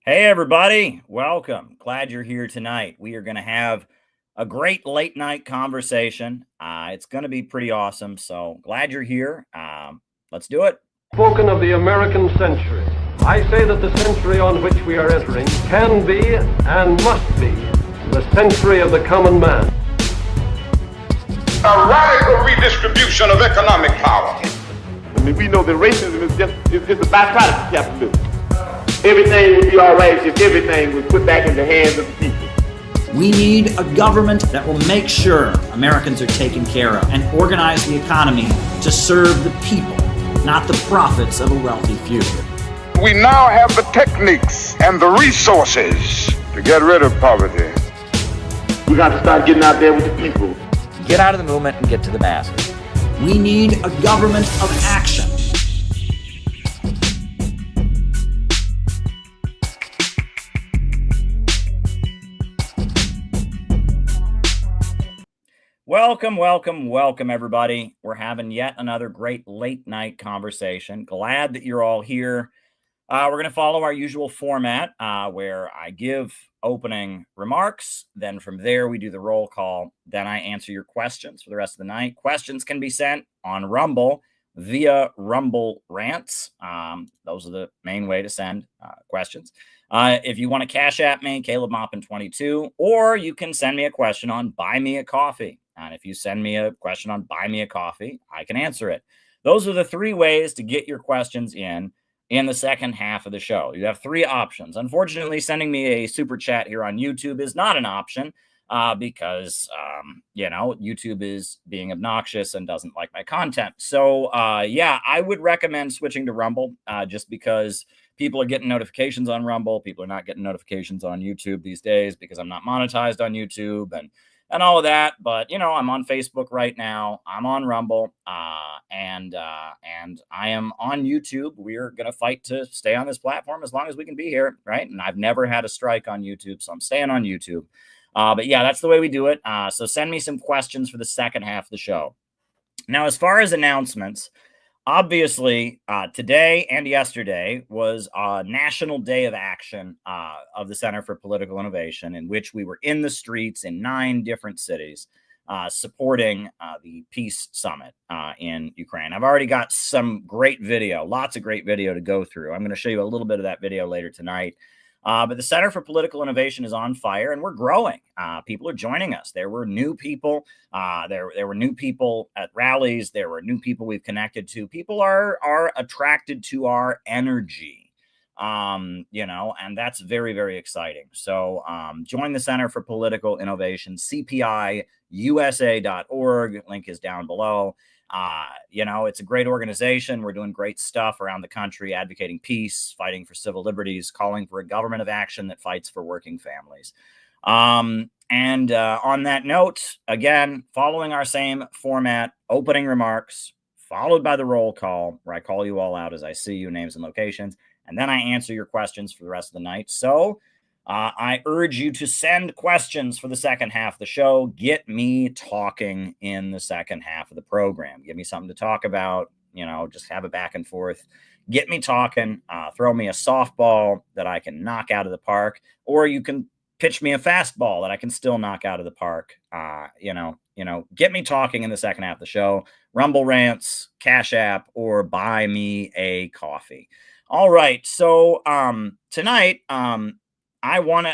Hey, everybody. Welcome. Glad you're here tonight. We are going to have a great late night conversation. It's going to be pretty awesome. So glad you're here. Let's do it. Spoken of the American century. I say that the century on which we are entering can be and must be the century of the common man. A radical redistribution of economic power. I mean, we know that racism is just a byproduct of capitalism. Everything would be all right if everything was put back in the hands of the people. We need a government that will make sure Americans are taken care of and organize the economy to serve the people, not the profits of a wealthy few. We now have the techniques and the resources to get rid of poverty. We got to start getting out there with the people. Get out of the movement and get to the masses. We need a government of action. Welcome, everybody. We're having yet another great late night conversation. Glad that you're all here. We're going to follow our usual format where I give opening remarks. Then from there, we do the roll call. Then I answer your questions for the rest of the night. Questions can be sent on Rumble via Rumble Rants. Those are the main way to send questions. If you want to cash at me, Caleb Moppin22, or you can send me a question on Buy Me a Coffee. And if you send me a question on Buy Me a Coffee, I can answer it. Those are the three ways to get your questions in the second half of the show. You have three options. Unfortunately, sending me a super chat here on YouTube is not an option because, YouTube is being obnoxious and doesn't like my content. So, I would recommend switching to Rumble just because people are getting notifications on Rumble. People are not getting notifications on YouTube these days because I'm not monetized on YouTube and all of that. But, I'm on Facebook right now. I'm on Rumble and I am on YouTube. We're going to fight to stay on this platform as long as we can be here, right? And I've never had a strike on YouTube, so I'm staying on YouTube. But yeah, that's the way we do it. So send me some questions for the second half of the show. Now, as far as announcements, obviously, today and yesterday was a National Day of Action of the Center for Political Innovation, in which we were in the streets in 9 different cities supporting the Peace Summit in Ukraine. I've already got some great video, lots of great video to go through. I'm going to show you a little bit of that video later tonight. But the Center for Political Innovation is on fire, and we're growing. People are joining us. There were new people. There were new people at rallies. There were new people we've connected to. People are attracted to our energy, and that's very, very exciting. So join the Center for Political Innovation, cpiusa.org. Link is down below. It's a great organization. We're doing great stuff around the country, advocating peace, fighting for civil liberties, calling for a government of action that fights for working families. On that note, again, following our same format, opening remarks, followed by the roll call, where I call you all out as I see you, names and locations, and then I answer your questions for the rest of the night. So I urge you to send questions for the second half of the show. Get me talking in the second half of the program. Give me something to talk about, just have a back and forth. Get me talking, throw me a softball that I can knock out of the park, or you can pitch me a fastball that I can still knock out of the park. Get me talking in the second half of the show. Rumble Rants, Cash App, or Buy Me a Coffee. All right. So tonight, I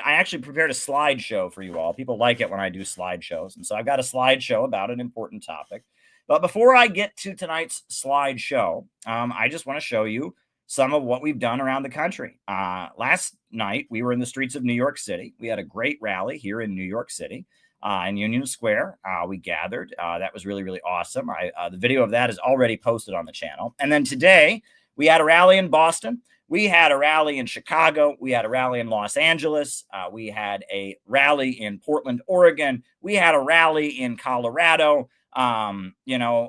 actually prepared a slideshow for you all. People like it when I do slideshows. And so I've got a slideshow about an important topic. But before I get to tonight's slideshow, I just want to show you some of what we've done around the country. Last night, we were in the streets of New York City. We had a great rally here in New York City in Union Square. We gathered. That was really, really awesome. The video of that is already posted on the channel. And then today, we had a rally in Boston. We had a rally in Chicago. We had a rally in Los Angeles. We had a rally in Portland, Oregon. We had a rally in Colorado. And we're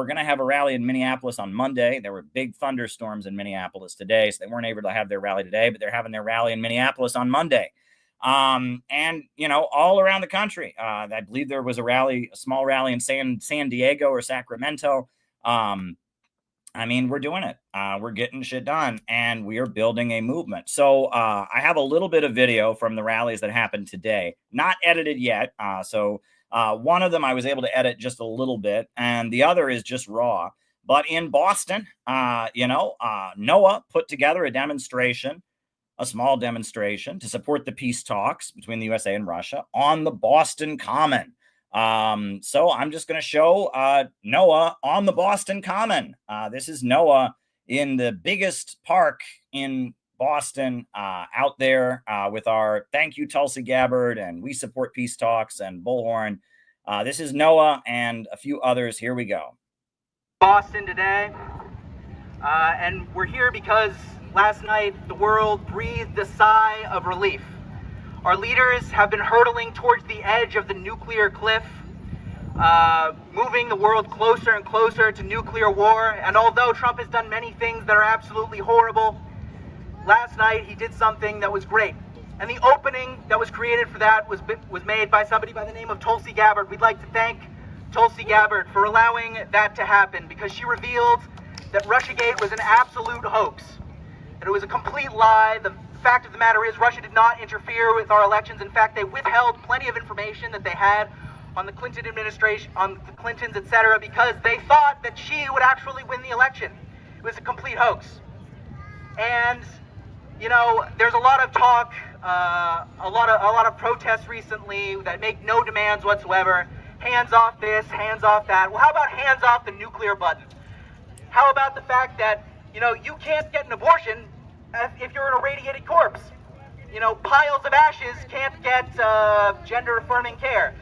going to have a rally in Minneapolis on Monday. There were big thunderstorms in Minneapolis today, so they weren't able to have their rally today, but they're having their rally in Minneapolis on Monday. All around the country. I believe there was a small rally in San Diego or Sacramento. I mean, we're doing it. We're getting shit done, and we are building a movement. So I have a little bit of video from the rallies that happened today, not edited yet. One of them I was able to edit just a little bit, and the other is just raw. But in Boston, NOAA put together a demonstration, a small demonstration, to support the peace talks between the USA and Russia on the Boston Common. So I'm just going to show NOAA on the Boston Common. This is NOAA in the biggest park in Boston, out there with our "Thank You Tulsi Gabbard" and "We Support Peace Talks" and Bullhorn. This is NOAA and a few others. Here we go. Boston today, and we're here because last night the world breathed a sigh of relief. Our leaders have been hurtling towards the edge of the nuclear cliff, moving the world closer and closer to nuclear war. And although Trump has done many things that are absolutely horrible, last night he did something that was great. And the opening that was created for that was made by somebody by the name of Tulsi Gabbard. We'd like to thank Tulsi Gabbard for allowing that to happen, because she revealed that Russiagate was an absolute hoax, and it was a complete lie. The fact of the matter is, Russia did not interfere with our elections. In fact, they withheld plenty of information that they had on the Clinton administration, on the Clintons, etc., because they thought that she would actually win the election. It was a complete hoax. And there's a lot of talk, a lot of protests recently that make no demands whatsoever. Hands off this, hands off that. Well, how about hands off the nuclear button? How about the fact that, you can't get an abortion if you're an irradiated corpse? Piles of ashes can't get gender-affirming care.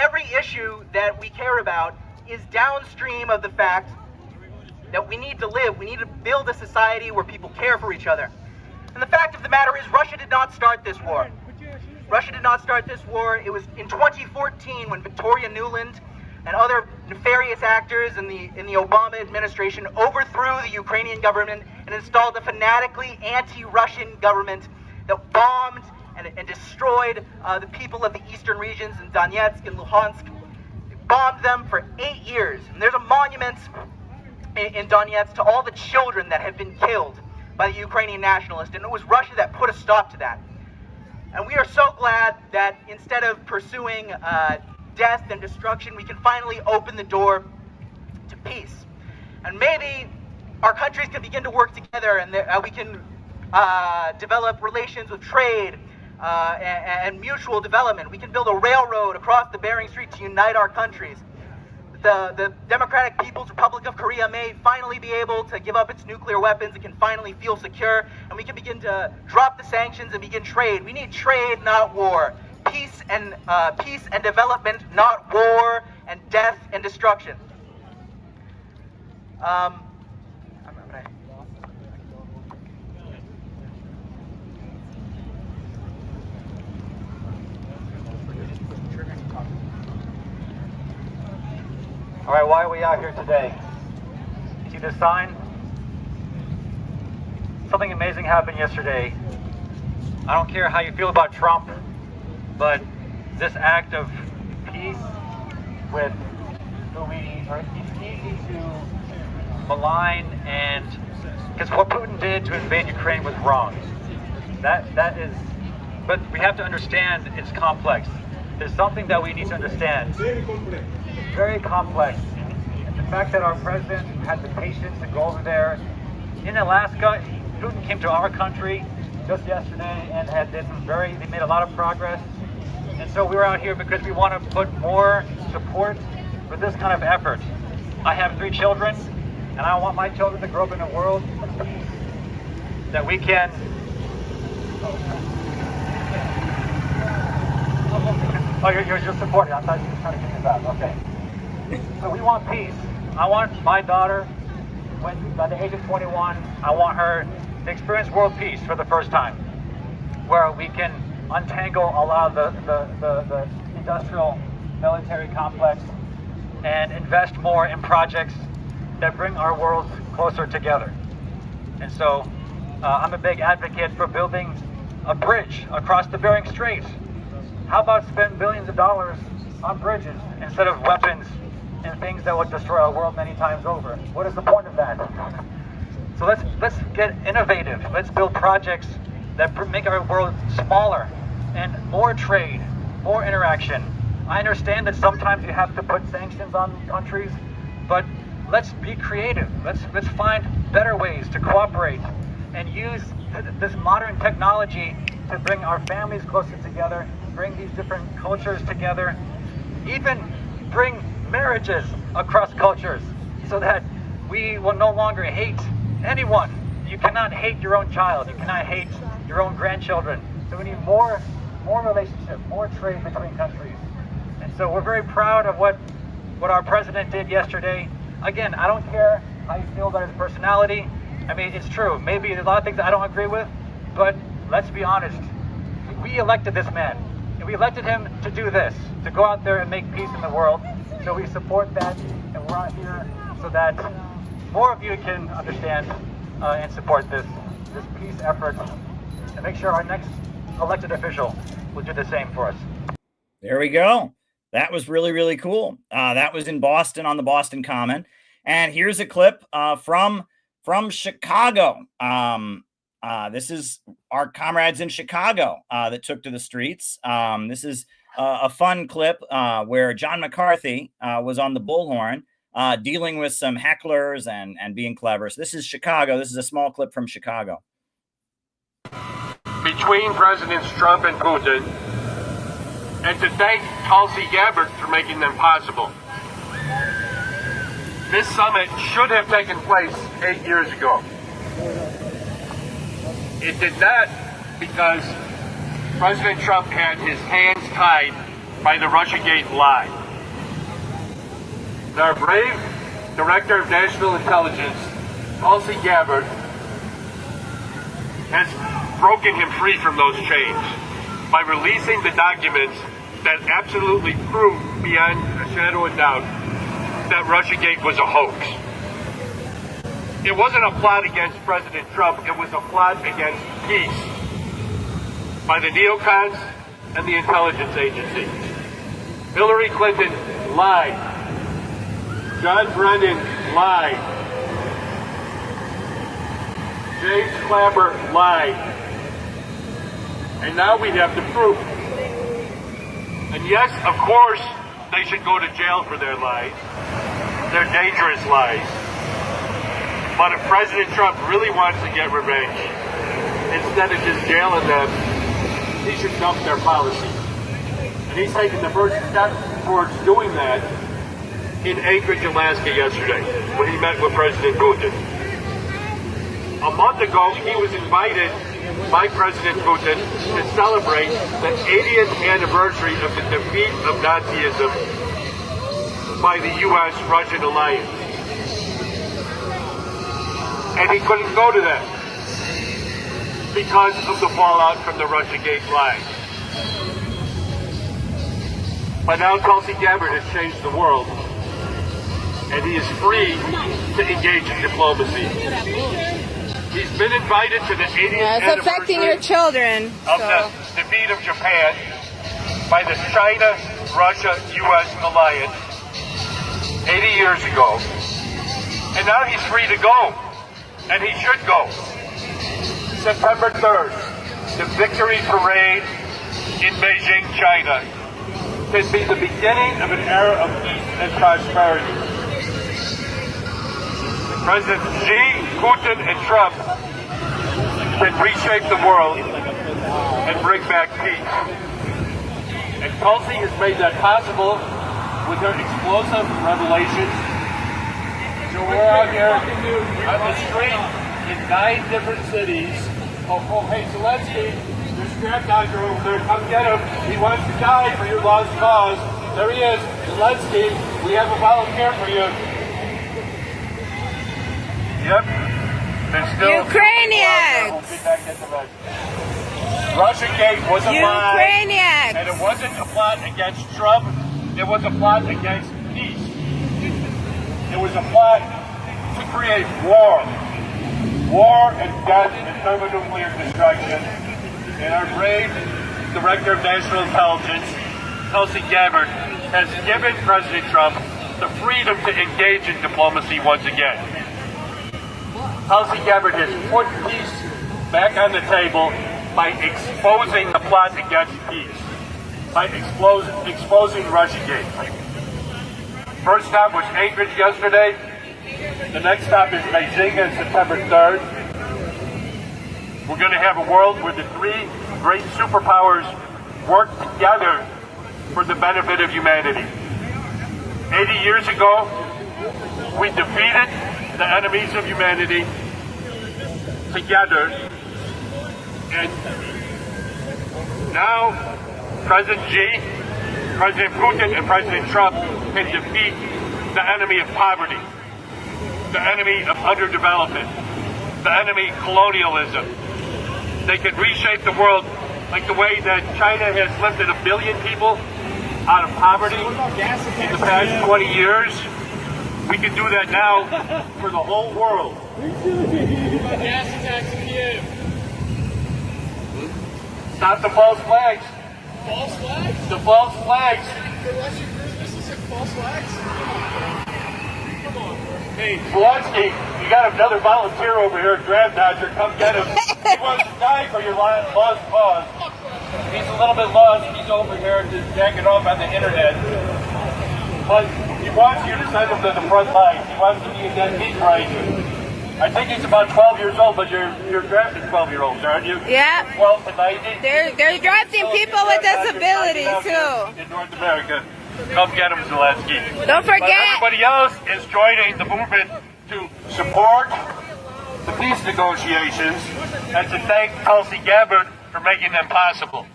Every issue that we care about is downstream of the fact that we need to live. We need to build a society where people care for each other. And the fact of the matter is, Russia did not start this war. Russia did not start this war. It was in 2014 when Victoria Nuland and other nefarious actors in the Obama administration overthrew the Ukrainian government and installed a fanatically anti-Russian government that bombed and destroyed the people of the eastern regions in Donetsk and Luhansk. It bombed them for 8 years. And there's a monument in Donetsk to all the children that have been killed by the Ukrainian nationalists, and it was Russia that put a stop to that. And we are so glad that instead of pursuing death and destruction, we can finally open the door to peace. And maybe our countries can begin to work together, and we can develop relations with trade and mutual development. We can build a railroad across the Bering Strait to unite our countries. The Democratic People's Republic of Korea may finally be able to give up its nuclear weapons. It can finally feel secure, and we can begin to drop the sanctions and begin trade. We need trade, not war. Peace and development, not war and death and destruction. All right, why are we out here today? See this sign? Something amazing happened yesterday. I don't care how you feel about Trump, but this act of peace with who it's easy to malign, and because what Putin did to invade Ukraine was wrong. That is, but we have to understand it's complex. There's something that we need to understand. Very complex. And the fact that our president had the patience to go over there. In Alaska, Putin came to our country just yesterday and they made a lot of progress. And so we're out here because we want to put more support for this kind of effort. I have 3 children, and I want my children to grow up in a world that we can Oh, you're supporting. I thought you were trying to get this out. Okay. So we want peace. I want my daughter, by the age of 21, I want her to experience world peace for the first time, where we can untangle a lot of the industrial military complex and invest more in projects that bring our worlds closer together. And so I'm a big advocate for building a bridge across the Bering Strait. How about spend billions of dollars on bridges instead of weapons in things that would destroy our world many times over. What is the point of that? So let's get innovative. Let's build projects that make our world smaller and more trade, more interaction. I understand that sometimes you have to put sanctions on countries, but let's be creative. Let's find better ways to cooperate and use this modern technology to bring our families closer together, bring these different cultures together, even bring marriages across cultures so that we will no longer hate anyone. You cannot hate your own child. You cannot hate your own grandchildren. So we need more relationship, more trade between countries. And so we're very proud of what our president did yesterday. Again, I don't care how you feel about his personality. I mean, it's true. Maybe there's a lot of things that I don't agree with, but let's be honest. We elected this man, and we elected him to do this, to go out there and make peace in the world. So we support that, and we're out here so that more of you can understand and support this peace effort, and make sure our next elected official will do the same for us. There we go. That was really, really cool. That was in Boston on the Boston Common. And here's a clip from Chicago. This is our comrades in Chicago that took to the streets. This is a fun clip where John McCarthy was on the bullhorn dealing with some hecklers and being clever. So this is Chicago. This is a small clip from Chicago. Between Presidents Trump and Putin, and to thank Tulsi Gabbard for making them possible. This summit should have taken place 8 years ago. It did not, because President Trump had his hands tied by the Russiagate lie. Our brave Director of National Intelligence, Tulsi Gabbard, has broken him free from those chains by releasing the documents that absolutely prove beyond a shadow of doubt that Russiagate was a hoax. It wasn't a plot against President Trump, it was a plot against peace by the neocons and the intelligence agency. Hillary Clinton lied. John Brennan lied. James Clapper lied. And now we have the proof. And yes, of course, they should go to jail for their lies. They're dangerous lies. But if President Trump really wants to get revenge, instead of just jailing them, he should dump their policy. And he's taking the first step towards doing that in Anchorage, Alaska yesterday, when he met with President Putin. A month ago, he was invited by President Putin to celebrate the 80th anniversary of the defeat of Nazism by the U.S.-Russian alliance. And he couldn't go to that because of the fallout from the Russiagate lie. But now Tulsi Gabbard has changed the world, and he is free to engage in diplomacy. He's been invited to the 80th it's affecting your children. Of the defeat of Japan by the China-Russia-U.S. alliance 80 years ago. And now he's free to go. And he should go. September 3rd, the victory parade in Beijing, China, can be the beginning of an era of peace and prosperity. Presidents Xi, Putin, and Trump can reshape the world and bring back peace. And Tulsi has made that possible with her explosive revelations. So we're out here on the street in 9 different cities. Oh, hey, Zelensky, there's a scrap doctor over there. Come get him. He wants to die for your lost cause. There he is. Zelensky, we have a volunteer for you. Yep. There's still Ukrainians. Russiagate was a lie. Ukrainians. And it wasn't a plot against Trump. It was a plot against peace. It was a plot to create war. War and death and thermonuclear destruction. And our brave Director of National Intelligence, Tulsi Gabbard, has given President Trump the freedom to engage in diplomacy once again. Tulsi Gabbard has put peace back on the table by exposing the plot against peace, by exposing Russiagate. First stop was Anchorage yesterday. The next stop is Beijing on September 3rd. We're going to have a world where the three great superpowers work together for the benefit of humanity. 80 years ago, we defeated the enemies of humanity together, and now President Xi, President Putin, and President Trump can defeat the enemy of poverty, the enemy of underdevelopment, the enemy colonialism. They can reshape the world like the way that China has lifted 1 billion people out of poverty in the past 20 years. We can do that now for the whole world. Gas attacks in Kiev. Stop the false flags. False flags? The false flags. The Russian cruise missiles have false flags? Come on. Hey, Zelensky, you got another volunteer over here, Grab Dodger. Come get him. He wants to die for your lost cause. He's a little bit lost. He's over here just jacking off on the internet. But he wants you to send him to the front lines. He wants to be a dead meat grinder. I think he's about 12 years old, but you're drafting 12-year-olds, aren't you? Yeah. 12 to 90? They're drafting people with disabilities, too. In North America. Come get him, Zelensky. Don't forget. But everybody else is joining the movement to support the peace negotiations and to thank Tulsi Gabbard for making them possible.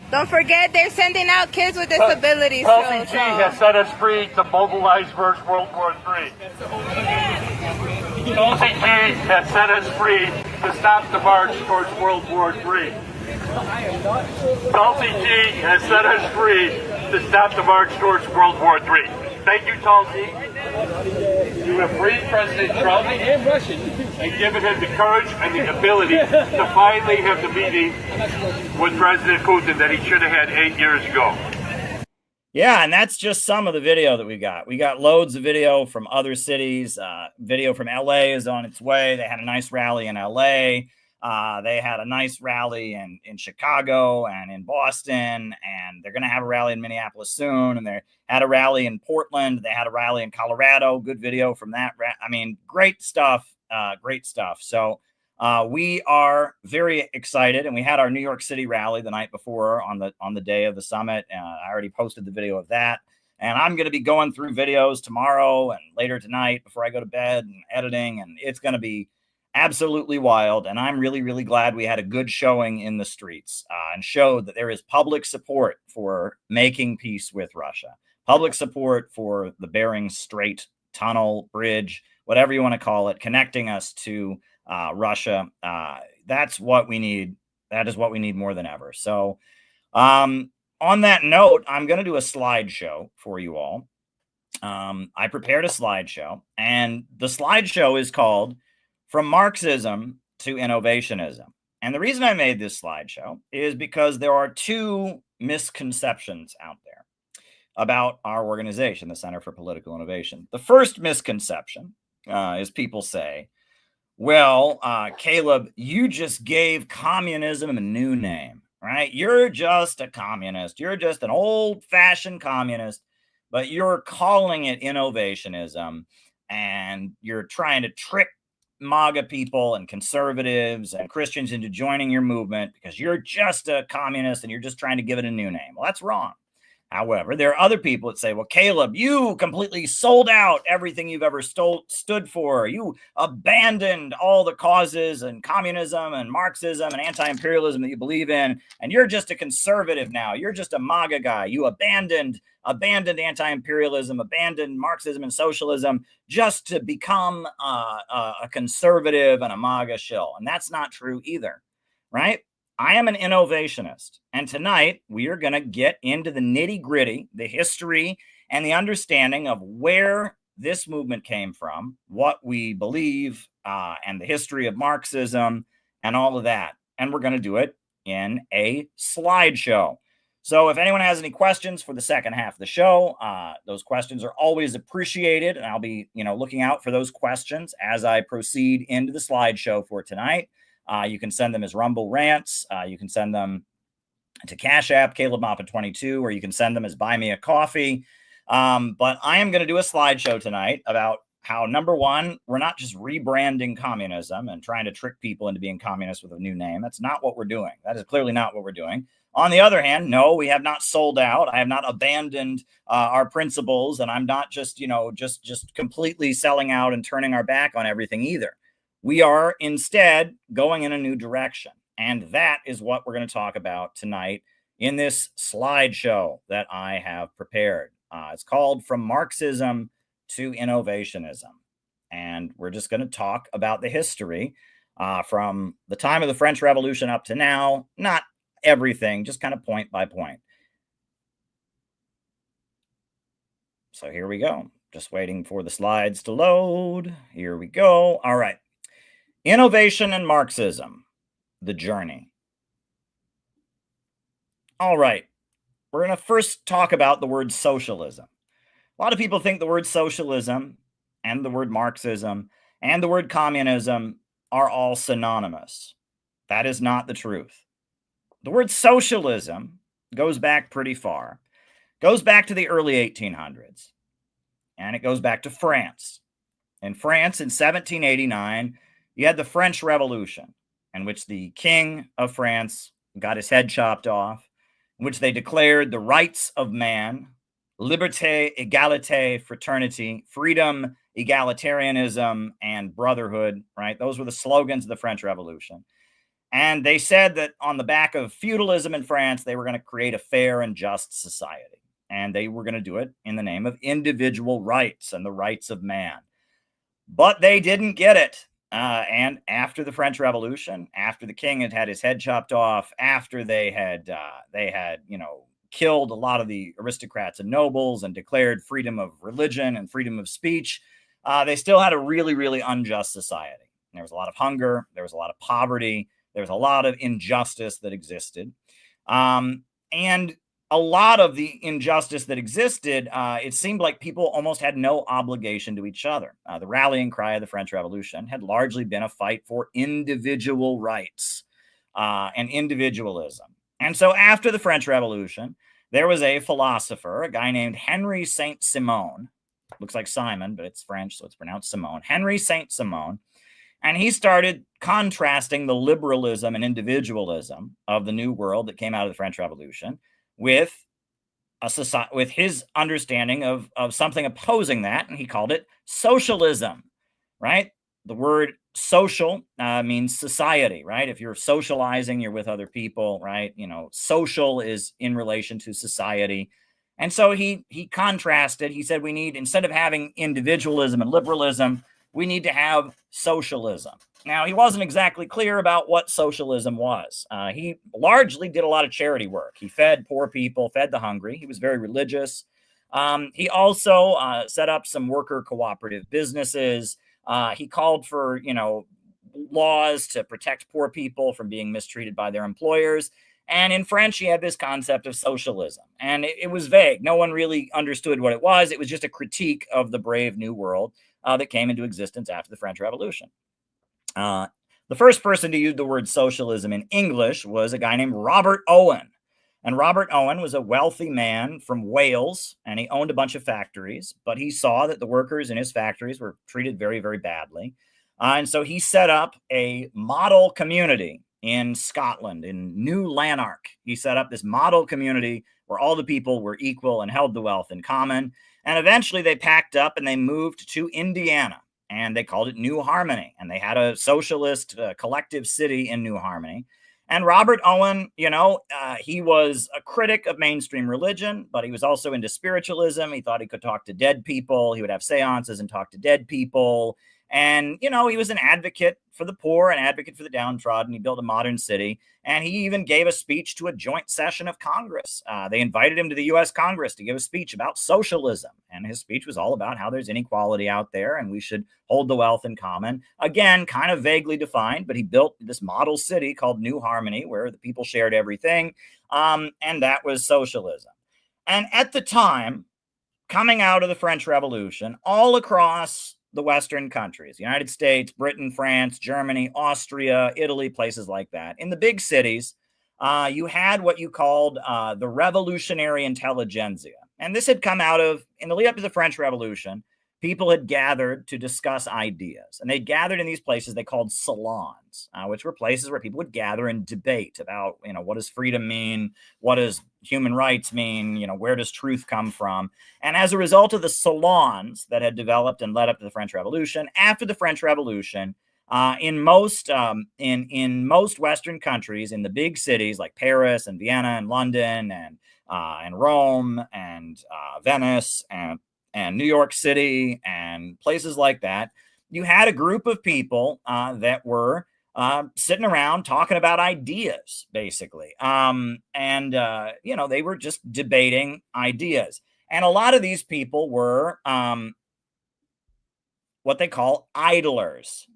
Don't forget they're sending out kids with disabilities, Tulsi too. G has set us free to mobilize versus World War III. Tulsi G has set us free to stop the march towards World War III. Tulsi G has set us free to stop the march towards World War III. Thank you, Tulsi. You have freed President Trump and given him the courage and the ability to finally have the meeting with President Putin that he should have had 8 years ago. Yeah, and that's just some of the video that we got. We got loads of video from other cities. Video from LA is on its way. They had a nice rally in LA. They had a nice rally in Chicago and in Boston, and they're going to have a rally in Minneapolis soon. And they had a rally in Portland. They had a rally in Colorado. Good video from that. I mean, great stuff. Great stuff. So we are very excited, and we had our New York City rally the night before on the day of the summit. I already posted the video of that, and I'm going to be going through videos tomorrow and later tonight before I go to bed and editing, and it's going to be absolutely wild. And I'm really, really glad we had a good showing in the streets and showed that there is public support for making peace with Russia, public support for the Bering Strait tunnel, bridge, whatever you want to call it, connecting us to Russia. That's what we need. That is what we need more than ever. So on that note, I'm going to do a slideshow for you all. I prepared a slideshow, and the slideshow is called From Marxism to Innovationism. And the reason I made this slideshow is because there are two misconceptions out there about our organization, the Center for Political Innovation. The first misconception is people say, well, Caleb, you just gave communism a new name, right? You're just a communist. You're just an old-fashioned communist, but you're calling it innovationism, and you're trying to trick MAGA people and conservatives and Christians into joining your movement because you're just a communist and you're just trying to give it a new name. Well, that's wrong. However, there are other people that say, well, Caleb, you completely sold out everything you've ever stood for. You abandoned all the causes and communism and Marxism and anti-imperialism that you believe in, and you're just a conservative now. You're just a MAGA guy. You abandoned anti-imperialism, abandoned Marxism and socialism just to become a conservative and a MAGA shill. And that's not true either, right? I am an innovationist, and tonight we are going to get into the nitty-gritty, the history, and the understanding of where this movement came from, what we believe, and the history of Marxism, and all of that. And we're going to do it in a slideshow. So if anyone has any questions for the second half of the show, those questions are always appreciated, and I'll be, looking out for those questions as I proceed into the slideshow for tonight. You can send them as Rumble Rants. You can send them to Cash App, Caleb Moppa 22, or you can send them as Buy Me a Coffee. But I am going to do a slideshow tonight about how, number one, we're not just rebranding communism and trying to trick people into being communists with a new name. That's not what we're doing. That is clearly not what we're doing. On the other hand, no, we have not sold out. I have not abandoned our principles, and I'm not just, just completely selling out and turning our back on everything either. We are instead going in a new direction, and that is what we're going to talk about tonight in this slideshow that I have prepared. It's called From Marxism to Innovationism, and we're just going to talk about the history from the time of the French Revolution up to now. Not everything, just kind of point by point. So here we go. Just waiting for the slides to load. Here we go. All right. Innovation and Marxism, the journey. All right. We're going to first talk about the word socialism. A lot of people think the word socialism and the word Marxism and the word communism are all synonymous. That is not the truth. The word socialism goes back pretty far. Goes back to the early 1800s. And it goes back to France. In France, in 1789, you had the French Revolution, in which the king of France got his head chopped off, in which they declared the rights of man, liberté, égalité, fraternity, freedom, egalitarianism, and brotherhood, right? Those were the slogans of the French Revolution. And they said that on the back of feudalism in France, they were going to create a fair and just society. And they were going to do it in the name of individual rights and the rights of man. But they didn't get it. And after the French Revolution, after the king had had his head chopped off, after they had killed a lot of the aristocrats and nobles and declared freedom of religion and freedom of speech, they still had a really, really unjust society. And there was a lot of hunger. There was a lot of poverty. There was a lot of injustice that existed. And a lot of the injustice that existed, it seemed like people almost had no obligation to each other. The rallying cry of the French Revolution had largely been a fight for individual rights and individualism. And so after the French Revolution, there was a philosopher, a guy named Henry Saint-Simon. Looks like Simon, but it's French, so it's pronounced Simone. Henry Saint-Simon. And he started contrasting the liberalism and individualism of the New World that came out of the French Revolution with his understanding of something opposing that, and he called it socialism, right? The word social means society, right? If you're socializing, you're with other people, right? Social is in relation to society. And so he contrasted, he said we need, instead of having individualism and liberalism, we need to have socialism. Now, he wasn't exactly clear about what socialism was. He largely did a lot of charity work. He fed poor people, fed the hungry. He was very religious. He also set up some worker cooperative businesses. He called for, laws to protect poor people from being mistreated by their employers. And in French, he had this concept of socialism. And it was vague. No one really understood what it was. It was just a critique of the brave new world that came into existence after the French Revolution. The first person to use the word socialism in English was a guy named Robert Owen. And Robert Owen was a wealthy man from Wales, and he owned a bunch of factories, but he saw that the workers in his factories were treated very, very badly. And so he set up a model community in Scotland, in New Lanark. He set up this model community where all the people were equal and held the wealth in common. And eventually they packed up and they moved to Indiana, and they called it New Harmony. And they had a socialist collective city in New Harmony. And Robert Owen, he was a critic of mainstream religion, but he was also into spiritualism. He thought he could talk to dead people. He would have seances and talk to dead people. And, you know, he was an advocate for the poor, an advocate for the downtrodden. He built a modern city, and he even gave a speech to a joint session of Congress. They invited him to the U.S. Congress to give a speech about socialism. And his speech was all about how there's inequality out there and we should hold the wealth in common. Again, kind of vaguely defined, but he built this model city called New Harmony where the people shared everything. And that was socialism. And at the time, coming out of the French Revolution, all across the Western countries, United States, Britain, France, Germany, Austria, Italy, places like that, in the big cities, you had what you called the revolutionary intelligentsia. And this had come out of, in the lead up to the French Revolution, people had gathered to discuss ideas. And they gathered in these places they called salons, which were places where people would gather and debate about, you know, what does freedom mean? What does human rights mean? You know, where does truth come from? And as a result of the salons that had developed and led up to the French Revolution, after the French Revolution, in most Western countries, in the big cities like Paris and Vienna and London and Rome and Venice and New York City and places like that, you had a group of people that were sitting around talking about ideas, basically. You know, they were just debating ideas. And a lot of these people were what they call idlers.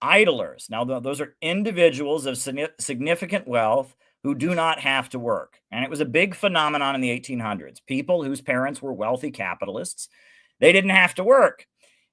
Idlers. Now, those are individuals of significant wealth who do not have to work. And it was a big phenomenon in the 1800s. People whose parents were wealthy capitalists, they didn't have to work.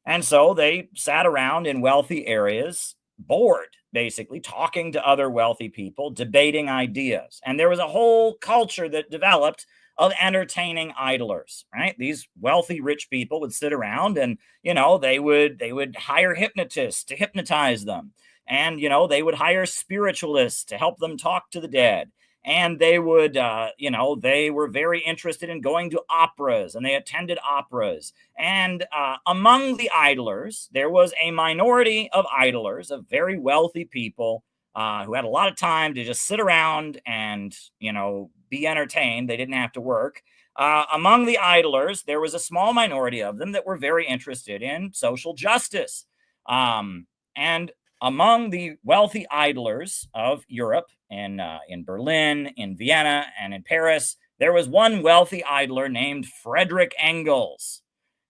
And so they sat around in wealthy areas, bored, basically, talking to other wealthy people, debating ideas. And there was a whole culture that developed of entertaining idlers, right? These wealthy, rich people would sit around and, you know, they would hire hypnotists to hypnotize them. And, you know, they would hire spiritualists to help them talk to the dead. And they would, you know, they were very interested in going to operas, and they attended operas. And among the idlers, there was a minority of idlers, of very wealthy people who had a lot of time to just sit around and, you know, be entertained. They didn't have to work. Among the idlers, there was a small minority of them that were very interested in social justice. And among the wealthy idlers of Europe, in Berlin, in Vienna, and in Paris, there was one wealthy idler named Frederick Engels.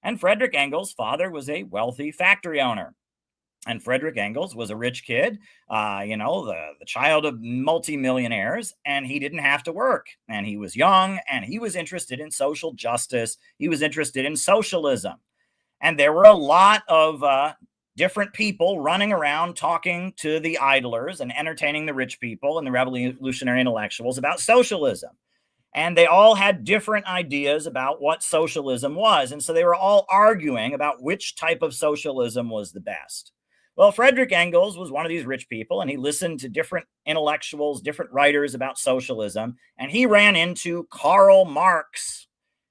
And Frederick Engels' father was a wealthy factory owner. And Frederick Engels was a rich kid, you know, the child of multimillionaires, and he didn't have to work. And he was young, and he was interested in social justice. He was interested in socialism. And there were a lot of different people running around talking to the idlers and entertaining the rich people and the revolutionary intellectuals about socialism. And they all had different ideas about what socialism was. And so they were all arguing about which type of socialism was the best. Well, Frederick Engels was one of these rich people, and he listened to different intellectuals, different writers about socialism, and he ran into Karl Marx.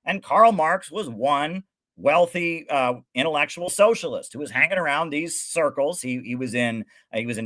And Karl Marx was one wealthy intellectual socialist who was hanging around these circles. He was in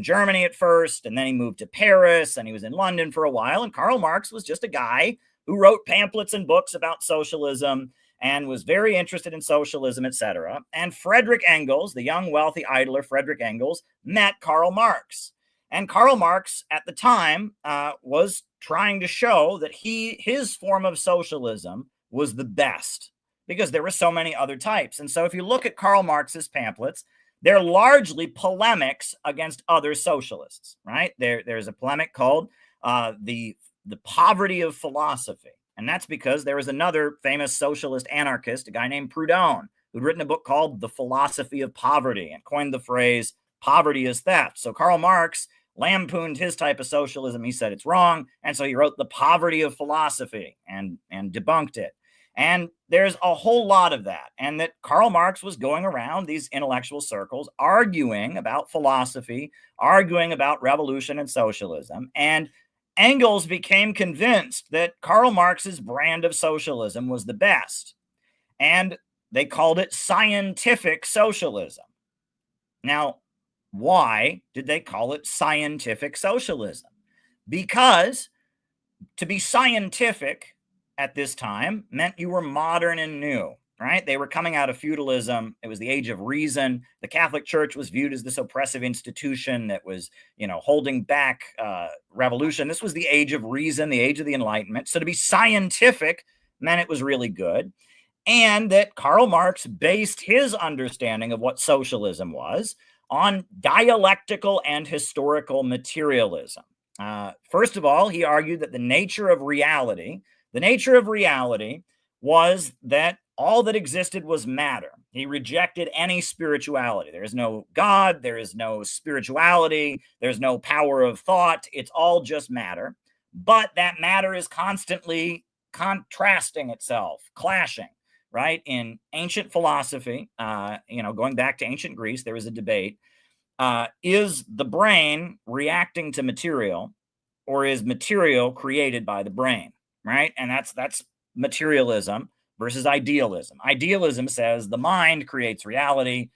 Germany at first, and then he moved to Paris, and he was in London for a while. And Karl Marx was just a guy who wrote pamphlets and books about socialism and was very interested in socialism, etc. And Frederick Engels, the young wealthy idler Frederick Engels, met Karl Marx. And Karl Marx at the time was trying to show that his form of socialism was the best, because there were so many other types. And so if you look at Karl Marx's pamphlets, they're largely polemics against other socialists, right? There's a polemic called the poverty of philosophy. And that's because there was another famous socialist anarchist, a guy named Proudhon, who'd written a book called The Philosophy of Poverty and coined the phrase, poverty is theft. So Karl Marx lampooned his type of socialism. He said it's wrong. And so he wrote The Poverty of Philosophy and debunked it. And there's a whole lot of that. And that Karl Marx was going around these intellectual circles, arguing about philosophy, arguing about revolution and socialism. And Engels became convinced that Karl Marx's brand of socialism was the best. And they called it scientific socialism. Now, why did they call it scientific socialism? Because to be scientific at this time meant you were modern and new. right? They were coming out of feudalism. It was the age of reason. The Catholic Church was viewed as this oppressive institution that was, holding back revolution. This was the age of reason, the age of the Enlightenment. So to be scientific meant it was really good. And that Karl Marx based his understanding of what socialism was on dialectical and historical materialism. First of all, he argued that the nature of reality was that all that existed was matter. He rejected any spirituality. There is no God, there is no spirituality, there's no power of thought. It's all just matter. But that matter is constantly contrasting itself, clashing, right? In ancient philosophy, going back to ancient Greece, there was a debate. Is the brain reacting to material, or is material created by the brain, right? And that's materialism versus idealism. Idealism says the mind creates reality.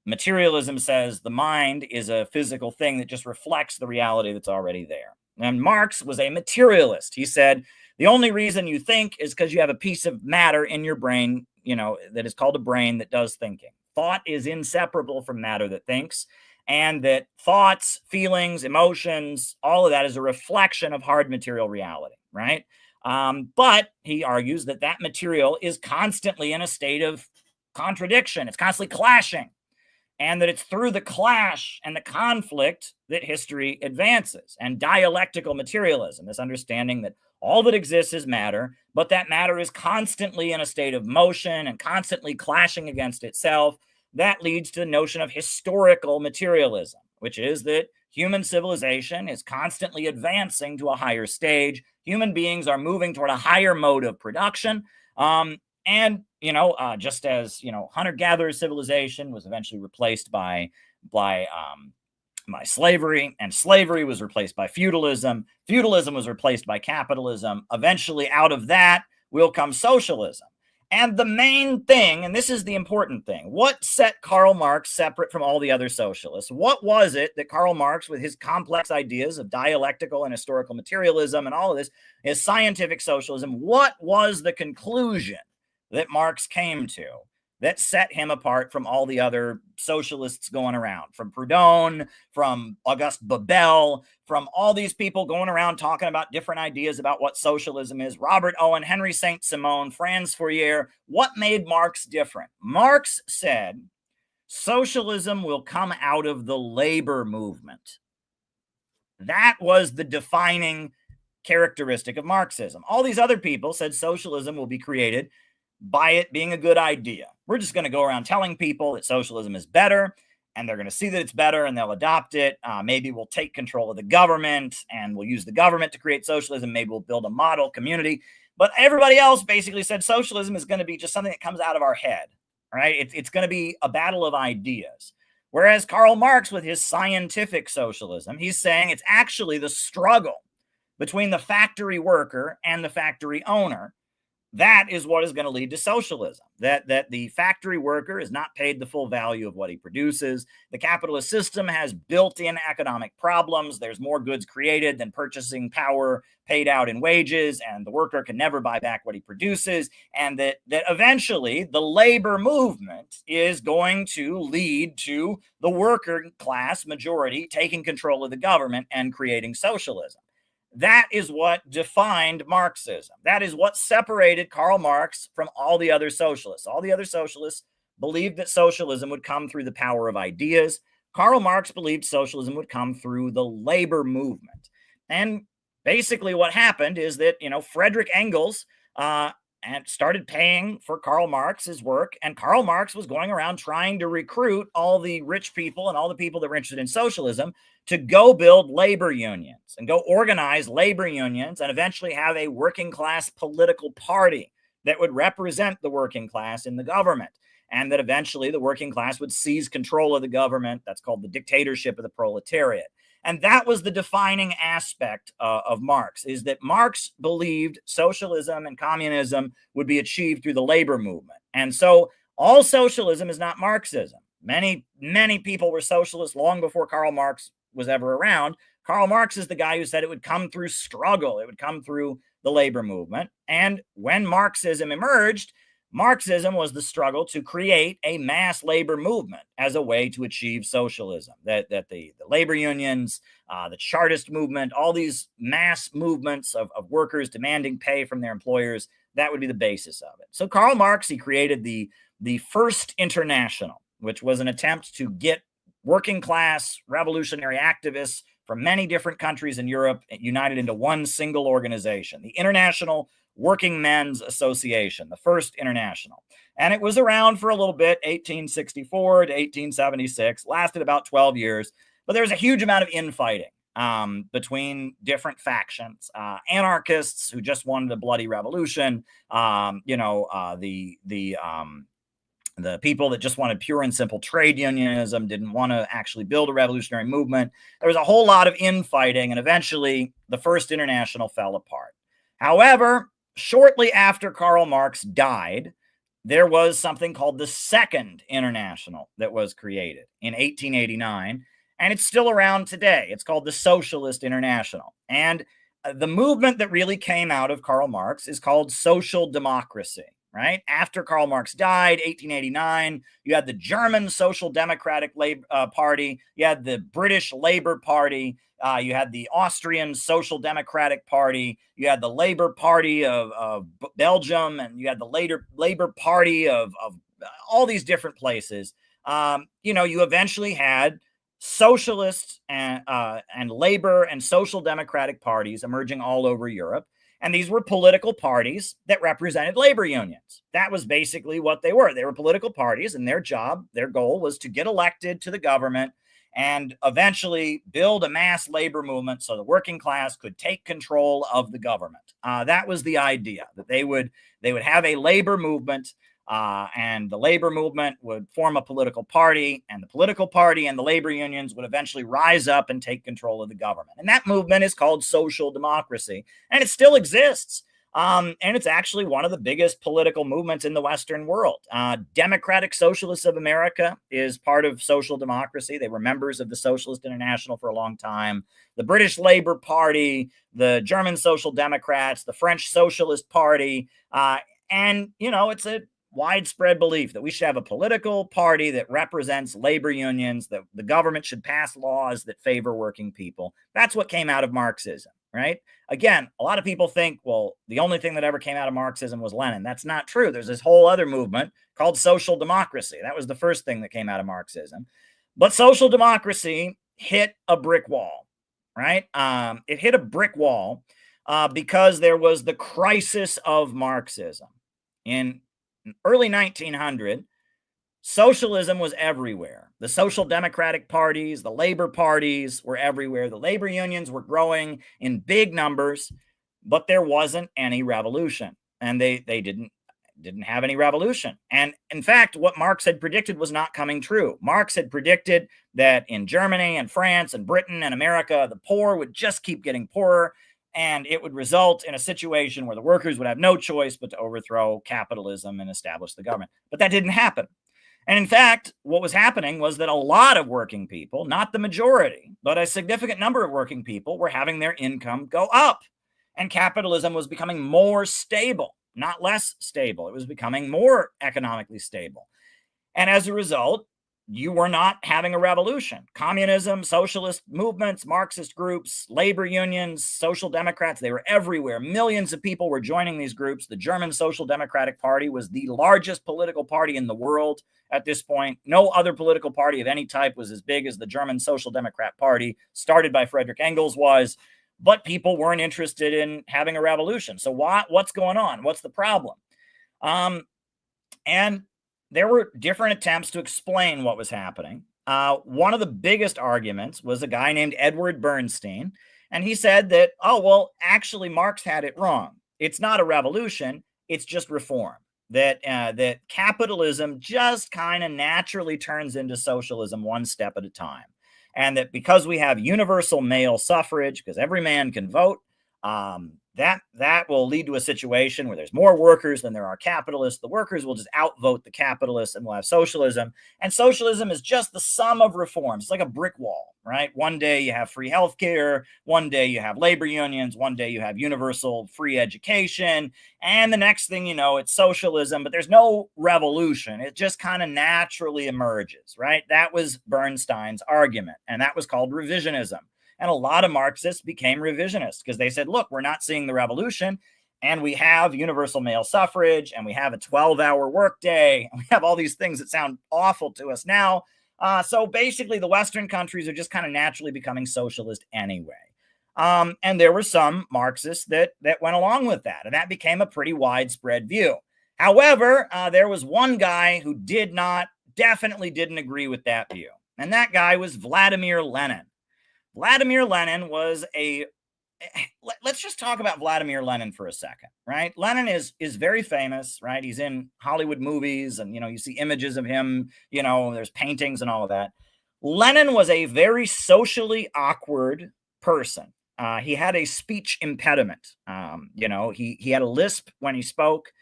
Materialism says the mind is a physical thing that just reflects the reality that's already there. And Marx was a materialist. He said, the only reason you think is because you have a piece of matter in your brain, that is called a brain that does thinking. Thought is inseparable from matter that thinks, and that thoughts, feelings, emotions, all of that is a reflection of hard material reality, right? But he argues that that material is constantly in a state of contradiction. It's constantly clashing, and that it's through the clash and the conflict that history advances. And dialectical materialism, this understanding that all that exists is matter, but that matter is constantly in a state of motion and constantly clashing against itself. That leads to the notion of historical materialism, which is that human civilization is constantly advancing to a higher stage. Human beings are moving toward a higher mode of production. Just as, hunter-gatherer civilization was eventually replaced by slavery, and slavery was replaced by feudalism. Feudalism was replaced by capitalism. Eventually, out of that will come socialism. And the main thing, and this is the important thing, what set Karl Marx separate from all the other socialists? What was it that Karl Marx, with his complex ideas of dialectical and historical materialism and all of this, his scientific socialism, what was the conclusion that Marx came to that set him apart from all the other socialists going around, from Proudhon, from Auguste Bebel, from all these people going around talking about different ideas about what socialism is? Robert Owen, Henry Saint-Simon, Franz Fourier. What made Marx different? Marx said socialism will come out of the labor movement. That was the defining characteristic of Marxism. All these other people said socialism will be created by it being a good idea. We're just going to go around telling people that socialism is better, and they're going to see that it's better and they'll adopt it. Maybe we'll take control of the government and we'll use the government to create socialism. Maybe we'll build a model community. But everybody else basically said socialism is going to be just something that comes out of our head, right? It's going to be a battle of ideas. Whereas Karl Marx, with his scientific socialism, he's saying it's actually the struggle between the factory worker and the factory owner. That is what is going to lead to socialism, that the factory worker is not paid the full value of what he produces. The capitalist system has built-in economic problems. There's more goods created than purchasing power paid out in wages, and the worker can never buy back what he produces. And that eventually the labor movement is going to lead to the worker class majority taking control of the government and creating socialism. That is what defined Marxism. That is what separated Karl Marx from all the other socialists. All the other socialists believed that socialism would come through the power of ideas. Karl Marx believed socialism would come through the labor movement. And basically what happened is that, Friedrich Engels and started paying for Karl Marx's work, and Karl Marx was going around trying to recruit all the rich people and all the people that were interested in socialism to go build labor unions and go organize labor unions and eventually have a working class political party that would represent the working class in the government, and that eventually the working class would seize control of the government. That's called the dictatorship of the proletariat. And that was the defining aspect of Marx, is that Marx believed socialism and communism would be achieved through the labor movement. And so all socialism is not Marxism. Many, many people were socialists long before Karl Marx was ever around. Karl Marx is the guy who said it would come through struggle. It would come through the labor movement. And when Marxism emerged, Marxism was the struggle to create a mass labor movement as a way to achieve socialism. That the labor unions, the Chartist movement, all these mass movements of workers demanding pay from their employers, that would be the basis of it. So Karl Marx, he created the First International, which was an attempt to get working class revolutionary activists from many different countries in Europe united into one single organization, the International Working Men's Association, the First International. And it was around for a little bit, 1864 to 1876, lasted about 12 years, but there was a huge amount of infighting between different factions, anarchists who just wanted a bloody revolution, the people that just wanted pure and simple trade unionism, didn't want to actually build a revolutionary movement. There was a whole lot of infighting, and eventually the First International fell apart. However, shortly after Karl Marx died, there was something called the Second International that was created in 1889, and it's still around today. It's called the Socialist International. And the movement that really came out of Karl Marx is called social democracy. Right after Karl Marx died, 1889, you had the German Social Democratic Party, you had the British Labour Party, you had the Austrian Social Democratic Party, you had the Labour Party of Belgium, and you had the Labour Party of all these different places. You eventually had socialist and labor and social democratic parties emerging all over Europe. And these were political parties that represented labor unions. That was basically what they were. They were political parties, and their job, their goal was to get elected to the government and eventually build a mass labor movement so the working class could take control of the government. That was the idea, that they would have a labor movement, and the labor movement would form a political party, and the political party and the labor unions would eventually rise up and take control of the government. And that movement is called social democracy, and it still exists. And it's actually one of the biggest political movements in the Western world. Democratic Socialists of America is part of social democracy. They were members of the Socialist International for a long time. The British Labour Party, the German Social Democrats, the French Socialist Party, and it's a widespread belief that we should have a political party that represents labor unions, that the government should pass laws that favor working people. That's what came out of Marxism, right? Again, a lot of people think, well, the only thing that ever came out of Marxism was Lenin. That's not true. There's this whole other movement called social democracy. That was the first thing that came out of Marxism. But social democracy hit a brick wall, right? It hit a brick wall because there was the crisis of Marxism. In early 1900, socialism was everywhere. The social democratic parties, the labor parties were everywhere. The labor unions were growing in big numbers, but there wasn't any revolution, and they didn't have any revolution. And in fact, what Marx had predicted was not coming true. Marx had predicted that in Germany and France and Britain and America, the poor would just keep getting poorer, and it would result in a situation where the workers would have no choice but to overthrow capitalism and establish the government. But that didn't happen. And in fact, what was happening was that a lot of working people, not the majority, but a significant number of working people were having their income go up. And capitalism was becoming more stable, not less stable. It was becoming more economically stable. And as a result, you were not having a revolution. Communism, socialist movements, Marxist groups, labor unions, social democrats, they were everywhere. Millions of people were joining these groups. The German Social Democratic Party was the largest political party in the world at this point. No other political party of any type was as big as the German Social Democrat Party, started by Friedrich Engels was, but people weren't interested in having a revolution. So what's going on? What's the problem? And there were different attempts to explain what was happening. One of the biggest arguments was a guy named Edward Bernstein, and he said that, actually Marx had it wrong. It's not a revolution, it's just reform. That capitalism just kind of naturally turns into socialism one step at a time. And that because we have universal male suffrage, because every man can vote, that will lead to a situation where there's more workers than there are capitalists. The workers will just outvote the capitalists, and we'll have socialism. And socialism is just the sum of reforms. It's like a brick wall, right? One day you have free healthcare, one day you have labor unions, one day you have universal free education, and the next thing you know, it's socialism, but there's no revolution. It just kind of naturally emerges, right? That was Bernstein's argument, and that was called revisionism. And a lot of Marxists became revisionists because they said, look, we're not seeing the revolution. And we have universal male suffrage, and we have a 12-hour workday, and we have all these things that sound awful to us now. So basically, the Western countries are just kind of naturally becoming socialist anyway. And there were some Marxists that went along with that, and that became a pretty widespread view. However, there was one guy who definitely didn't agree with that view. And that guy was Vladimir Lenin. Vladimir Lenin was let's just talk about Vladimir Lenin for a second, right? Lenin is very famous, right? He's in Hollywood movies, and, you see images of him, there's paintings and all of that. Lenin was a very socially awkward person. He had a speech impediment. He had a lisp when he spoke,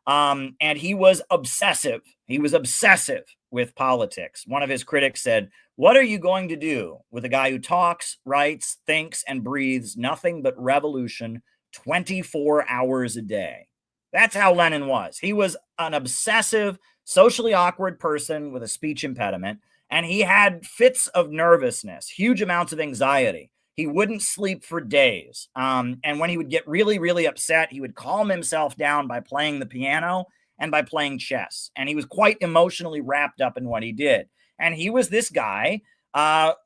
and he was obsessive. He was obsessive with politics. One of his critics said, "What are you going to do with a guy who talks, writes, thinks, and breathes nothing but revolution 24 hours a day?" That's how Lenin was. He was an obsessive, socially awkward person with a speech impediment, and he had fits of nervousness, huge amounts of anxiety. He wouldn't sleep for days. And when he would get really, really upset, he would calm himself down by playing the piano and by playing chess. And he was quite emotionally wrapped up in what he did. And he was this guy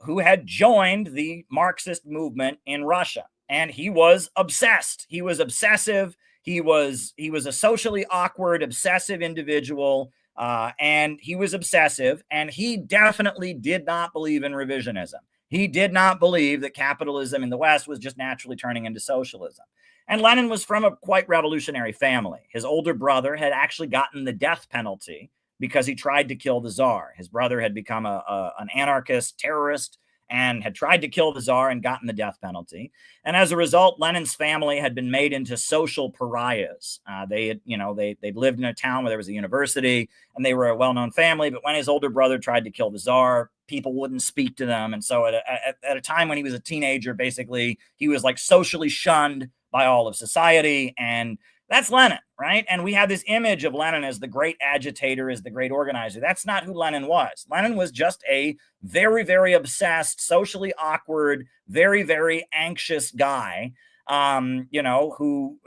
who had joined the Marxist movement in Russia. And he was obsessed. He was obsessive. He was a socially awkward, obsessive individual. And he was obsessive. And he definitely did not believe in revisionism. He did not believe that capitalism in the West was just naturally turning into socialism. And Lenin was from a quite revolutionary family. His older brother had actually gotten the death penalty because he tried to kill the Tsar. His brother had become an anarchist terrorist and had tried to kill the Tsar and gotten the death penalty. And as a result, Lenin's family had been made into social pariahs. They'd lived in a town where there was a university, and they were a well-known family. But when his older brother tried to kill the Tsar, people wouldn't speak to them. And so at a time when he was a teenager, basically, he was like socially shunned by all of society. And that's Lenin, right? And we have this image of Lenin as the great agitator, as the great organizer. That's not who Lenin was. Lenin was just a very, very obsessed, socially awkward, very, very anxious guy, who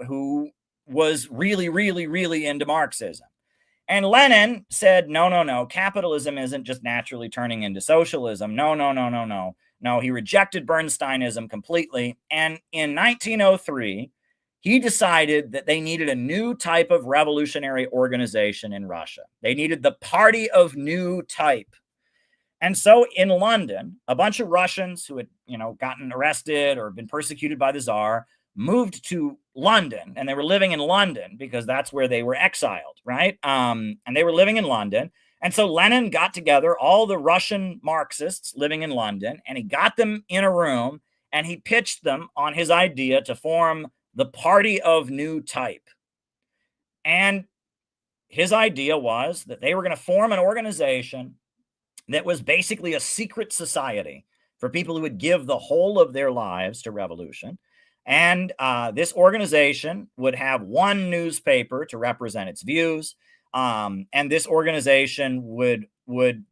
was really, really, really into Marxism. And Lenin said, no, capitalism isn't just naturally turning into socialism. No, he rejected Bernsteinism completely. And in 1903, he decided that they needed a new type of revolutionary organization in Russia. They needed the Party of New Type. And so in London, a bunch of Russians who had, gotten arrested or been persecuted by the Tsar moved to London, and they were living in London because that's where they were exiled, right? And they were living in London. And so Lenin got together all the Russian Marxists living in London, and he got them in a room, and he pitched them on his idea to form the Party of New Type. And his idea was that they were going to form an organization that was basically a secret society for people who would give the whole of their lives to revolution. And this organization would have one newspaper to represent its views. And this organization would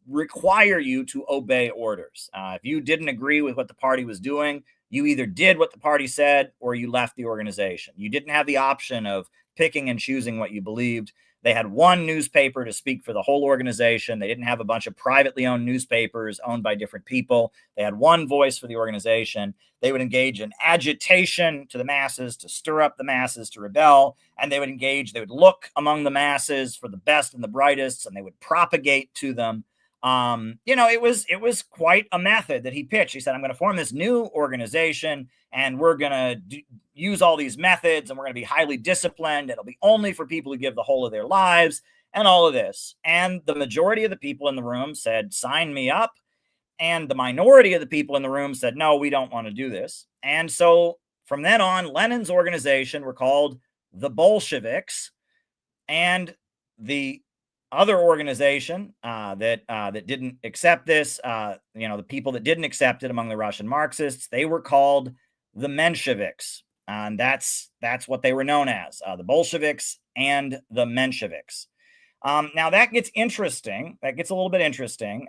require you to obey orders. If you didn't agree with what the party was doing, you either did what the party said or you left the organization. You didn't have the option of picking and choosing what you believed. They had one newspaper to speak for the whole organization. They didn't have a bunch of privately owned newspapers owned by different people. They had one voice for the organization. They would engage in agitation to the masses, to stir up the masses to rebel. And they would look among the masses for the best and the brightest, and they would propagate to them. It was quite a method that he pitched. He said, I'm going to form this new organization, and we're going to use all these methods, and we're going to be highly disciplined. It'll be only for people who give the whole of their lives and all of this. And the majority of the people in the room said, sign me up. And the minority of the people in the room said, no, we don't want to do this. And so From then on, Lenin's organization were called the Bolsheviks, and the other organization that didn't accept this, the people that didn't accept it among the Russian Marxists, they were called the Mensheviks, and that's what they were known as, the Bolsheviks and the Mensheviks. Now that gets interesting. That gets a little bit interesting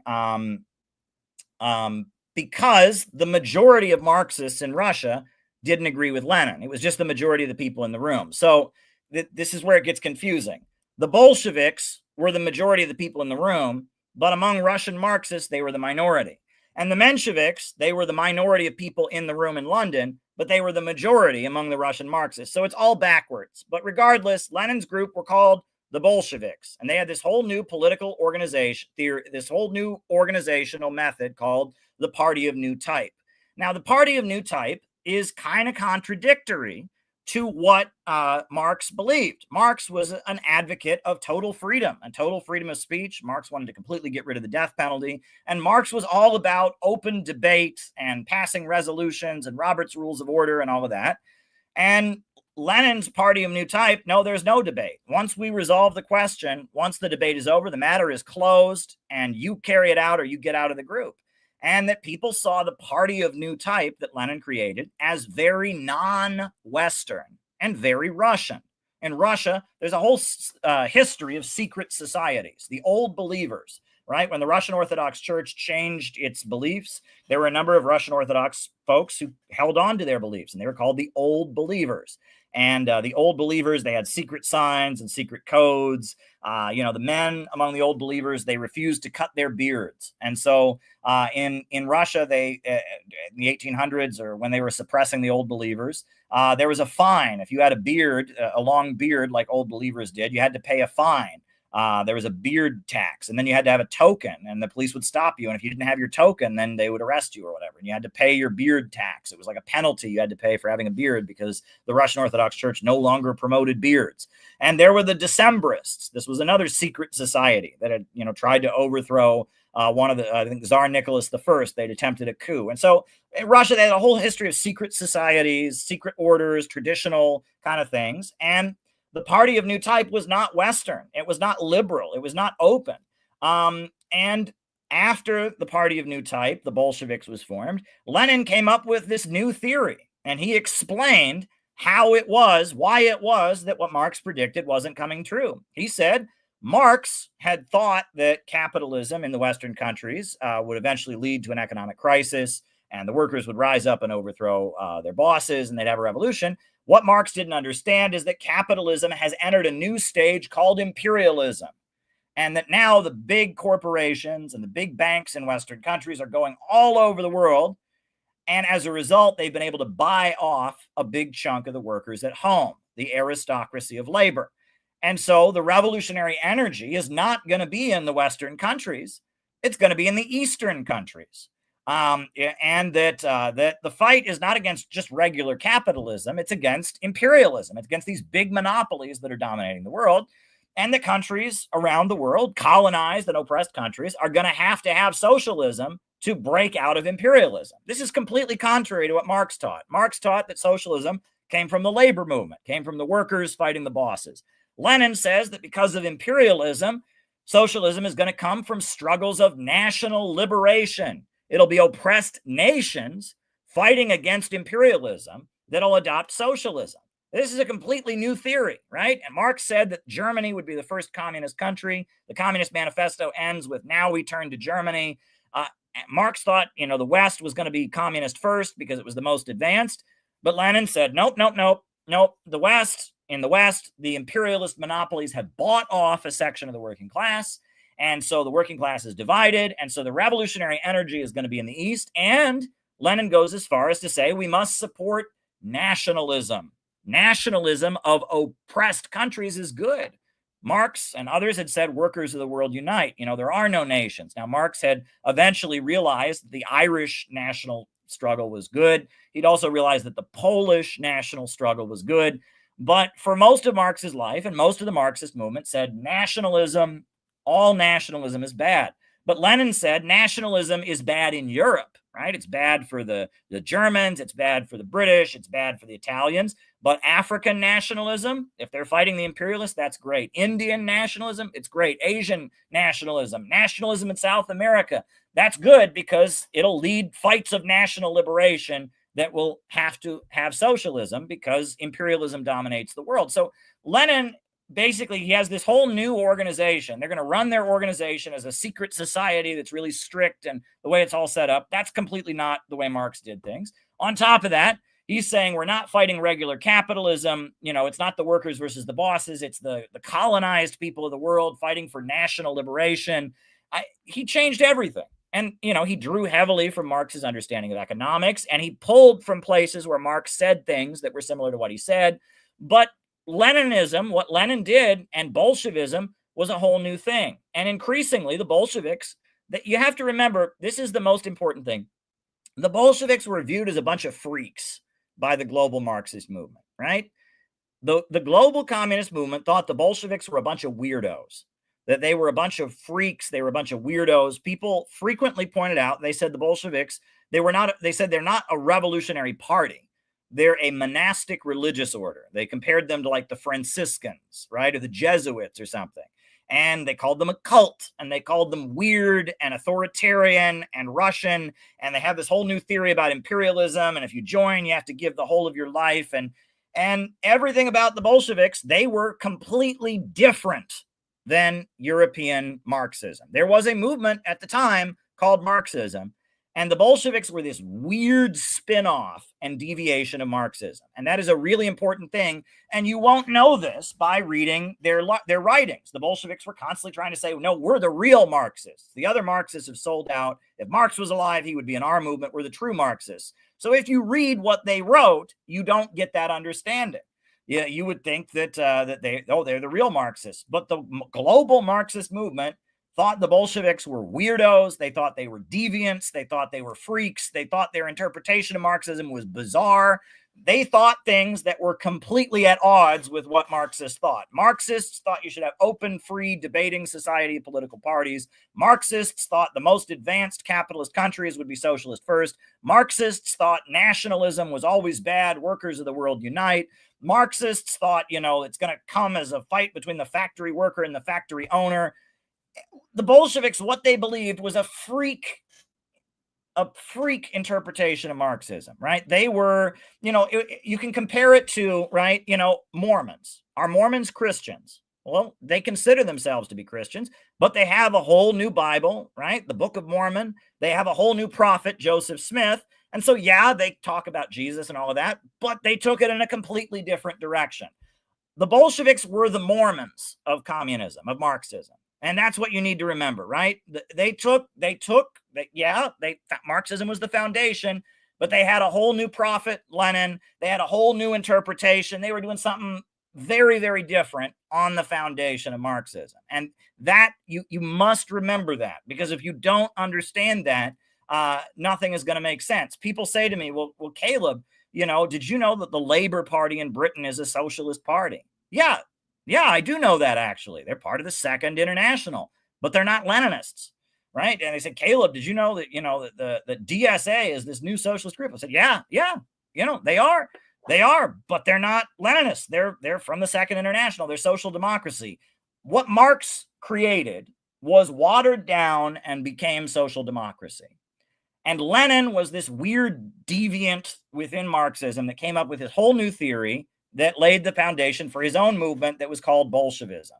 because the majority of Marxists in Russia didn't agree with Lenin. It was just the majority of the people in the room. So this is where it gets confusing. The Bolsheviks were the majority of the people in the room, but among Russian Marxists, they were the minority. And the Mensheviks, they were the minority of people in the room in London, but they were the majority among the Russian Marxists. So it's all backwards. But regardless, Lenin's group were called the Bolsheviks, and they had this whole new political organization theory, this whole new organizational method called the Party of New Type. Now, the Party of New Type is kind of contradictory to what Marx believed. Marx was an advocate of total freedom and total freedom of speech. Marx wanted to completely get rid of the death penalty. And Marx was all about open debate and passing resolutions and Robert's Rules of Order and all of that. And Lenin's Party of New Type, no, there's no debate. Once we resolve the question, once the debate is over, the matter is closed, and you carry it out or you get out of the group. And that people saw the Party of New Type that Lenin created as very non-Western and very Russian. In Russia, there's a whole history of secret societies, the Old Believers, right? When the Russian Orthodox Church changed its beliefs, there were a number of Russian Orthodox folks who held on to their beliefs, and they were called the Old Believers. And the Old Believers, they had secret signs and secret codes. The men among the Old Believers, they refused to cut their beards. And so in Russia, they in the 1800s, or when they were suppressing the Old Believers, there was a fine. If you had a beard, a long beard like Old Believers did, you had to pay a fine. There was a beard tax, and then you had to have a token, and the police would stop you. And if you didn't have your token, then they would arrest you or whatever. And you had to pay your beard tax. It was like a penalty you had to pay for having a beard because the Russian Orthodox Church no longer promoted beards. And there were the Decembrists. This was another secret society that had, tried to overthrow one of the, I think, Tsar Nicholas I. They'd attempted a coup. And so in Russia, they had a whole history of secret societies, secret orders, traditional kind of things. And the Party of New Type was not Western. It was not liberal. It was not open. And after the Party of New Type, the Bolsheviks, was formed, Lenin came up with this new theory. And he explained how it was, why it was that what Marx predicted wasn't coming true. He said Marx had thought that capitalism in the Western countries would eventually lead to an economic crisis, and the workers would rise up and overthrow their bosses, and they'd have a revolution. What Marx didn't understand is that capitalism has entered a new stage called imperialism, and that now the big corporations and the big banks in Western countries are going all over the world, and as a result, they've been able to buy off a big chunk of the workers at home, the aristocracy of labor. And so the revolutionary energy is not going to be in the Western countries. It's going to be in the Eastern countries. And that the fight is not against just regular capitalism. It's against imperialism. It's against these big monopolies that are dominating the world. And the countries around the world, colonized and oppressed countries, are going to have socialism to break out of imperialism. This is completely contrary to what Marx taught. Marx taught that socialism came from the labor movement, came from the workers fighting the bosses. Lenin says that because of imperialism, socialism is going to come from struggles of national liberation. It'll be oppressed nations fighting against imperialism that'll adopt socialism. This is a completely new theory, right? And Marx said that Germany would be the first communist country. The Communist Manifesto ends with, "Now we turn to Germany." Marx thought, the West was going to be communist first because it was the most advanced. But Lenin said, nope. In the West, the imperialist monopolies have bought off a section of the working class. And so the working class is divided. And so the revolutionary energy is going to be in the East. And Lenin goes as far as to say we must support nationalism. Nationalism of oppressed countries is good. Marx and others had said workers of the world unite. There are no nations. Now, Marx had eventually realized that the Irish national struggle was good. He'd also realized that the Polish national struggle was good. But for most of Marx's life and most of the Marxist movement said nationalism, all nationalism is bad. But Lenin said nationalism is bad in Europe, right? It's bad for the Germans, it's bad for the British, it's bad for the Italians. But African nationalism, if they're fighting the imperialists, that's great. Indian nationalism, it's great. Asian nationalism, nationalism in South America, that's good because it'll lead fights of national liberation that will have to have socialism because imperialism dominates the world. So Lenin, basically, he has this whole new organization. They're going to run their organization as a secret society that's really strict, and the way it's all set up, that's completely not the way Marx did things. On top of that, he's saying we're not fighting regular capitalism. You know, it's not the workers versus the bosses. It's the colonized people of the world fighting for national liberation. He changed everything. And, you know, he drew heavily from Marx's understanding of economics, and he pulled from places where Marx said things that were similar to what he said. But Leninism, what Lenin did, and Bolshevism was a whole new thing. And increasingly, the Bolsheviks, that you have to remember, this is the most important thing. The Bolsheviks were viewed as a bunch of freaks by the global Marxist movement, right? The global communist movement thought the Bolsheviks were a bunch of weirdos, that they were a bunch of freaks, they were a bunch of weirdos. People frequently pointed out, they said the Bolsheviks, they said they're not a revolutionary party. They're a monastic religious order. They compared them to like the Franciscans, right? Or the Jesuits or something. And they called them a cult, and they called them weird and authoritarian and Russian. And they have this whole new theory about imperialism. And if you join, you have to give the whole of your life. And everything about the Bolsheviks, they were completely different than European Marxism. There was a movement at the time called Marxism, and the Bolsheviks were this weird spin-off and deviation of Marxism. And that is a really important thing. And you won't know this by reading their writings. The Bolsheviks were constantly trying to say, no, we're the real Marxists. The other Marxists have sold out. If Marx was alive, he would be in our movement. We're the true Marxists. So if you read what they wrote, you don't get that understanding. Yeah, you would think that they're the real Marxists. But the global Marxist movement thought the Bolsheviks were weirdos. They thought they were deviants. They thought they were freaks. They thought their interpretation of Marxism was bizarre. They thought things that were completely at odds with what Marxists thought. Marxists thought you should have open, free, debating society of political parties. Marxists thought the most advanced capitalist countries would be socialist first. Marxists thought nationalism was always bad. Workers of the world unite. Marxists thought, it's going to come as a fight between the factory worker and the factory owner. The Bolsheviks, what they believed was a freak interpretation of Marxism, right? They were, you can compare it to, right, Mormons. Are Mormons Christians? Well, they consider themselves to be Christians, but they have a whole new Bible, right? The Book of Mormon. They have a whole new prophet, Joseph Smith. And so, yeah, they talk about Jesus and all of that, but they took it in a completely different direction. The Bolsheviks were the Mormons of communism, of Marxism. And that's what you need to remember, right? Marxism was the foundation, but they had a whole new prophet, Lenin. They had a whole new interpretation. They were doing something very, very different on the foundation of Marxism. And that, you must remember that, because if you don't understand that, nothing is going to make sense. People say to me, well, Caleb, did you know that the Labour Party in Britain is a socialist party? Yeah, I do know that, actually. They're part of the Second International, but they're not Leninists, right? And they said, Caleb, did you know that, the DSA is this new socialist group? I said, yeah, they are, but they're not Leninists. They're from the Second International. They're social democracy. What Marx created was watered down and became social democracy. And Lenin was this weird deviant within Marxism that came up with his whole new theory that laid the foundation for his own movement that was called Bolshevism.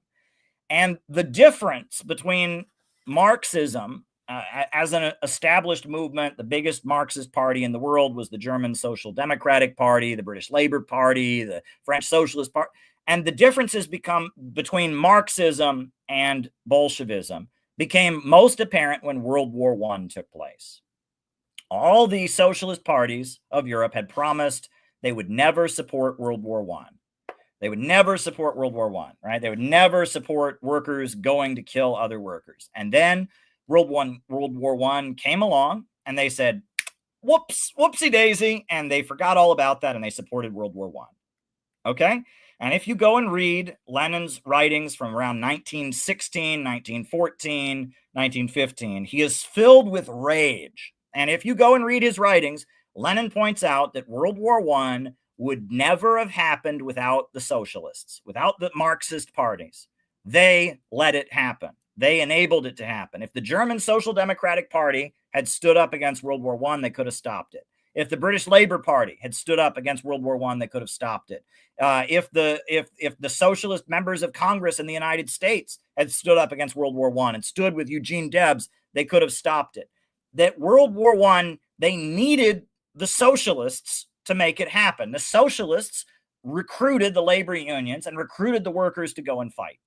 And the difference between Marxism as an established movement, the biggest Marxist party in the world was the German Social Democratic Party, the British Labour Party, the French Socialist Party. And the differences between Marxism and Bolshevism became most apparent when World War I took place. All the socialist parties of Europe had promised they would never support World War I. They would never support World War I, right? They would never support workers going to kill other workers. And then World War I came along, and they said, whoopsie daisy, and they forgot all about that, and they supported World War I. Okay? And if you go and read Lenin's writings from around 1916, 1914, 1915, he is filled with rage. And if you go and read his writings, Lenin points out that World War I would never have happened without the socialists, without the Marxist parties. They let it happen. They enabled it to happen. If the German Social Democratic Party had stood up against World War I, they could have stopped it. If the British Labour Party had stood up against World War I, they could have stopped it. If the socialist members of Congress in the United States had stood up against World War I and stood with Eugene Debs, they could have stopped it. That World War I, they needed the socialists to make it happen. The socialists recruited the labor unions and recruited the workers to go and fight.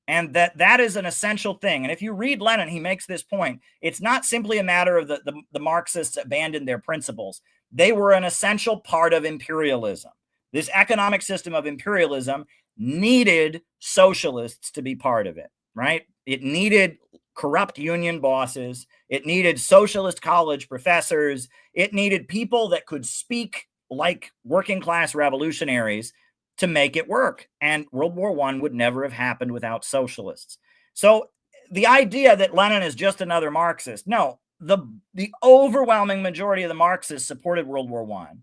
And that is an essential thing. And if you read Lenin, he makes this point. It's not simply a matter of the Marxists abandoned their principles. They were an essential part of imperialism. This economic system of imperialism needed socialists to be part of it, right? It needed corrupt union bosses. It needed socialist college professors. It needed people that could speak like working class revolutionaries to make it work. And World War I would never have happened without socialists. So the idea that Lenin is just another Marxist, no, the overwhelming majority of the Marxists supported World War I.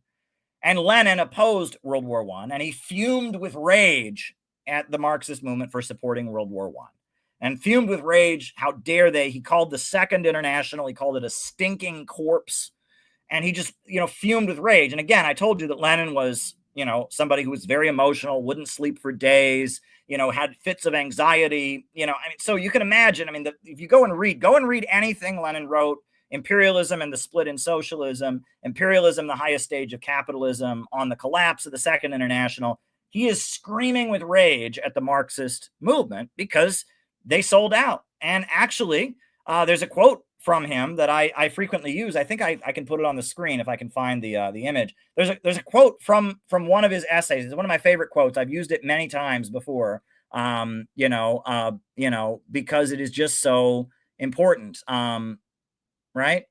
And Lenin opposed World War I, and he fumed with rage at the Marxist movement for supporting World War I. And fumed with rage, how dare they? He called the Second International, he called it a stinking corpse. And he just, fumed with rage. And again, I told you that Lenin was, somebody who was very emotional, wouldn't sleep for days, had fits of anxiety, so you can imagine, if you go and read anything Lenin wrote, Imperialism and the Split in Socialism, Imperialism, the Highest Stage of Capitalism, on the Collapse of the Second International, he is screaming with rage at the Marxist movement because they sold out. And actually, there's a quote from him that I frequently use. I think I can put it on the screen if I can find the image. There's a quote from one of his essays. It's one of my favorite quotes. I've used it many times before. Because it is just so important. Right?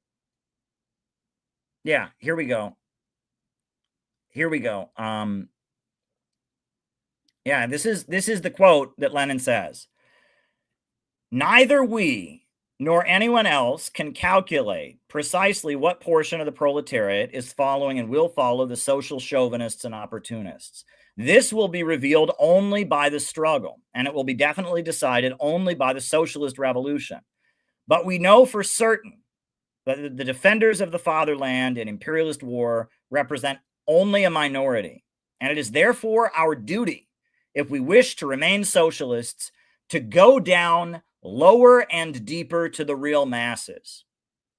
Yeah, here we go. Yeah, this is the quote that Lenin says. Neither we nor anyone else can calculate precisely what portion of the proletariat is following and will follow the social chauvinists and opportunists. This will be revealed only by the struggle, and it will be definitely decided only by the socialist revolution. But we know for certain that the defenders of the fatherland in imperialist war represent only a minority, and it is therefore our duty, if we wish to remain socialists, to go down lower and deeper to the real masses.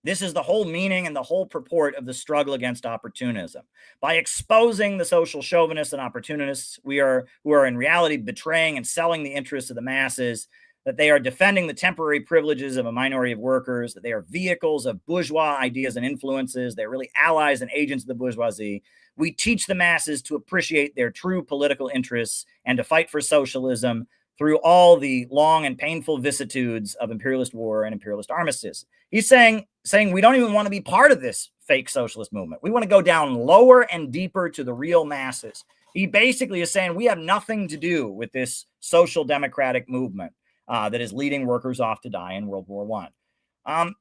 This is the whole meaning and the whole purport of the struggle against opportunism. By exposing the social chauvinists and opportunists, who are in reality betraying and selling the interests of the masses, that they are defending the temporary privileges of a minority of workers, that they are vehicles of bourgeois ideas and influences, they're really allies and agents of the bourgeoisie. We teach the masses to appreciate their true political interests and to fight for socialism through all the long and painful vicissitudes of imperialist war and imperialist armistice. He's saying we don't even want to be part of this fake socialist movement. We want to go down lower and deeper to the real masses. He basically is saying we have nothing to do with this social democratic movement that is leading workers off to die in World War I.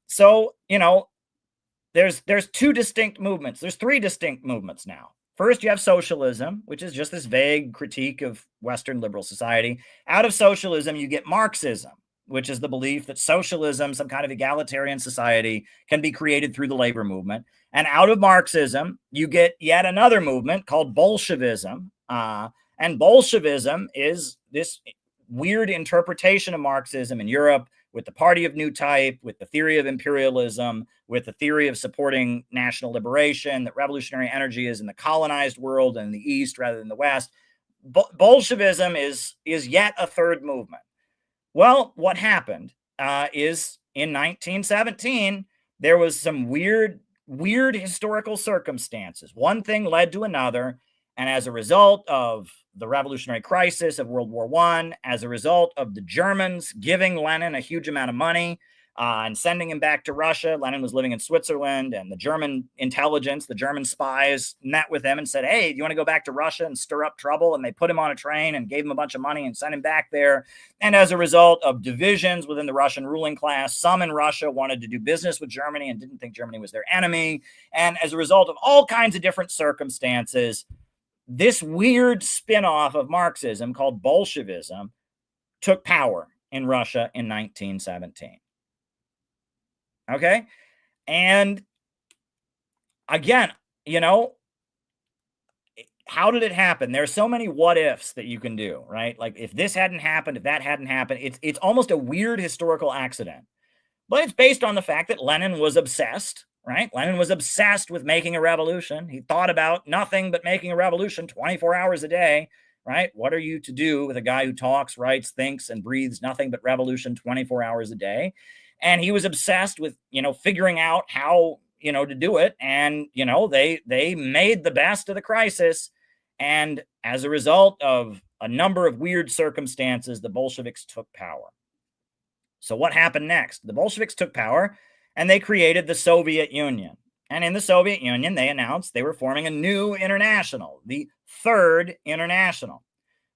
There's two distinct movements. There's three distinct movements now. First, you have socialism, which is just this vague critique of Western liberal society. Out of socialism, you get Marxism, which is the belief that socialism, some kind of egalitarian society, can be created through the labor movement. And out of Marxism, you get yet another movement called Bolshevism. And Bolshevism is this weird interpretation of Marxism in Europe, with the party of new type, with the theory of imperialism, with the theory of supporting national liberation, that revolutionary energy is in the colonized world and in the East rather than the West. Bolshevism is yet a third movement. Well, what happened is in 1917, there was some weird historical circumstances. One thing led to another. And as a result of the revolutionary crisis of World War I, as a result of the Germans giving Lenin a huge amount of money, and sending him back to Russia. Lenin was living in Switzerland, and the German intelligence, the German spies met with him and said, hey, do you want to go back to Russia and stir up trouble? And they put him on a train and gave him a bunch of money and sent him back there. And as a result of divisions within the Russian ruling class, some in Russia wanted to do business with Germany and didn't think Germany was their enemy. And as a result of all kinds of different circumstances, this weird spin-off of Marxism called Bolshevism took power in Russia in 1917. Okay. And again, you know, how did it happen? There's so many what ifs that you can do, right? Like if this hadn't happened, if that hadn't happened, it's almost a weird historical accident, but it's based on the fact that Lenin was obsessed, right? Lenin was obsessed with making a revolution. He thought about nothing but making a revolution 24 hours a day, right? What are you to do with a guy who talks, writes, thinks, and breathes nothing but revolution 24 hours a day? And he was obsessed with, you know, figuring out how, you know, to do it. And, you know, they made the best of the crisis. And as a result of a number of weird circumstances, the Bolsheviks took power. So what happened next? The Bolsheviks took power and they created the Soviet Union. And in the Soviet Union, they announced they were forming a new international, the Third International.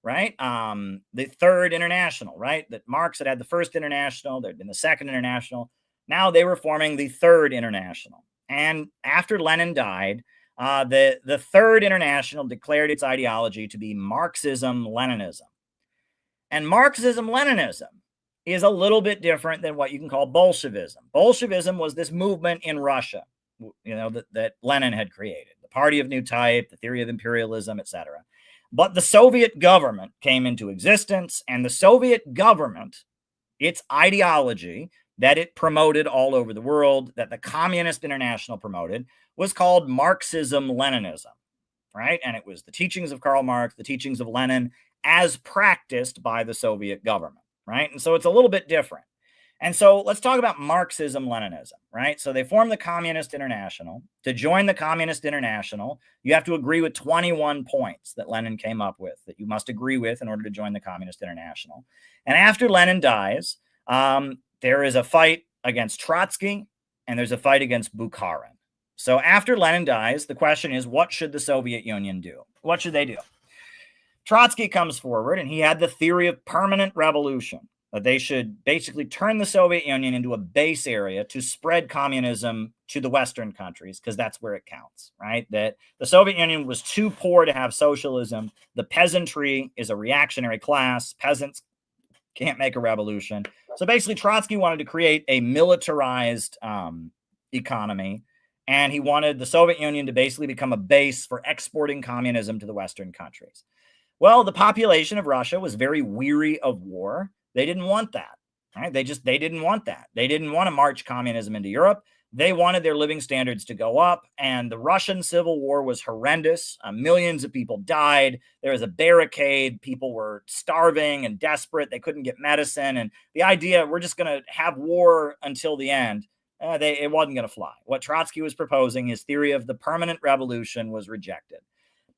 Right? The Third International, right? That Marx had the First International, there'd been the Second International. Now they were forming the Third International. And after Lenin died, the Third International declared its ideology to be Marxism-Leninism. And Marxism-Leninism is a little bit different than what you can call Bolshevism. Bolshevism was this movement in Russia, you know, that Lenin had created, the Party of New Type, the theory of imperialism, etc. But the Soviet government came into existence, and the Soviet government, its ideology that it promoted all over the world, that the Communist International promoted, was called Marxism-Leninism, right? And it was the teachings of Karl Marx, the teachings of Lenin, as practiced by the Soviet government, right? And so it's a little bit different. And so let's talk about Marxism-Leninism, right? So they formed the Communist International. To join the Communist International, you have to agree with 21 points that Lenin came up with that you must agree with in order to join the Communist International. And after Lenin dies, there is a fight against Trotsky and there's a fight against Bukharin. So after Lenin dies, the question is, what should the Soviet Union do? What should they do? Trotsky comes forward and he had the theory of permanent revolution, that they should basically turn the Soviet Union into a base area to spread communism to the Western countries, because that's where it counts, right? That the Soviet Union was too poor to have socialism. The peasantry is a reactionary class. Peasants can't make a revolution. So basically, Trotsky wanted to create a militarized economy, and he wanted the Soviet Union to basically become a base for exporting communism to the Western countries. Well, the population of Russia was very weary of war. They didn't want that, right? They didn't want that. They didn't want to march communism into Europe. They wanted their living standards to go up, and the Russian Civil War was horrendous. Millions of people died. There was a barricade. People were starving and desperate. They couldn't get medicine, and the idea, we're just going to have war until the end, it wasn't going to fly. What Trotsky was proposing, his theory of the permanent revolution, was rejected.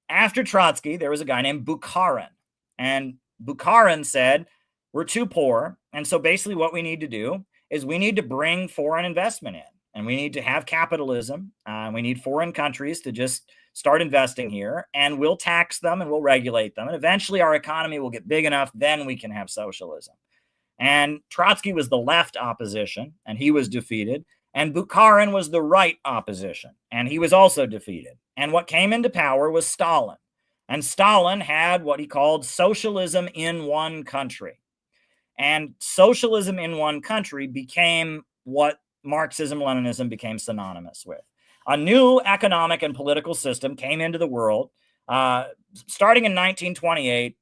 After Trotsky, there was a guy named Bukharin, and Bukharin said, we're too poor. And so basically what we need to do is we need to bring foreign investment in, and we need to have capitalism. We need foreign countries to just start investing here, and we'll tax them and we'll regulate them. And eventually our economy will get big enough, then we can have socialism. And Trotsky was the left opposition, and he was defeated. And Bukharin was the right opposition, and he was also defeated. And what came into power was Stalin. And Stalin had what he called socialism in one country. And socialism in one country became what Marxism-Leninism became synonymous with. A new economic and political system came into the world, starting in 1928,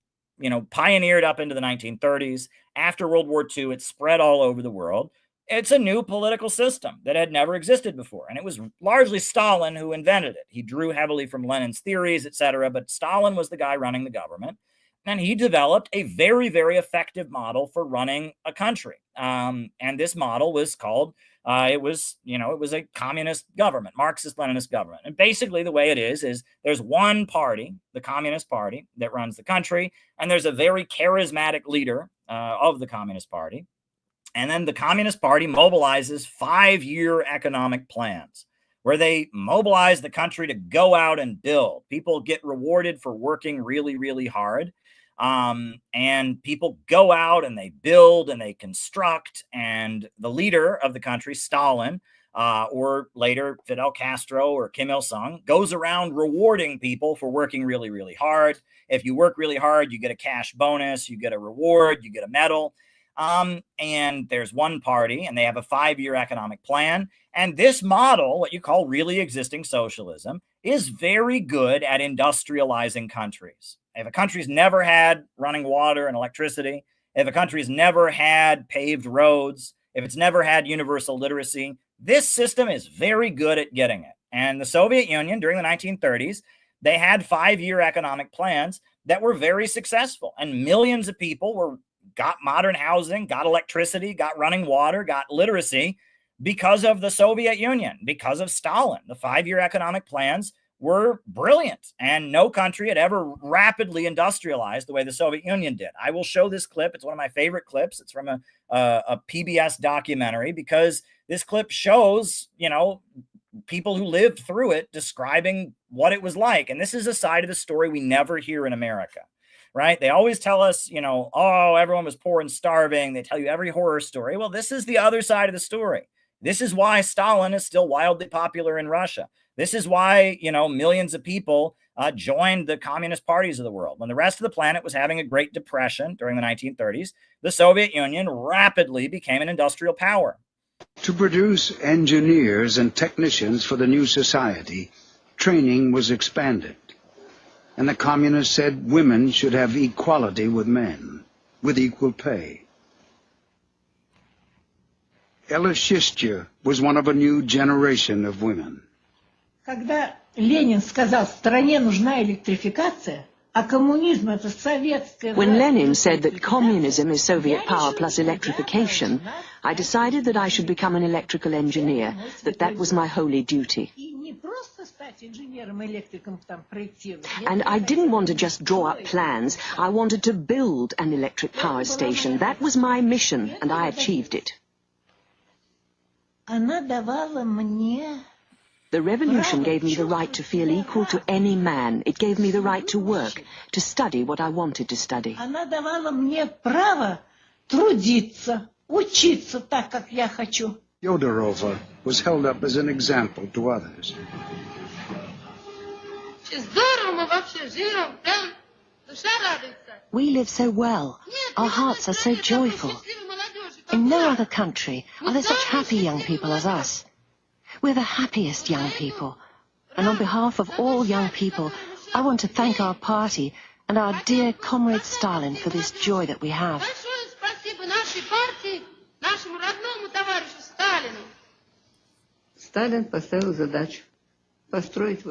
pioneered up into the 1930s. After World War II, it spread all over the world. It's a new political system that had never existed before. And it was largely Stalin who invented it. He drew heavily from Lenin's theories, etc. But Stalin was the guy running the government. And he developed a very, very effective model for running a country. And this model was called, it was a communist government, Marxist-Leninist government. And basically the way it is there's one party, the Communist Party, that runs the country. And there's a very charismatic leader of the Communist Party. And then the Communist Party mobilizes 5-year economic plans where they mobilize the country to go out and build. People get rewarded for working really, really hard. And people go out and they build and they construct. And the leader of the country, Stalin, or later Fidel Castro or Kim Il-sung, goes around rewarding people for working really, really hard. If you work really hard, you get a cash bonus, you get a reward, you get a medal. And there's one party and they have a 5-year economic plan. And this model, what you call really existing socialism, is very good at industrializing countries. If a country's never had running water and electricity, if a country's never had paved roads, if it's never had universal literacy, this system is very good at getting it. And the Soviet Union during the 1930s, they had 5-year economic plans that were very successful. And millions of people got modern housing, got electricity, got running water, got literacy because of the Soviet Union, because of Stalin. The 5-year economic plans were brilliant, and no country had ever rapidly industrialized the way the Soviet Union did. I will show this clip. It's one of my favorite clips. It's from a PBS documentary, because this clip shows, people who lived through it describing what it was like. And this is a side of the story we never hear in America, right? They always tell us, oh, everyone was poor and starving. They tell you every horror story. Well, this is the other side of the story. This is why Stalin is still wildly popular in Russia. This is why, millions of people joined the communist parties of the world. When the rest of the planet was having a Great Depression during the 1930s, the Soviet Union rapidly became an industrial power. To produce engineers and technicians for the new society, training was expanded. And the communists said women should have equality with men, with equal pay. Ella Shistya was one of a new generation of women. Когда Ленин сказал, стране нужна электрификация, а коммунизм это советская... When Lenin said that communism is Soviet power plus electrification, I decided that I should become an electrical engineer, that was my holy duty. And I didn't want to just draw up plans, I wanted to build an electric power station. That was my mission, and I achieved it. Она давала мне... The revolution gave me the right to feel equal to any man. It gave me the right to work, to study what I wanted to study. Она давала мне право трудиться, учиться так, как я хочу. Yodorova was held up as an example to others. We live so well. Our hearts are so joyful. In no other country are there such happy young people as us. We're the happiest young people. And on behalf of all young people, I want to thank our party and our dear comrade Stalin for this joy that we have.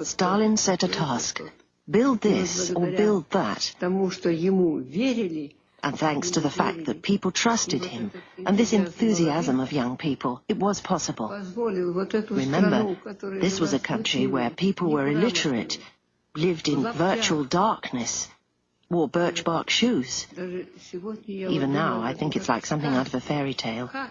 Stalin set a task. Build this or build that. And thanks to the fact that people trusted him and this enthusiasm of young people, it was possible. Remember, this was a country where people were illiterate, lived in virtual darkness, wore birch bark shoes. Even now, I think it's like something out of a fairy tale. How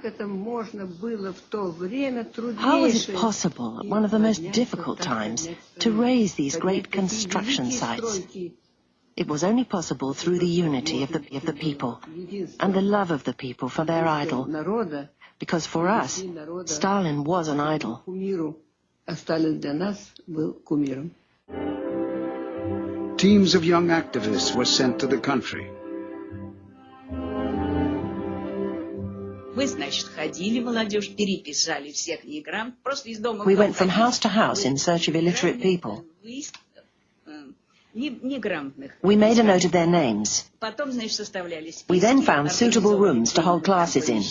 was it possible at one of the most difficult times to raise these great construction sites? It was only possible through the unity of the people and the love of the people for their idol. Because for us, Stalin was an idol. Teams of young activists were sent to the country. We went from house to house in search of illiterate people. We made a note of their names. We then found suitable rooms to hold classes in.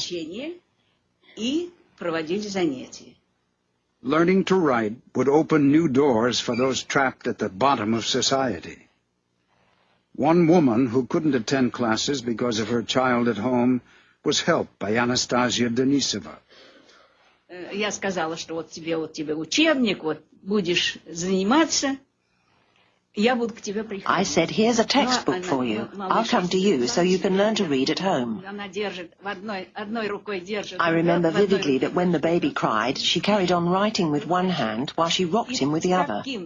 Learning to write would open new doors for those trapped at the bottom of society. One woman who couldn't attend classes because of her child at home was helped by Anastasia Denisova. Я сказала, что вот тебе учебник, вот будешь заниматься. I said, here's a textbook for you. I'll come to you so you can learn to read at home. I remember vividly that when the baby cried, she carried on writing with one hand while she rocked him with the other. She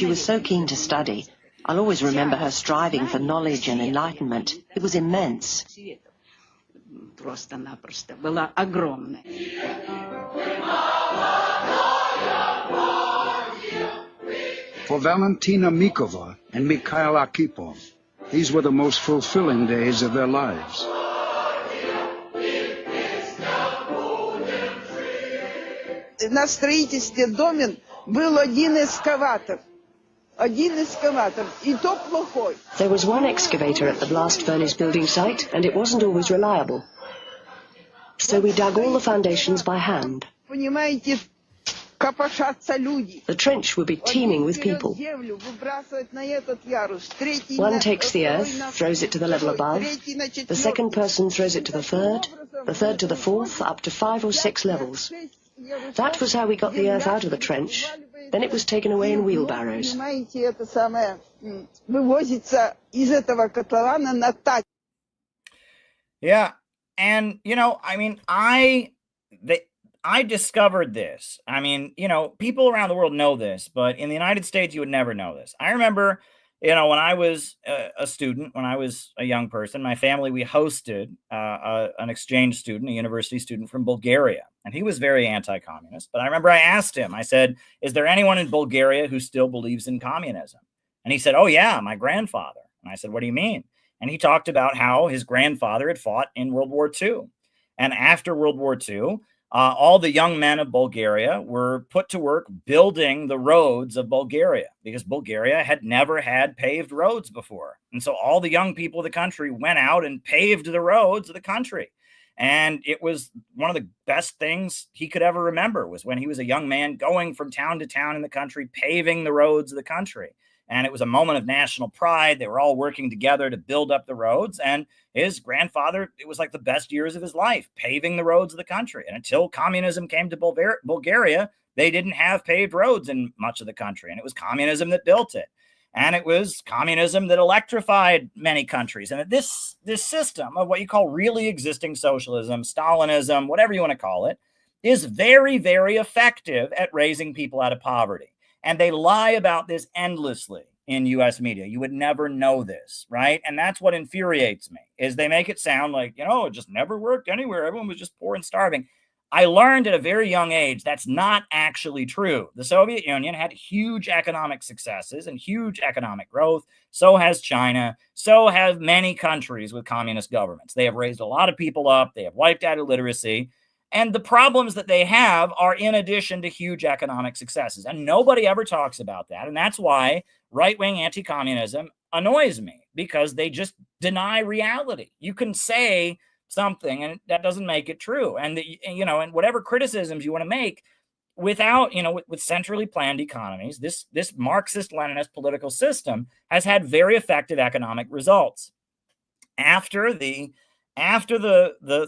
was so keen to study. I'll always remember her striving for knowledge and enlightenment. It was immense. For Valentina Mikova and Mikhail Arkhipov, these were the most fulfilling days of their lives. На строительстве домен был один экскаватор. И то плохой. There was one excavator at the blast furnace building site, and it wasn't always reliable. So we dug all the foundations by hand. Понимаете, копошатся люди. The trench would be teeming with people. One takes the earth, throws it to the level above. The second person throws it to the third to the fourth, up to 5 or 6 levels. That was how we got the earth out of the trench. Then it was taken away in wheelbarrows. Yeah, and, you know, I mean, I discovered this. I mean, you know, people around the world know this, but in the United States, you would never know this. I remember, you know, when I was a student, when I was a young person, my family, we hosted an exchange student, a university student from Bulgaria. And he was very anti-communist. But I remember I asked him, I said, is there anyone in Bulgaria who still believes in communism? And he said, oh, yeah, my grandfather. And I said, what do you mean? And he talked about how his grandfather had fought in World War II. And after World War II, all the young men of Bulgaria were put to work building the roads of Bulgaria because Bulgaria had never had paved roads before. And so all the young people of the country went out and paved the roads of the country. And it was one of the best things he could ever remember was when he was a young man going from town to town in the country, paving the roads of the country. And it was a moment of national pride. They were all working together to build up the roads. And his grandfather, it was like the best years of his life, paving the roads of the country. And until communism came to Bulgaria, they didn't have paved roads in much of the country. And it was communism that built it. And it was communism that electrified many countries. And this system of what you call really existing socialism, Stalinism, whatever you want to call it, is very, very effective at raising people out of poverty. And they lie about this endlessly in U.S. media. You would never know this, right? And that's what infuriates me, is they make it sound like, you know, it just never worked anywhere. Everyone was just poor and starving. I learned at a very young age that's not actually true. The Soviet Union had huge economic successes and huge economic growth. So has China. So have many countries with communist governments. They have raised a lot of people up. They have wiped out illiteracy. And the problems that they have are in addition to huge economic successes. And nobody ever talks about that. And that's why right-wing anti-communism annoys me, because they just deny reality. You can say something and that doesn't make it true. And, you know, and whatever criticisms you want to make without, you know, with centrally planned economies, this Marxist-Leninist political system has had very effective economic results. After the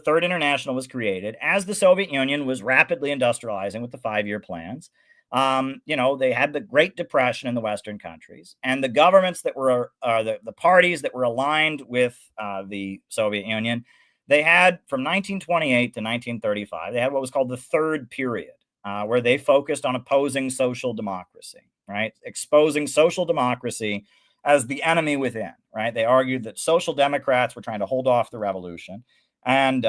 Third International was created, as the Soviet Union was rapidly industrializing with the 5-year plans, you know, they had the Great Depression in the Western countries, and the governments that were, the parties that were aligned with the Soviet Union, they had from 1928 to 1935, they had what was called the Third Period, where they focused on opposing social democracy, right? Exposing social democracy as the enemy within, right? They argued that social democrats were trying to hold off the revolution. And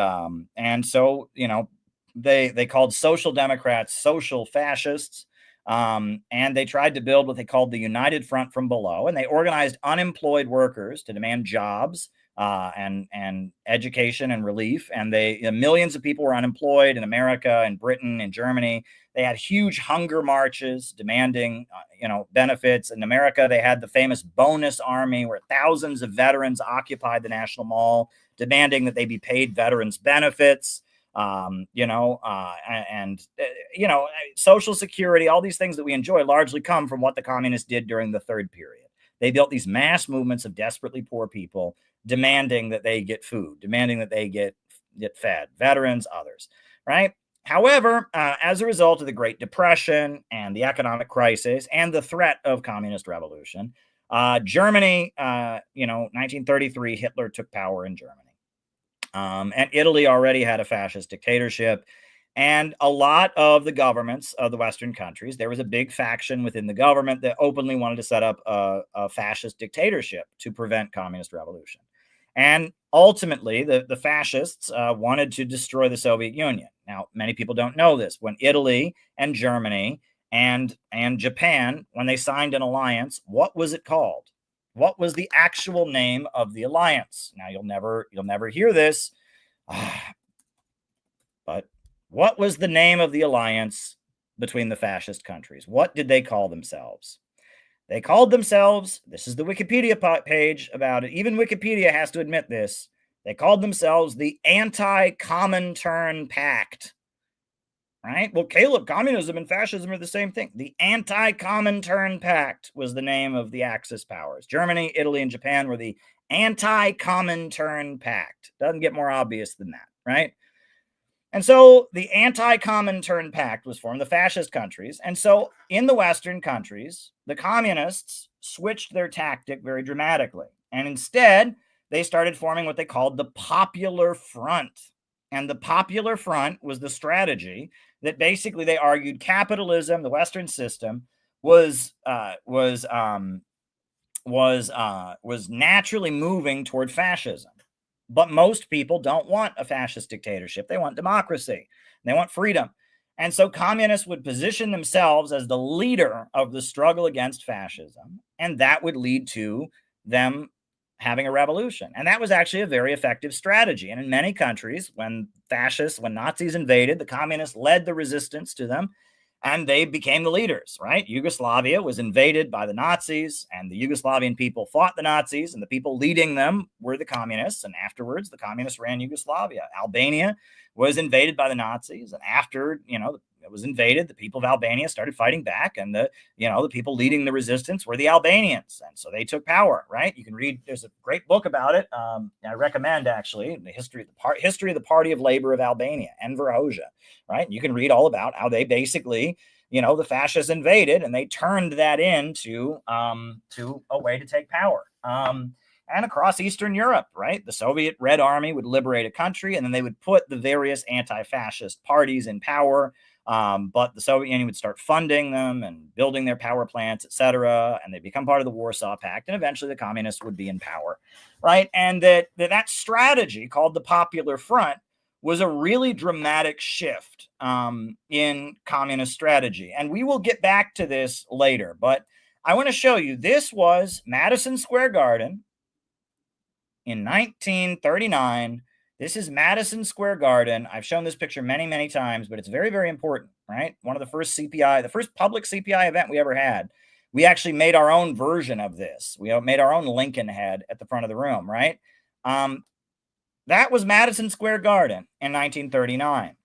so, you know, they called social democrats social fascists. And they tried to build what they called the United Front from below. And they organized unemployed workers to demand jobs and education and relief. And millions of people were unemployed in America and Britain and Germany. They had huge hunger marches demanding, you know, benefits. In America, they had the famous bonus army where thousands of veterans occupied the National Mall, demanding that they be paid veterans benefits, you know, Social Security, all these things that we enjoy largely come from what the communists did during the Third Period. They built these mass movements of desperately poor people demanding that they get food, demanding that they get fed, veterans, others, right? However, as a result of the Great Depression and the economic crisis and the threat of communist revolution, Germany, 1933, Hitler took power in Germany. And Italy already had a fascist dictatorship. And a lot of the governments of the Western countries, there was a big faction within the government that openly wanted to set up a fascist dictatorship to prevent communist revolution. And ultimately, the fascists wanted to destroy the Soviet Union. Now, many people don't know this. When Italy and Germany and Japan, when they signed an alliance, what was it called? What was the actual name of the alliance? Now, you'll never hear this, but what was the name of the alliance between the fascist countries? What did they call themselves? They called themselves, this is the Wikipedia page about it, even Wikipedia has to admit this, they called themselves the Anti-Comintern Pact. Right? Well, Caleb, communism and fascism are the same thing. The Anti-Comintern Pact was the name of the Axis powers. Germany, Italy, and Japan were the Anti-Comintern Pact. Doesn't get more obvious than that, right? And so the Anti-Comintern Pact was formed, the fascist countries. And so in the Western countries, the communists switched their tactic very dramatically. And instead, they started forming what they called the Popular Front. And the Popular Front was the strategy that basically they argued capitalism, the Western system, was naturally moving toward fascism. But most people don't want a fascist dictatorship. They want democracy. They want freedom. And so communists would position themselves as the leader of the struggle against fascism, and that would lead to them having a revolution. And that was actually a very effective strategy. And in many countries, when Nazis invaded, the communists led the resistance to them, and they became the leaders, right? Yugoslavia was invaded by the Nazis, and the Yugoslavian people fought the Nazis, and the people leading them were the communists. And afterwards, the communists ran Yugoslavia. Albania was invaded by the Nazis, and after, it was invaded, the people of Albania started fighting back, and the people leading the resistance were the Albanians, and so they took power, right? You can read, there's a great book about it. I recommend, actually, the history of the Party of Labor of Albania, Enver Hoxha, right? You can read all about how they basically, the fascists invaded, and they turned that into to a way to take power. And across Eastern Europe, right? The Soviet Red Army would liberate a country, and then they would put the various anti-fascist parties in power. But the Soviet Union would start funding them and building their power plants, etc., and they become part of the Warsaw Pact, and eventually the communists would be in power, right? And that strategy, called the Popular Front, was a really dramatic shift in communist strategy. And we will get back to this later, but I want to show you, this was Madison Square Garden in 1939. This is Madison Square Garden. I've shown this picture many, many times, but it's very, very important, right? One of the first the first public CPI event we ever had. We actually made our own version of this. We made our own Lincoln head at the front of the room, right? That was Madison Square Garden in 1939.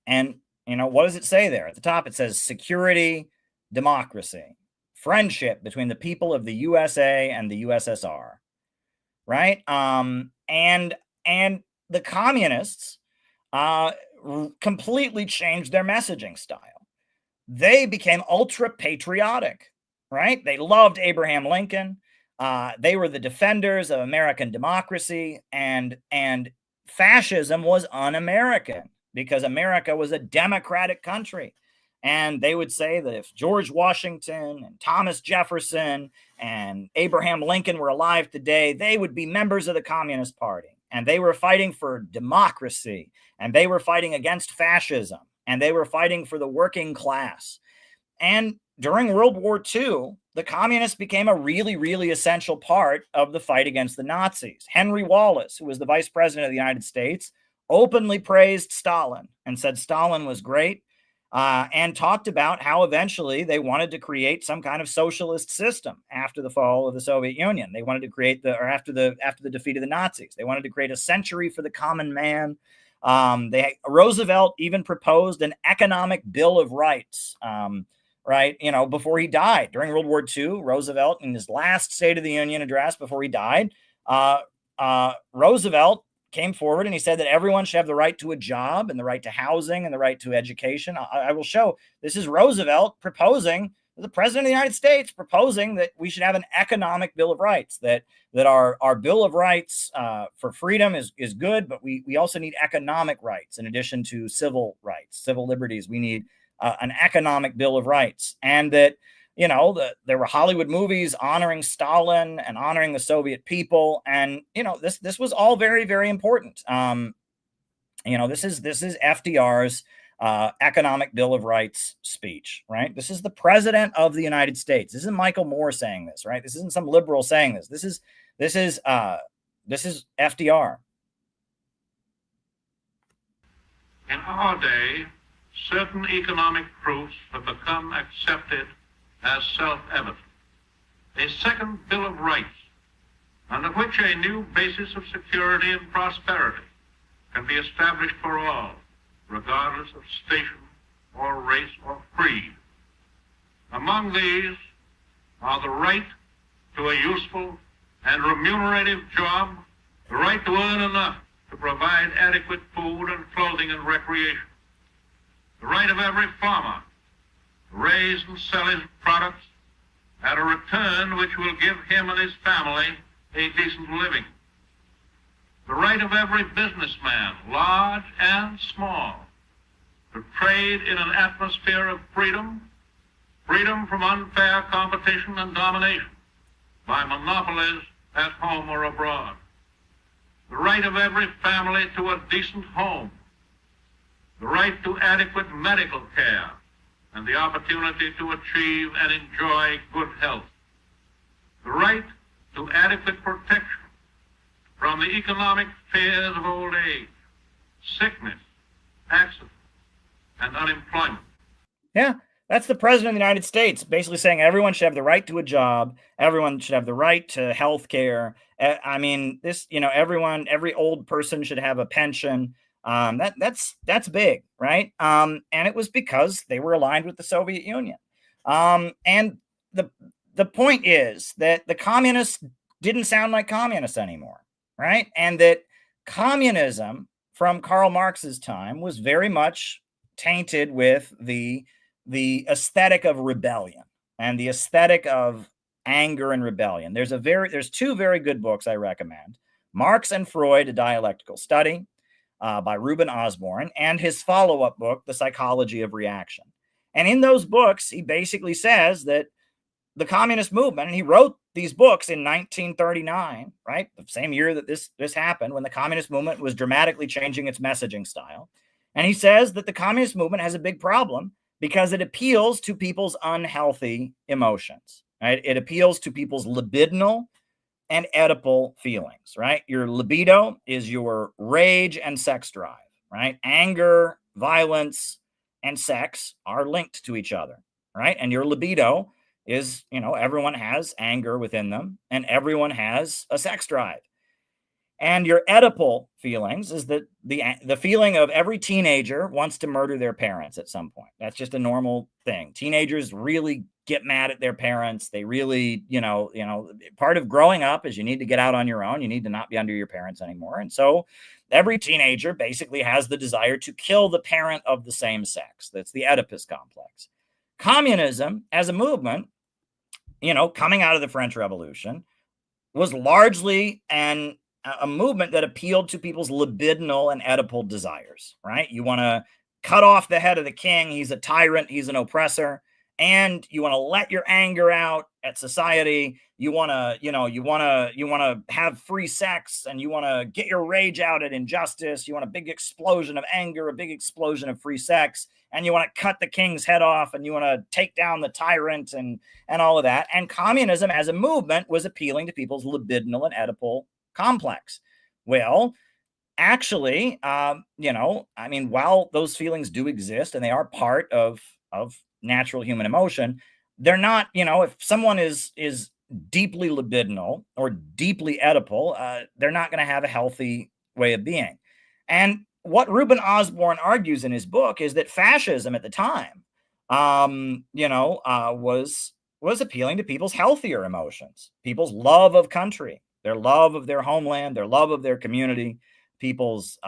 And, what does it say there? At the top, it says security, democracy, friendship between the people of the USA and the USSR, right? And the communists completely changed their messaging style. They became ultra patriotic, right? They loved Abraham Lincoln. They were the defenders of American democracy, and fascism was un-American because America was a democratic country. And they would say that if George Washington and Thomas Jefferson and Abraham Lincoln were alive today, they would be members of the Communist Party. And they were fighting for democracy, and they were fighting against fascism, and they were fighting for the working class. And during World War II, the communists became a really, really essential part of the fight against the Nazis. Henry Wallace, who was the vice president of the United States, openly praised Stalin and said Stalin was great, and talked about how eventually they wanted to create some kind of socialist system after the fall of the Soviet Union. They wanted to create after the defeat of the Nazis. They wanted to create a century for the common man. Roosevelt even proposed an economic bill of rights, right? Before he died during World War II, Roosevelt, in his last State of the Union address before he died, Roosevelt came forward and he said that everyone should have the right to a job and the right to housing and the right to education. I will show this is Roosevelt proposing, the president of the United States proposing that we should have an economic Bill of Rights, that our Bill of Rights for freedom is good, but we also need economic rights in addition to civil rights, civil liberties. We need an economic Bill of Rights, and that, you know, there were Hollywood movies honoring Stalin and honoring the Soviet people, and you know, this was all very, very important. You know, this is FDR's economic Bill of Rights speech, right? This is the president of the United States. This isn't Michael Moore saying this, right? This isn't some liberal saying this. This is FDR. In our day, certain economic proofs have become accepted as self-evident. A second Bill of Rights, under which a new basis of security and prosperity can be established for all, regardless of station or race or creed. Among these are the right to a useful and remunerative job, the right to earn enough to provide adequate food and clothing and recreation, the right of every farmer to raise and sell his products at a return which will give him and his family a decent living, the right of every businessman, large and small, to trade in an atmosphere of freedom, freedom from unfair competition and domination by monopolies at home or abroad, the right of every family to a decent home, the right to adequate medical care, and the opportunity to achieve and enjoy good health, the right to adequate protection from the economic fears of old age, sickness, accident, and unemployment. Yeah, that's the president of the United States basically saying everyone should have the right to a job, everyone should have the right to health care. I mean, this, you know, every old person should have a pension. That's big, right? And it was because they were aligned with the Soviet Union. And the point is that the communists didn't sound like communists anymore, right? And that communism from Karl Marx's time was very much tainted with the aesthetic of rebellion and the aesthetic of anger and rebellion. There's two very good books I recommend: Marx and Freud, A Dialectical Study, by Reuben Osborne, and his follow-up book, The Psychology of Reaction. And in those books, he basically says that the communist movement, and he wrote these books in 1939, right? The same year that this happened, when the communist movement was dramatically changing its messaging style. And he says that the communist movement has a big problem because it appeals to people's unhealthy emotions, right? It appeals to people's libidinal and Oedipal feelings, right? Your libido is your rage and sex drive, right? Anger, violence, and sex are linked to each other, right? And your libido is, you know, everyone has anger within them and everyone has a sex drive. And your Oedipal feelings is that the feeling of every teenager wants to murder their parents at some point. That's just a normal thing. Teenagers really get mad at their parents. They really, you know, part of growing up is you need to get out on your own. You need to not be under your parents anymore. And so every teenager basically has the desire to kill the parent of the same sex. That's the Oedipus complex. Communism as a movement, you know, coming out of the French Revolution, was largely a movement that appealed to people's libidinal and Oedipal desires, right? You want to cut off the head of the king. He's a tyrant. He's an oppressor. And you want to let your anger out at society. You want to have free sex, and you want to get your rage out at injustice. You want a big explosion of anger, a big explosion of free sex, and you want to cut the king's head off, and you want to take down the tyrant and all of that. And communism as a movement was appealing to people's libidinal and Oedipal complex. Well, actually, you know, I mean, while those feelings do exist and they are part of natural human emotion, they're not, you know, if someone is deeply libidinal or deeply Oedipal, they're not going to have a healthy way of being. And what Reuben Osborne argues in his book is that fascism at the time, was appealing to people's healthier emotions, people's love of country, their love of their homeland, their love of their community, people's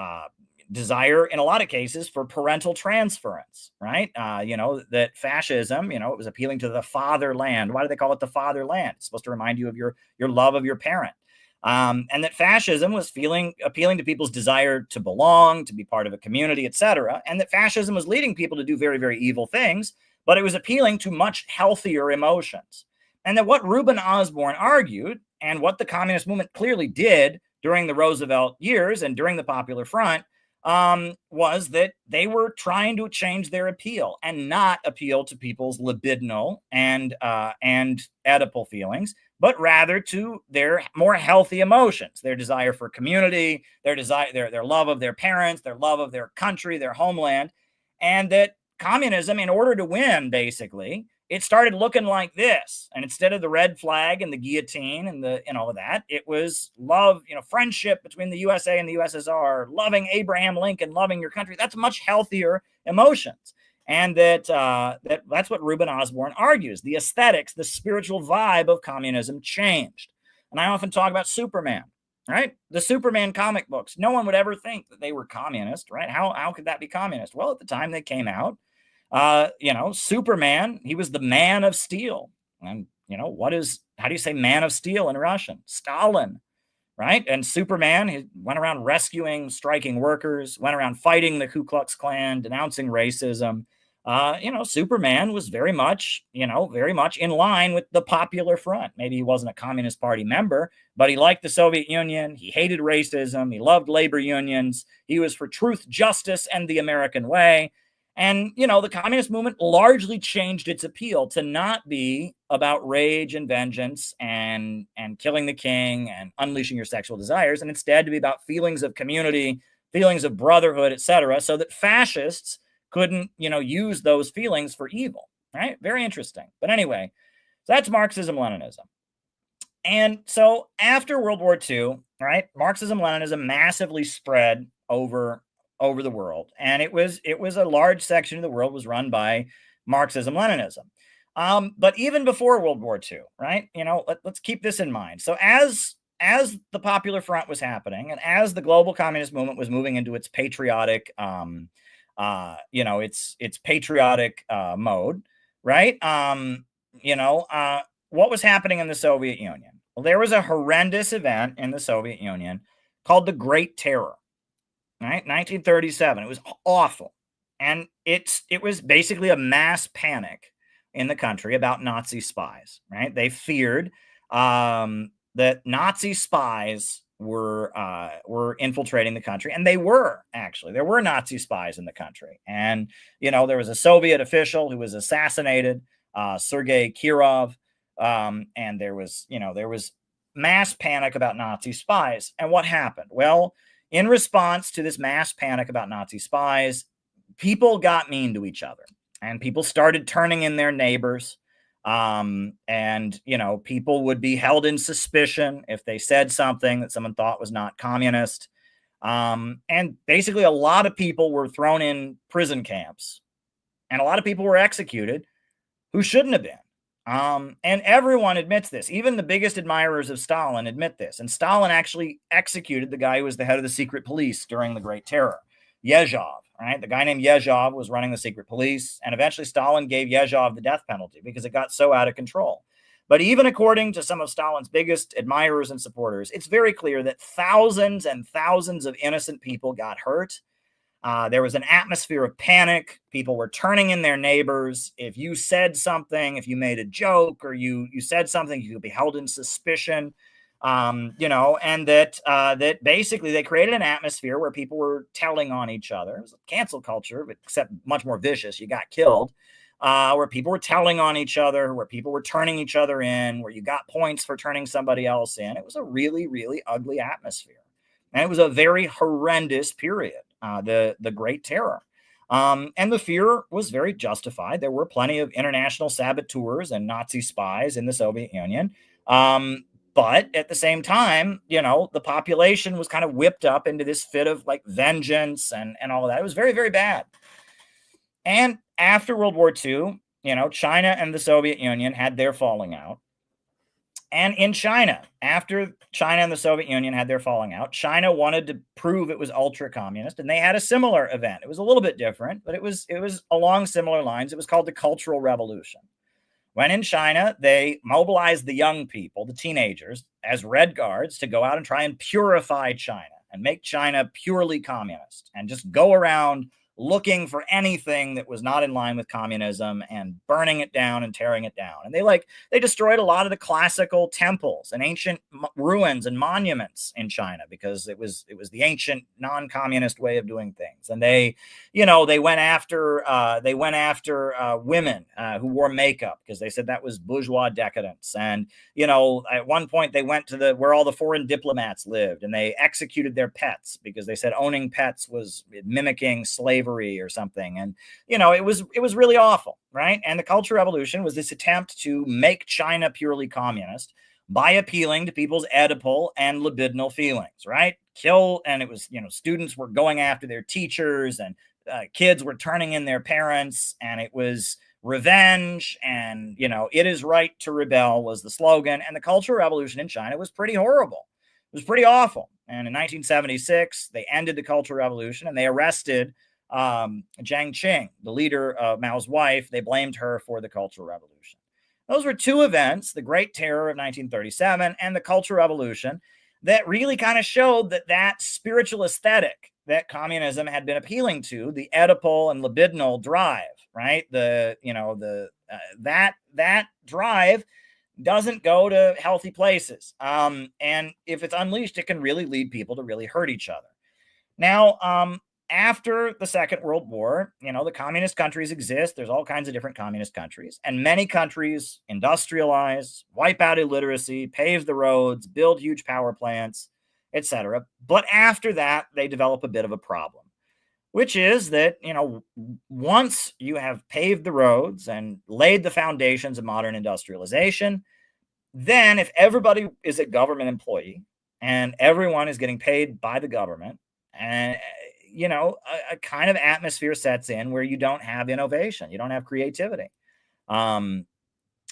desire in a lot of cases for parental transference, right? That fascism, it was appealing to the fatherland. Why do they call it the fatherland? It's supposed to remind you of your love of your parent. And that fascism was appealing to people's desire to belong, to be part of a community, etc. And that fascism was leading people to do very, very evil things, but it was appealing to much healthier emotions. And that what Reuben Osborne argued, and what the communist movement clearly did during the Roosevelt years and during the Popular Front, was that they were trying to change their appeal and not appeal to people's libidinal and Oedipal feelings, but rather to their more healthy emotions, their desire for community, their love of their parents, their love of their country, their homeland. And that communism, in order to win, basically, it started looking like this. And instead of the red flag and the guillotine and all of that, it was love, friendship between the USA and the USSR, loving Abraham Lincoln, loving your country. That's much healthier emotions. And that's what Reuben Osborne argues. The aesthetics, the spiritual vibe of communism changed. And I often talk about Superman, right? The Superman comic books. No one would ever think that they were communist, right? How could that be communist? Well, at the time they came out, Superman, he was the man of steel. And, how do you say man of steel in Russian? Stalin, right? And Superman, he went around rescuing striking workers, went around fighting the Ku Klux Klan, denouncing racism. Superman was very much in line with the Popular Front. Maybe he wasn't a Communist Party member, but he liked the Soviet Union. He hated racism. He loved labor unions. He was for truth, justice, and the American way. And, the communist movement largely changed its appeal to not be about rage and vengeance and killing the king and unleashing your sexual desires, and instead to be about feelings of community, feelings of brotherhood, etc., so that fascists couldn't, use those feelings for evil, right? Very interesting. But anyway, so that's Marxism-Leninism. And so after World War II, right, Marxism-Leninism massively spread over the world, and it was a large section of the world was run by Marxism-Leninism. But even before World War II, right, let's keep this in mind. So as the Popular Front was happening, and as the global communist movement was moving into its patriotic, its patriotic mode, right? What was happening in the Soviet Union? Well, there was a horrendous event in the Soviet Union called the Great Terror. Right, 1937. It was awful, and it was basically a mass panic in the country about Nazi spies. Right, they feared that Nazi spies were infiltrating the country, and they were actually. There were Nazi spies in the country, and there was a Soviet official who was assassinated, Sergei Kirov, and there was mass panic about Nazi spies. And what happened? Well, in response to this mass panic about Nazi spies, people got mean to each other, and people started turning in their neighbors. People would be held in suspicion if they said something that someone thought was not communist. And basically a lot of people were thrown in prison camps, and a lot of people were executed who shouldn't have been. And everyone admits this. Even the biggest admirers of Stalin admit this. And Stalin actually executed the guy who was the head of the secret police during the Great Terror, Yezhov, right? The guy named Yezhov was running the secret police. And eventually Stalin gave Yezhov the death penalty because it got so out of control. But even according to some of Stalin's biggest admirers and supporters, it's very clear that thousands and thousands of innocent people got hurt. There was an atmosphere of panic. People were turning in their neighbors. If you said something, if you made a joke or you said something, you could be held in suspicion, and that basically they created an atmosphere where people were telling on each other. It was cancel culture, but except much more vicious. You got killed, where people were telling on each other, where people were turning each other in, where you got points for turning somebody else in. It was a really, really ugly atmosphere. And it was a very horrendous period, the Great Terror. And the fear was very justified. There were plenty of international saboteurs and Nazi spies in the Soviet Union. But at the same time, the population was kind of whipped up into this fit of like vengeance and all of that. It was very, very bad. And after World War II, China and the Soviet Union had their falling out. And in China, after China and the Soviet Union had their falling out, China wanted to prove it was ultra-communist, and they had a similar event. It was a little bit different, but it was along similar lines. It was called the Cultural Revolution. When in China, they mobilized the young people, the teenagers, as Red Guards to go out and try and purify China and make China purely communist and just go around looking for anything that was not in line with communism and burning it down and tearing it down. And they destroyed a lot of the classical temples and ancient ruins and monuments in China because it was the ancient non-communist way of doing things. And they went after women who wore makeup because they said that was bourgeois decadence. And at one point they went to where all the foreign diplomats lived, and they executed their pets because they said owning pets was mimicking slavery or something. And it was really awful, right? And the Cultural Revolution was this attempt to make China purely communist by appealing to people's Oedipal and libidinal feelings, right? And it was, students were going after their teachers, and kids were turning in their parents, and it was revenge, and it is right to rebel was the slogan. And the Cultural Revolution in China was pretty horrible. It was pretty awful. And in 1976 they ended the Cultural Revolution, and they arrested Jiang Qing, the leader of Mao's wife. They blamed her for the Cultural Revolution. Those were two events, the Great Terror of 1937 and the Cultural Revolution, that really kind of showed that spiritual aesthetic that communism had been appealing to, the Oedipal and libidinal drive, right? That drive doesn't go to healthy places. And if it's unleashed, it can really lead people to really hurt each other. Now, after the Second World War, the communist countries exist. There's all kinds of different communist countries, and many countries industrialize, wipe out illiteracy, pave the roads, build huge power plants, etc. But after that, they develop a bit of a problem, which is that, once you have paved the roads and laid the foundations of modern industrialization, then if everybody is a government employee and everyone is getting paid by the government, and a kind of atmosphere sets in where you don't have innovation, you don't have creativity,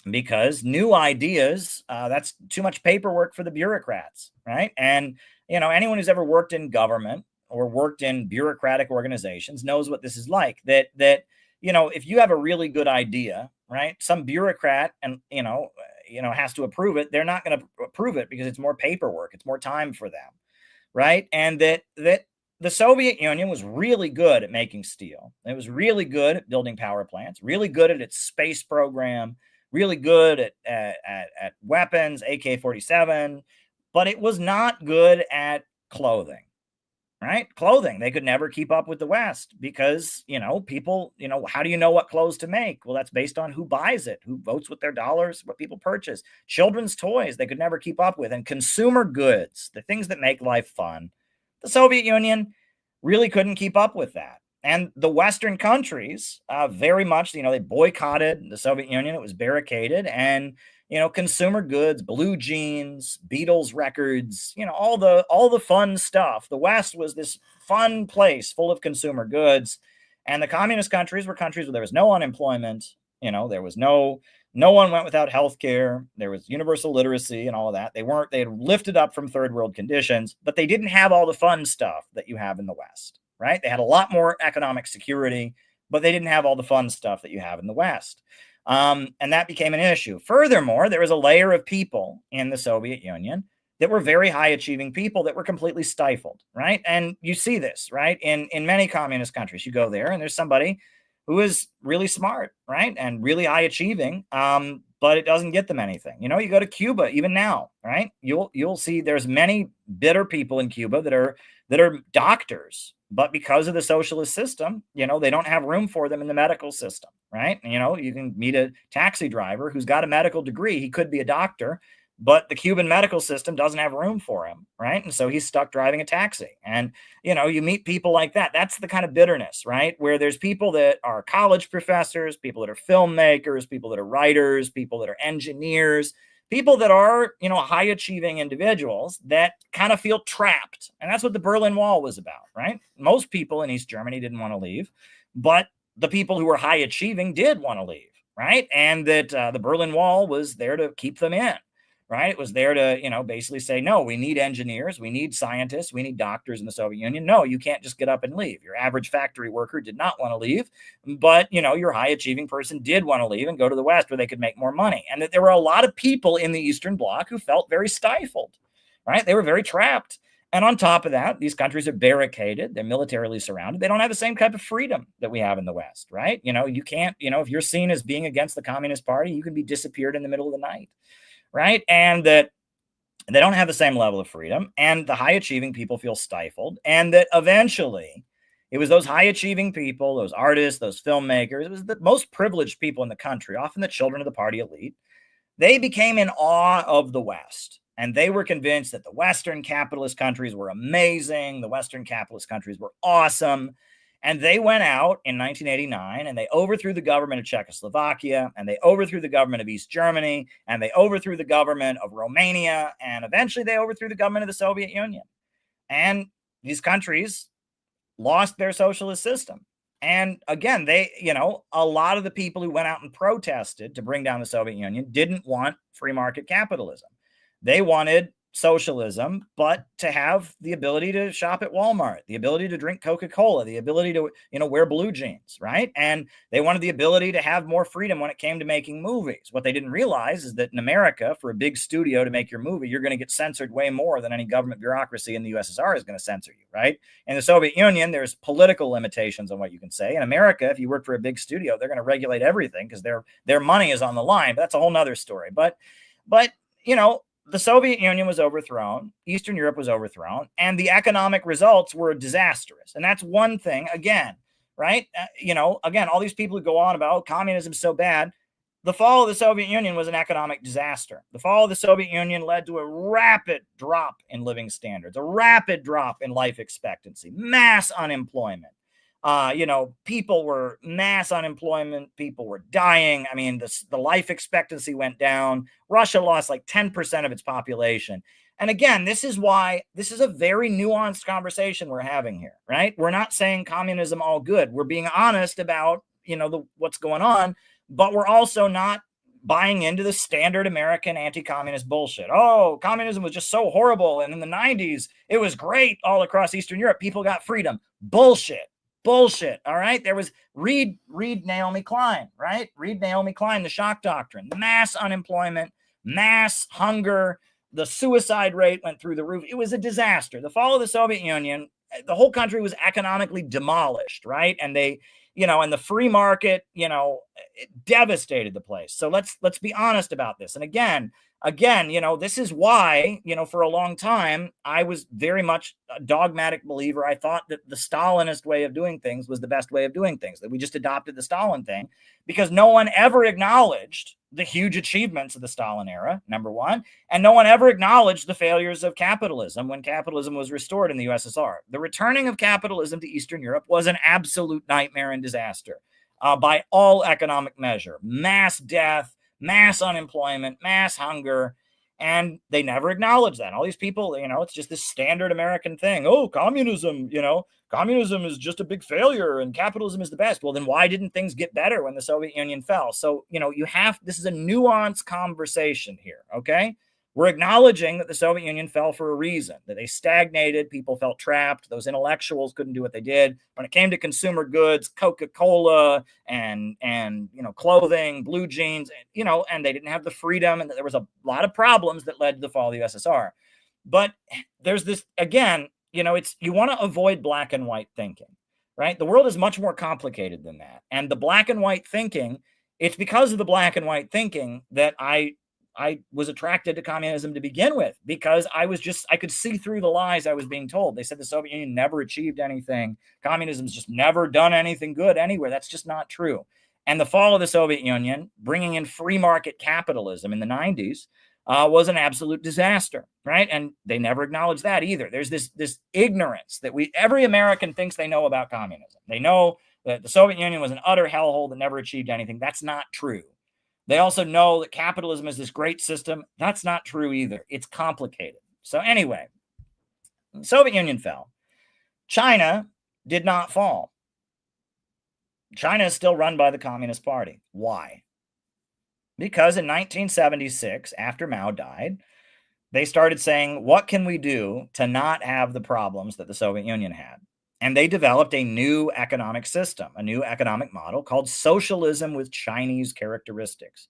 because new ideas, that's too much paperwork for the bureaucrats, right? And anyone who's ever worked in government or worked in bureaucratic organizations knows what this is like. That if you have a really good idea, right, some bureaucrat and has to approve it. They're not going to approve it because it's more paperwork, it's more time for them, right? And that the Soviet Union was really good at making steel. It was really good at building power plants, really good at its space program, really good at weapons, AK-47, but it was not good at clothing, right? Clothing. They could never keep up with the West because, people, how do you know what clothes to make? Well, that's based on who buys it, who votes with their dollars, what people purchase. Children's toys, they could never keep up with. And consumer goods, the things that make life fun, the Soviet Union really couldn't keep up with that. And the Western countries very much, they boycotted the Soviet Union. It was barricaded. And, consumer goods, blue jeans, Beatles records, all the fun stuff. The West was this fun place full of consumer goods. And the communist countries were countries where there was no unemployment. There was no one went without health care. There was universal literacy and all of that. They had lifted up from third world conditions, but they didn't have all the fun stuff that you have in the West, right? They had a lot more economic security, but they didn't have all the fun stuff that you have in the West. And that became an issue. Furthermore, there was a layer of people in the Soviet Union that were very high achieving people that were completely stifled, right? And you see this, right? In many communist countries, you go there and there's somebody who is really smart, right? And really high achieving, but it doesn't get them anything. You go to Cuba even now, right? You'll see there's many bitter people in Cuba that are doctors, but because of the socialist system, they don't have room for them in the medical system, right? You can meet a taxi driver who's got a medical degree. He could be a doctor, but the Cuban medical system doesn't have room for him, right? And so he's stuck driving a taxi. And, you meet people like that. That's the kind of bitterness, right? Where there's people that are college professors, people that are filmmakers, people that are writers, people that are engineers, people that are, high achieving individuals that kind of feel trapped. And that's what the Berlin Wall was about, right? Most people in East Germany didn't want to leave, but the people who were high achieving did want to leave, right? And that the Berlin Wall was there to keep them in. right? It was there to, basically say, no, we need engineers, we need scientists, we need doctors in the Soviet Union. No, you can't just get up and leave. Your average factory worker did not want to leave, but, your high achieving person did want to leave and go to the West where they could make more money. And that there were a lot of people in the Eastern Bloc who felt very stifled, right? They were very trapped. And on top of that, these countries are barricaded. They're militarily surrounded. They don't have the same type of freedom that we have in the West, right? You can't, if you're seen as being against the Communist Party, you can be disappeared in the middle of the night, right? And that they don't have the same level of freedom. And the high achieving people feel stifled. And that eventually it was those high achieving people, those artists, those filmmakers, it was the most privileged people in the country, often the children of the party elite. They became in awe of the West. And they were convinced that the Western capitalist countries were amazing. The Western capitalist countries were awesome. And they went out in 1989 and they overthrew the government of Czechoslovakia, and they overthrew the government of East Germany, and they overthrew the government of Romania, and eventually they overthrew the government of the Soviet Union. And these countries lost their socialist system. And again, a lot of the people who went out and protested to bring down the Soviet Union didn't want free market capitalism. They wanted socialism, but to have the ability to shop at Walmart, the ability to drink Coca-Cola, the ability to, wear blue jeans, right? And they wanted the ability to have more freedom when it came to making movies. What they didn't realize is that in America, for a big studio to make your movie, you're going to get censored way more than any government bureaucracy in the USSR is going to censor you, right? In the Soviet Union, there's political limitations on what you can say. In America, if you work for a big studio, they're going to regulate everything because their money is on the line. But that's a whole nother story. But the Soviet Union was overthrown, Eastern Europe was overthrown, and the economic results were disastrous. And that's one thing, again, right? Again, all these people who go on about, communism is so bad. The fall of the Soviet Union was an economic disaster. The fall of the Soviet Union led to a rapid drop in living standards, a rapid drop in life expectancy, mass unemployment. People were mass unemployment. People were dying. I mean, the life expectancy went down. Russia lost like 10% of its population. And again, this is why this is a very nuanced conversation we're having here, right? We're not saying communism all good. We're being honest about, what's going on, but we're also not buying into the standard American anti-communist bullshit. Oh, communism was just so horrible. And in the 90s, it was great all across Eastern Europe. People got freedom. Bullshit. All right. There was read Naomi Klein, right? Read Naomi Klein, the shock doctrine, mass unemployment, mass hunger. The suicide rate went through the roof. It was a disaster. The fall of the Soviet Union, the whole country was economically demolished, right? And and the free market, it devastated the place. So let's be honest about this. And again, this is why, for a long time, I was very much a dogmatic believer. I thought that the Stalinist way of doing things was the best way of doing things, that we just adopted the Stalin thing, because no one ever acknowledged the huge achievements of the Stalin era, number one, and no one ever acknowledged the failures of capitalism when capitalism was restored in the USSR. The returning of capitalism to Eastern Europe was an absolute nightmare and disaster by all economic measure. Mass death, mass unemployment, mass hunger, and they never acknowledge that. All these people, it's just this standard American thing. Oh, communism, communism is just a big failure and capitalism is the best. Well, then why didn't things get better when the Soviet Union fell? So, this is a nuanced conversation here, okay? We're acknowledging that the Soviet Union fell for a reason, that they stagnated, people felt trapped, those intellectuals couldn't do what they did. When it came to consumer goods, Coca-Cola and clothing, blue jeans, and they didn't have the freedom, and there was a lot of problems that led to the fall of the USSR. But there's this, again, you want to avoid black and white thinking, right? The world is much more complicated than that. And the black and white thinking, it's because of the black and white thinking that I was attracted to communism to begin with, because I could see through the lies I was being told. They said the Soviet Union never achieved anything. Communism's just never done anything good anywhere. That's just not true. And the fall of the Soviet Union, bringing in free market capitalism in the 90s, was an absolute disaster, right? And they never acknowledged that either. There's this ignorance that every American thinks they know about communism. They know that the Soviet Union was an utter hellhole that never achieved anything. That's not true. They also know that capitalism is this great system. That's not true either. It's complicated. So anyway, the Soviet Union fell. China did not fall. China is still run by the Communist Party. Why? Because in 1976, after Mao died, they started saying, what can we do to not have the problems that the Soviet Union had? And they developed a new economic system, a new economic model called socialism with Chinese characteristics,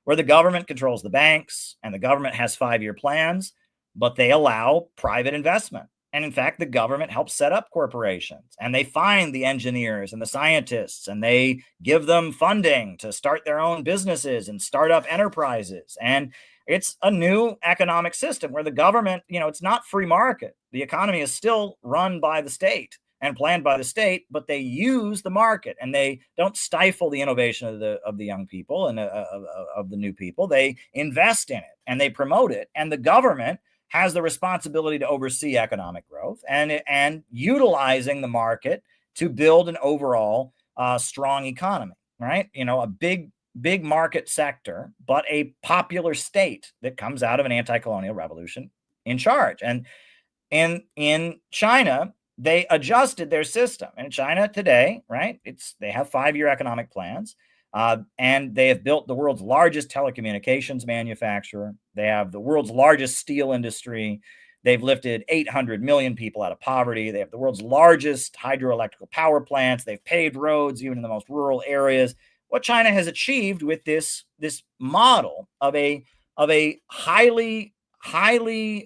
where the government controls the banks and the government has 5-year plans, but they allow private investment. And in fact, the government helps set up corporations, and they find the engineers and the scientists, and they give them funding to start their own businesses and start up enterprises. And it's a new economic system where the government, it's not free market. The economy is still run by the state and planned by the state, but they use the market, and they don't stifle the innovation of the young people and of the new people. They invest in it and they promote it, and the government has the responsibility to oversee economic growth and utilizing the market to build an overall strong economy, right? A big market sector, but a popular state that comes out of an anti-colonial revolution in charge. And in China, they adjusted their system. And in China today, right, they have 5-year economic plans. And they have built the world's largest telecommunications manufacturer. They have the world's largest steel industry. They've lifted 800 million people out of poverty. They have the world's largest hydroelectrical power plants. They've paved roads even in the most rural areas. What China has achieved with this model of a highly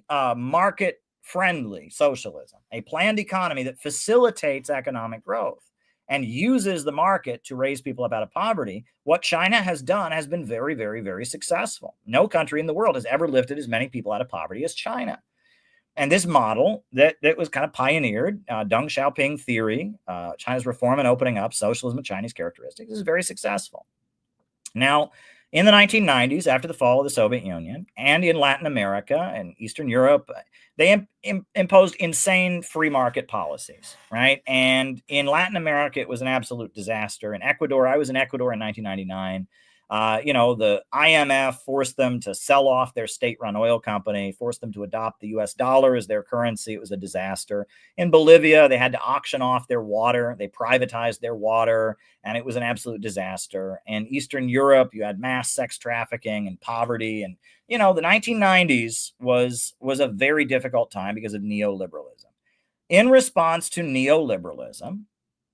market-friendly socialism, a planned economy that facilitates economic growth and uses the market to raise people up out of poverty, what China has done has been very, very, very successful. No country in the world has ever lifted as many people out of poverty as China. And this model that was kind of pioneered, Deng Xiaoping theory, China's reform and opening up, socialism with Chinese characteristics, is very successful. Now, in the 1990s, after the fall of the Soviet Union, and in Latin America and Eastern Europe, they imposed insane free market policies, right? And in Latin America, it was an absolute disaster. In Ecuador, I was in Ecuador in 1999. The IMF forced them to sell off their state-run oil company, forced them to adopt the US dollar as their currency. It was a disaster. In Bolivia, they had to auction off their water. They privatized their water, and it was an absolute disaster. In Eastern Europe, you had mass sex trafficking and poverty. And, the 1990s was a very difficult time because of neoliberalism. In response to neoliberalism,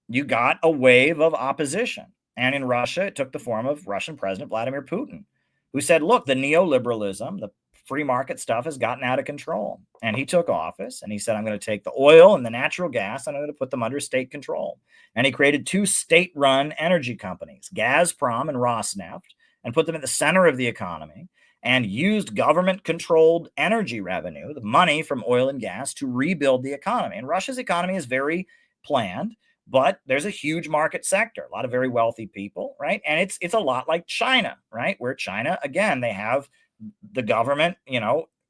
you got a wave of opposition. And in Russia, it took the form of Russian President Vladimir Putin, who said, look, the neoliberalism, the free market stuff has gotten out of control. And he took office and he said, I'm going to take the oil and the natural gas and I'm going to put them under state control. And he created 2 state-run energy companies, Gazprom and Rosneft, and put them at the center of the economy and used government-controlled energy revenue, the money from oil and gas, to rebuild the economy. And Russia's economy is very planned, but there's a huge market sector, a lot of very wealthy people, right? And it's a lot like China, right? Where China, again, they have the government,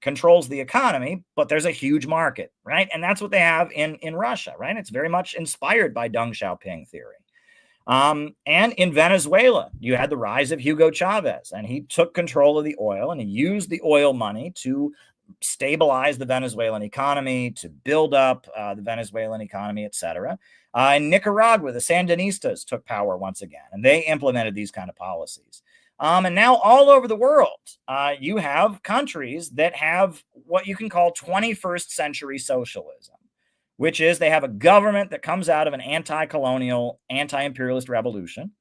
controls the economy, but there's a huge market, right? And that's what they have in Russia, right? It's very much inspired by Deng Xiaoping theory. And in Venezuela, you had the rise of Hugo Chavez, and he took control of the oil, and he used the oil money to stabilize the Venezuelan economy, to build up the Venezuelan economy, et cetera. In Nicaragua, the Sandinistas took power once again, and they implemented these kind of policies. And now all over the world, you have countries that have what you can call 21st century socialism, which is they have a government that comes out of an anti-colonial, anti-imperialist revolution.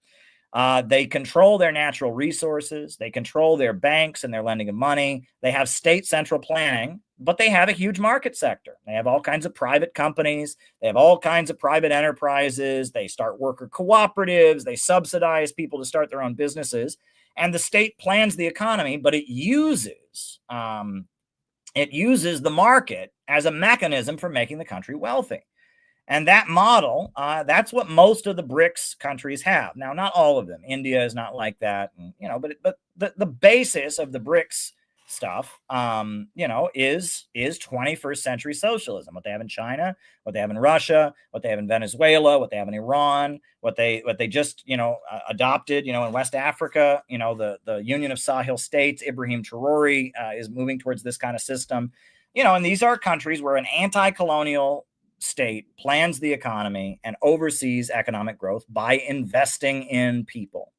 They control their natural resources. They control their banks and their lending of money. They have state central planning, but they have a huge market sector. They have all kinds of private companies. They have all kinds of private enterprises. They start worker cooperatives. They subsidize people to start their own businesses. And the state plans the economy, but it uses the market as a mechanism for making the country wealthy. And that model, that's what most of the BRICS countries have. Now, not all of them. India is not like that, and, but the basis of the BRICS stuff, is 21st century socialism. What they have in China, what they have in Russia, what they have in Venezuela, what they have in Iran, what they just adopted, in West Africa. The Union of Sahel States, Ibrahim Traore is moving towards this kind of system. And these are countries where an anti-colonial state plans the economy and oversees economic growth by investing in people,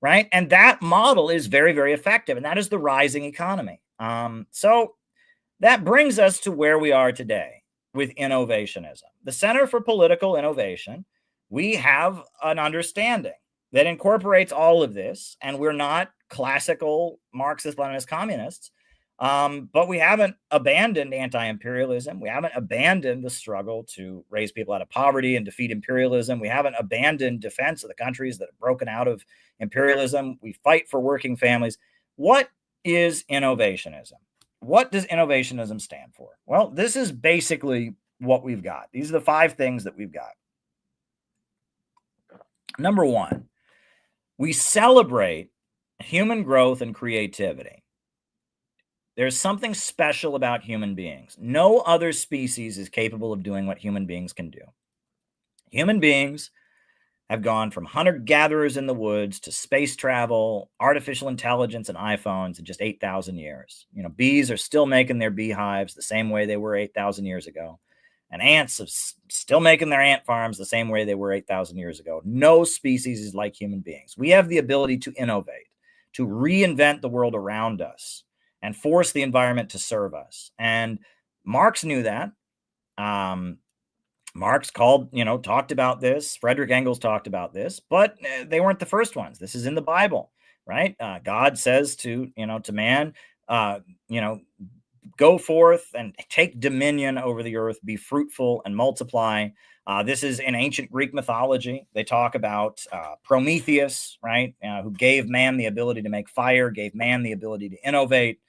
right? And that model is very, very effective, and that is the rising economy. So that brings us to where we are today with innovationism. The Center for Political Innovation, we have an understanding that incorporates all of this, and we're not classical Marxist-Leninist communists, but we haven't abandoned anti-imperialism. We haven't abandoned the struggle to raise people out of poverty and defeat imperialism. We haven't abandoned defense of the countries that have broken out of imperialism. We fight for working families. What is innovationism? What does innovationism stand for? Well, this is basically what we've got. These are the 5 things that we've got. Number 1, we celebrate human growth and creativity. There's something special about human beings. No other species is capable of doing what human beings can do. Human beings have gone from hunter-gatherers in the woods to space travel, artificial intelligence, and iPhones in just 8,000 years. You know, bees are still making their beehives the same way they were 8,000 years ago. And ants are still making their ant farms the same way they were 8,000 years ago. No species is like human beings. We have the ability to innovate, to reinvent the world around us, and force the environment to serve us. And Marx knew that. Marx talked about this. Frederick Engels talked about this, but they weren't the first ones. This is in the Bible, right? God says to man, go forth and take dominion over the earth, be fruitful and multiply. This is in ancient Greek mythology. They talk about Prometheus, right? Who gave man the ability to make fire, gave man the ability to innovate,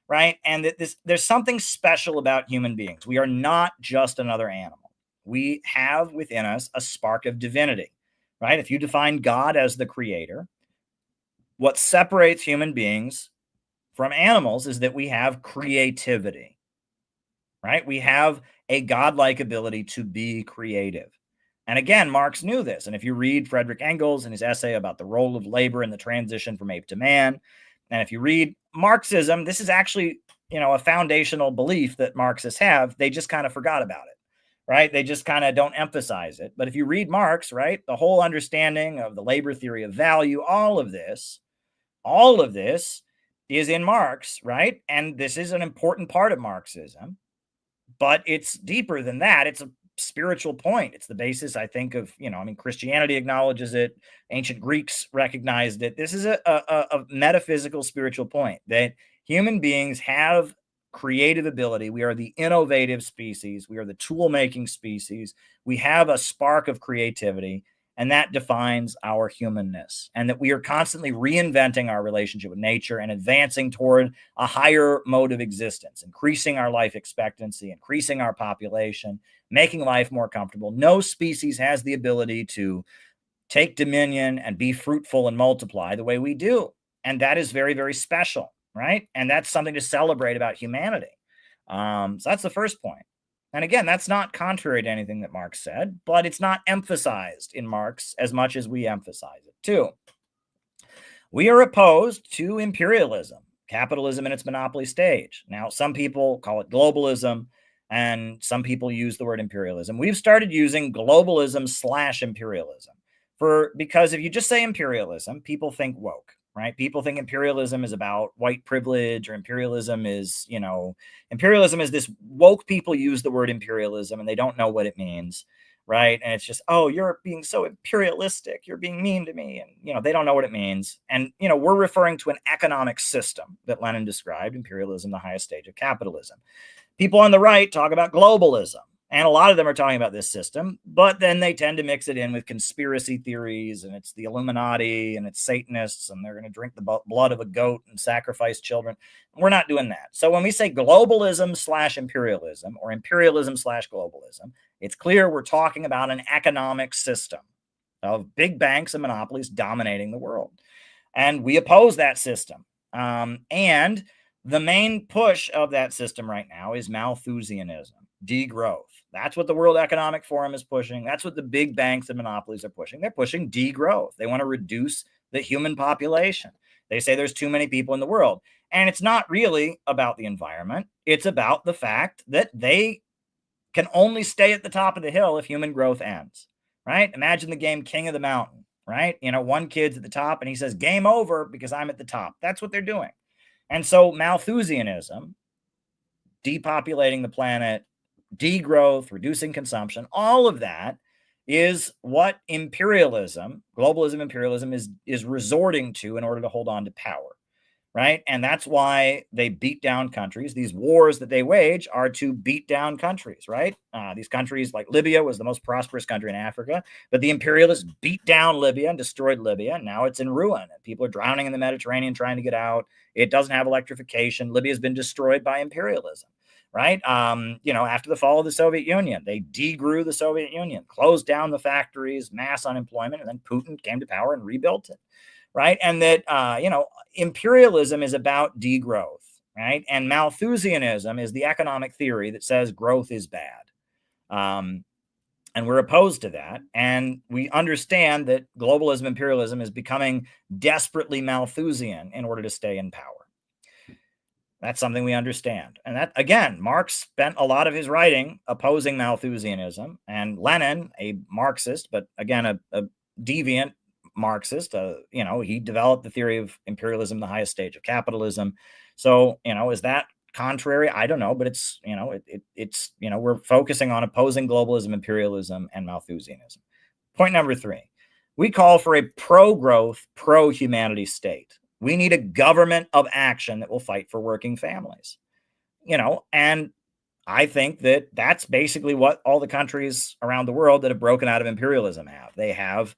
right? And there's something special about human beings. We are not just another animal. We have within us a spark of divinity, right? If you define God as the creator, what separates human beings from animals is that we have creativity, right? We have a godlike ability to be creative. And again, Marx knew this. And if you read Frederick Engels and his essay about the role of labor in the transition from ape to man, and if you read Marxism, this is actually, a foundational belief that Marxists have. They just kind of forgot about it, right? They just kind of don't emphasize it. But if you read Marx, right, the whole understanding of the labor theory of value, all of this is in Marx, right? And this is an important part of Marxism, but it's deeper than that. It's a spiritual point. It's the basis, I think, of, Christianity acknowledges it. Ancient Greeks recognized it. This is a metaphysical, spiritual point that human beings have creative ability. We are the innovative species. We are the tool-making species. We have a spark of creativity, and that defines our humanness, and that we are constantly reinventing our relationship with nature and advancing toward a higher mode of existence, increasing our life expectancy, increasing our population, making life more comfortable. No species has the ability to take dominion and be fruitful and multiply the way we do. And that is very, very special, right? And that's something to celebrate about humanity. So that's the first point. And again, that's not contrary to anything that Marx said, but it's not emphasized in Marx as much as we emphasize it too. We are opposed to imperialism, capitalism in its monopoly stage. Now, some people call it globalism, and some people use the word imperialism. We've started using globalism/imperialism because if you just say imperialism, people think woke. Right? People think imperialism is about white privilege, or imperialism is this woke people use the word imperialism and they don't know what it means. Right? And it's just, oh, you're being so imperialistic. You're being mean to me. And, they don't know what it means. And, we're referring to an economic system that Lenin described, imperialism, the highest stage of capitalism. People on the right talk about globalism. And a lot of them are talking about this system, but then they tend to mix it in with conspiracy theories, and it's the Illuminati, and it's Satanists, and they're going to drink the blood of a goat and sacrifice children. We're not doing that. So when we say globalism/imperialism, or imperialism/globalism, it's clear we're talking about an economic system of big banks and monopolies dominating the world. And we oppose that system. And the main push of that system right now is Malthusianism, degrowth. That's what the World Economic Forum is pushing. That's what the big banks and monopolies are pushing. They're pushing degrowth. They want to reduce the human population. They say there's too many people in the world. And it's not really about the environment. It's about the fact that they can only stay at the top of the hill if human growth ends, right? Imagine the game King of the Mountain. right? One kid's at the top and he says, game over because I'm at the top. That's what they're doing. And so Malthusianism, depopulating the planet, degrowth, reducing consumption, all of that is what imperialism, globalism, imperialism is resorting to in order to hold on to power, right? And that's why they beat down countries. These wars that they wage are to beat down countries, right? These countries, like Libya was the most prosperous country in Africa, but the imperialists beat down Libya and destroyed Libya. And now it's in ruin. And people are drowning in the Mediterranean trying to get out. It doesn't have electrification. Libya has been destroyed by imperialism, right? After the fall of the Soviet Union, they degrew the Soviet Union, closed down the factories, mass unemployment, and then Putin came to power and rebuilt it, right? And that, imperialism is about degrowth, right? And Malthusianism is the economic theory that says growth is bad. And we're opposed to that. And we understand that globalism, imperialism is becoming desperately Malthusian in order to stay in power. That's something we understand. And that, again, Marx spent a lot of his writing opposing Malthusianism, and Lenin, a Marxist, but again, a deviant Marxist, he developed the theory of imperialism, the highest stage of capitalism. So, is that contrary? I don't know, but it's, we're focusing on opposing globalism, imperialism, and Malthusianism. Point number 3, we call for a pro-growth, pro-humanity state. We need a government of action that will fight for working families, and I think that that's basically what all the countries around the world that have broken out of imperialism have. They have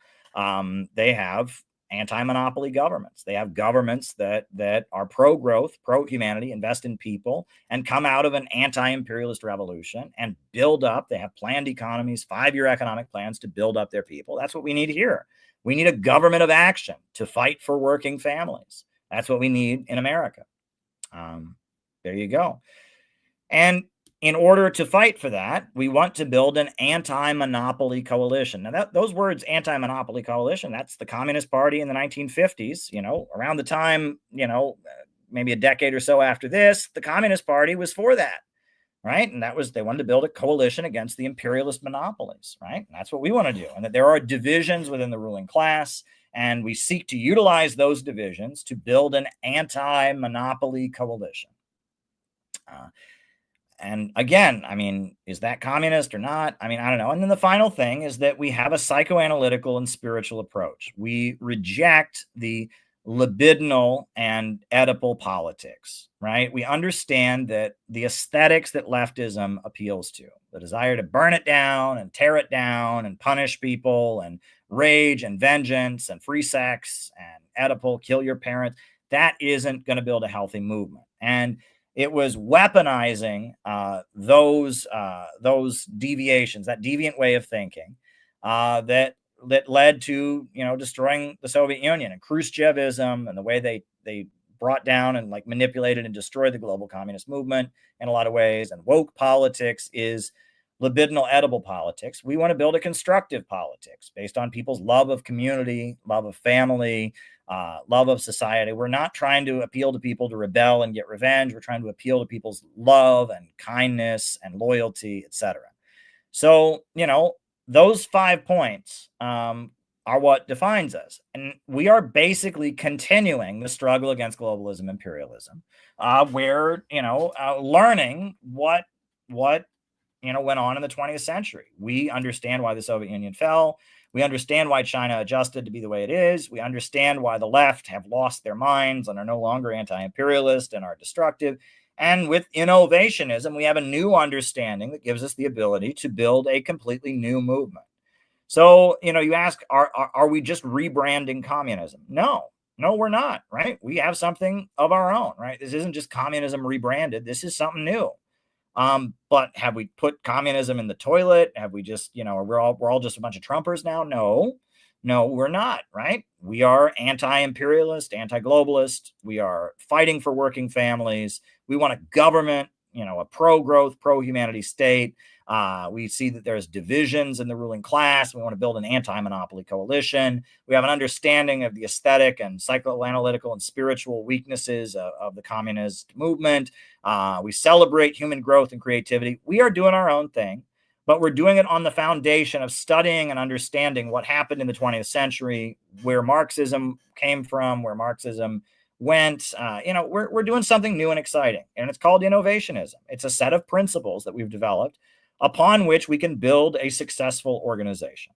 anti-monopoly governments. They have governments that are pro-growth, pro-humanity, invest in people, and come out of an anti-imperialist revolution and build up. They have planned economies, 5-year economic plans to build up their people. That's what we need here. We need a government of action to fight for working families. That's what we need in America. There you go. And in order to fight for that, we want to build an anti-monopoly coalition. Now, those words, anti-monopoly coalition, that's the Communist Party in the 1950s. Around the time, maybe a decade or so after this, the Communist Party was for that, right? And they wanted to build a coalition against the imperialist monopolies, right? And that's what we want to do. And that there are divisions within the ruling class, and we seek to utilize those divisions to build an anti-monopoly coalition. And again, is that communist or not? I don't know. And then the final thing is that we have a psychoanalytical and spiritual approach. We reject the libidinal and Oedipal politics, right? We understand that the aesthetics that leftism appeals to, the desire to burn it down and tear it down and punish people and rage and vengeance and free sex and Oedipal, kill your parents, that isn't going to build a healthy movement. And it was weaponizing those deviations, that deviant way of thinking, that led to destroying the Soviet Union and Khrushchevism and the way they brought down and manipulated and destroyed the global communist movement in a lot of ways. And woke politics is libidinal Oedipal politics. We want to build a constructive politics based on people's love of community, love of family, love of society. We're not trying to appeal to people to rebel and get revenge. We're trying to appeal to people's love and kindness and loyalty, etc. So, those 5 points are what defines us. And we are basically continuing the struggle against globalism, imperialism. We're, learning what went on in the 20th century. We understand why the Soviet Union fell. We understand why China adjusted to be the way it is. We understand why the left have lost their minds and are no longer anti-imperialist and are destructive. And with innovationism, we have a new understanding that gives us the ability to build a completely new movement. So, you ask, are we just rebranding communism? No, we're not, right? We have something of our own, right? This isn't just communism rebranded. This is something new. But have we put communism in the toilet? Have we just, we're all just a bunch of Trumpers now? No, we're not, right? We are anti-imperialist, anti-globalist. We are fighting for working families. We want a government, a pro-growth, pro-humanity state. We see that there's divisions in the ruling class. We want to build an anti-monopoly coalition. We have an understanding of the aesthetic and psychoanalytical and spiritual weaknesses of the communist movement. We celebrate human growth and creativity. We are doing our own thing, but we're doing it on the foundation of studying and understanding what happened in the 20th century, where Marxism came from, where Marxism went. We're doing something new and exciting, and it's called innovationism. It's a set of principles that we've developed upon which we can build a successful organization.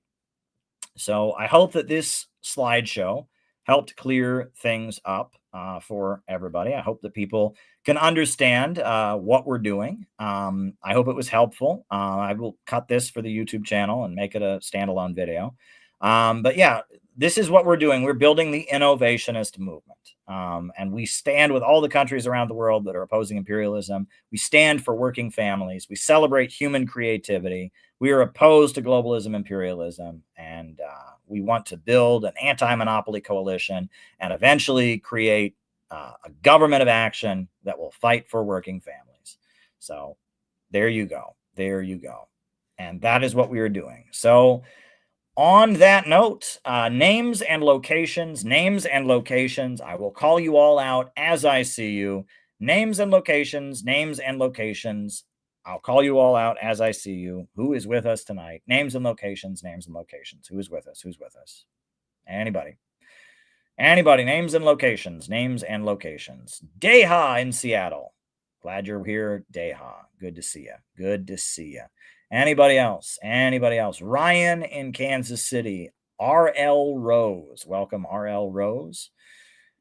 So I hope that this slideshow helped clear things up for everybody. I hope that people can understand what we're doing. I hope it was helpful. I will cut this for the YouTube channel and make it a standalone video. But yeah, this is what we're doing. We're building the innovationist movement. And we stand with all the countries around the world that are opposing imperialism. We stand for working families. We celebrate human creativity. We are opposed to globalism, imperialism, and we want to build an anti-monopoly coalition and eventually create a government of action that will fight for working families. So there you go. There you go. And that is what we are doing. So on that note, names and locations. I will call you all out as I see you. Names and locations. I'll call you all out as I see you. Who is with us tonight? Names and locations. Who is with us? Anybody? Names and locations. Deha in Seattle. Glad you're here, Deha. Good to see you. Anybody else? Ryan in Kansas City. RL Rose. Welcome, RL Rose.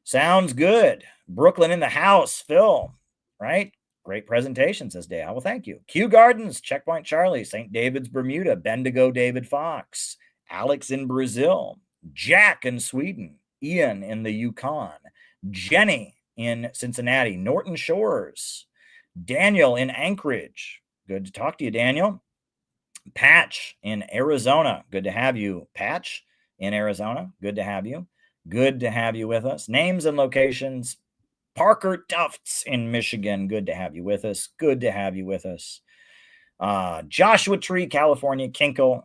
Sounds good. Brooklyn in the house. Phil, right? Great presentation, says Deha. Well, thank you. Kew Gardens, Checkpoint Charlie, St. David's, Bermuda, Bendigo, David Fox, Alex in Brazil, Jack in Sweden, Ian in the Yukon, Jenny in Cincinnati, Norton Shores, Daniel in Anchorage. Good to talk to you, Daniel. Patch in Arizona. Good to have you, Patch in Arizona. Good to have you. Good to have you with us. Names and locations. Parker Tufts in Michigan. Good to have you with us. Joshua Tree, California. Kinkle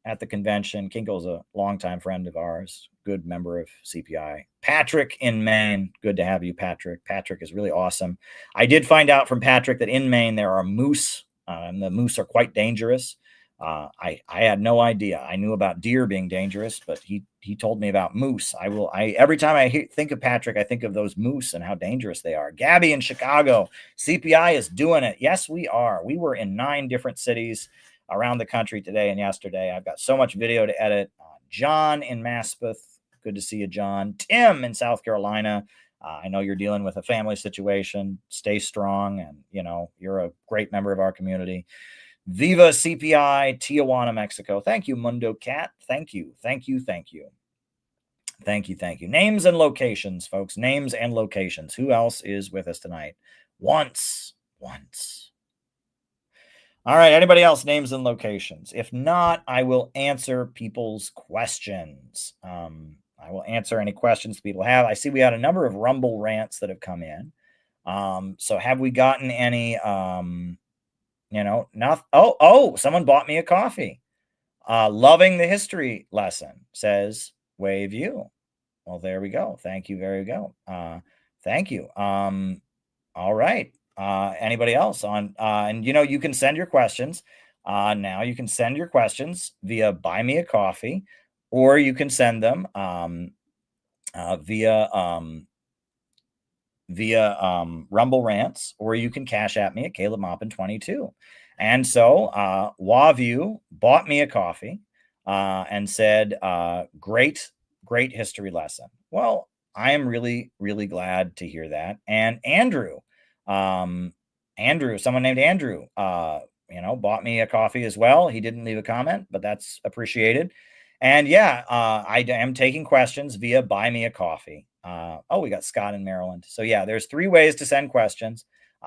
at the convention. Kinkle's a longtime friend of ours. Good member of CPI. Patrick in Maine. Good to have you, Patrick. Patrick is really awesome. I did find out from Patrick that in Maine there are moose, and the moose are quite dangerous. I had no idea. I knew about deer being dangerous, but he told me about moose. Every time I think of Patrick, I think of those moose and how dangerous they are. Gabby in Chicago. CPI is doing it. Yes, we are. We were in 9 different cities around the country today and yesterday. I've got so much video to edit. John in Maspeth. Good to see you, John. Tim in South Carolina. I know you're dealing with a family situation. Stay strong, and you're a great member of our community. Viva CPI, Tijuana, Mexico. Thank you, Mundo Cat. Thank you. Names and locations, folks. Names and locations. Who else is with us tonight? Once. All right. Anybody else? Names and locations. If not, I will answer people's questions. I will answer any questions people have. I see we had a number of Rumble rants that have come in. So have we gotten any... someone bought me a coffee. Loving the history lesson, says Wave You. Well, there we go. Thank you. There you go. Thank you. All right. Anybody else on? And you can send your questions. Now you can send your questions via Buy Me a Coffee, or you can send them via Rumble Rants, or you can Cash at me at Caleb Maupin 22. And so Wavu bought me a coffee and said, great history lesson. Well, I am really, really glad to hear that. And Andrew, someone named Andrew, bought me a coffee as well. He didn't leave a comment, but that's appreciated. And yeah, I am taking questions via Buy Me a Coffee. We got Scott in Maryland. So yeah, there's 3 ways to send questions.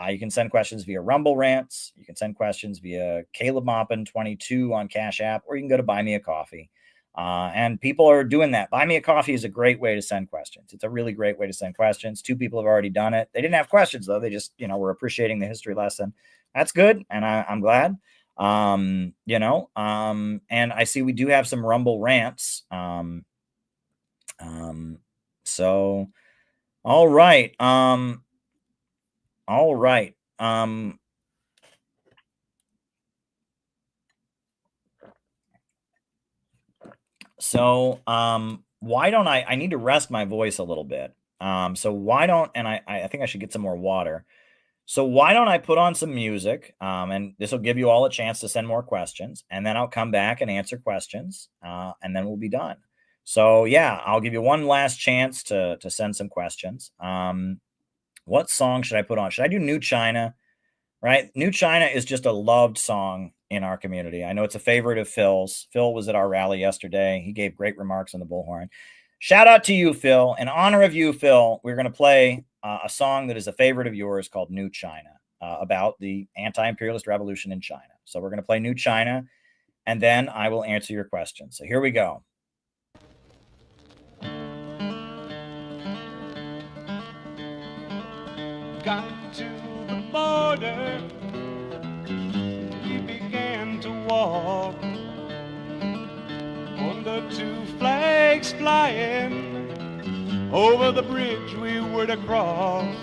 You can send questions via Rumble Rants. You can send questions via Caleb Maupin 22 on Cash App, or you can go to Buy Me a Coffee. And people are doing that. Buy Me a Coffee is a great way to send questions. It's a really great way to send questions. 2 people have already done it. They didn't have questions though. They just, were appreciating the history lesson. That's good. And I'm glad. And I see we do have some Rumble Rants. So, all right. So why don't I need to rest my voice a little bit. So why don't, and I think I should get some more water. So why don't I put on some music, and this will give you all a chance to send more questions, and then I'll come back and answer questions, and then we'll be done. So yeah, I'll give you one last chance to send some questions. What song should I put on? Should I do New China? Right? New China is just a loved song in our community. I know it's a favorite of Phil's. Phil was at our rally yesterday. He gave great remarks on the bullhorn. Shout out to you, Phil. In honor of you, Phil, we're going to play a song that is a favorite of yours called New China, about the anti-imperialist revolution in China. So we're going to play New China, and then I will answer your questions. So here we go. Got to the border, we began to walk on the two flags flying over the bridge we were to cross.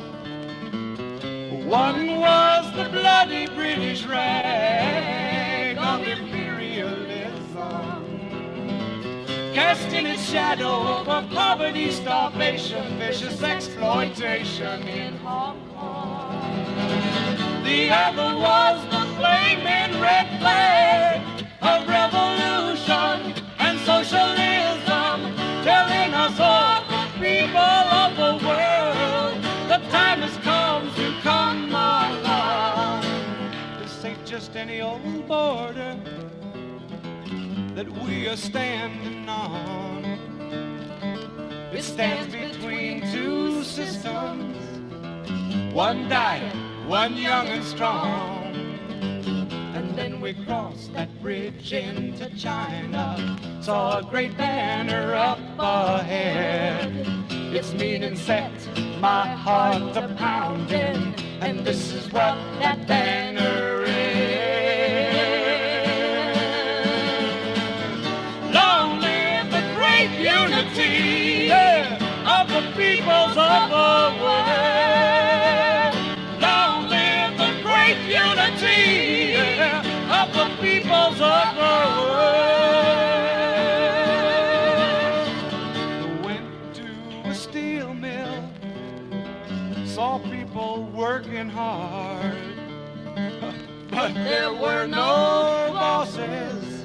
One was the bloody British rag of imperialism, casting its shadow over poverty, starvation, vicious exploitation in Hong Kong. The other was the flaming red flag of revolution and socialism, telling us all, the people of the world, the time has come to come along. This ain't just any old border that we are standing on. It stands between two systems, one dying, one young and strong. And then we crossed that bridge into China, saw a great banner up ahead. Its meaning set my heart a pounding, and this is what that banner is. Long live the great unity of the peoples of the world. Long live the great unity of the peoples of the world. Went to a steel mill, saw people working hard, but there were no bosses.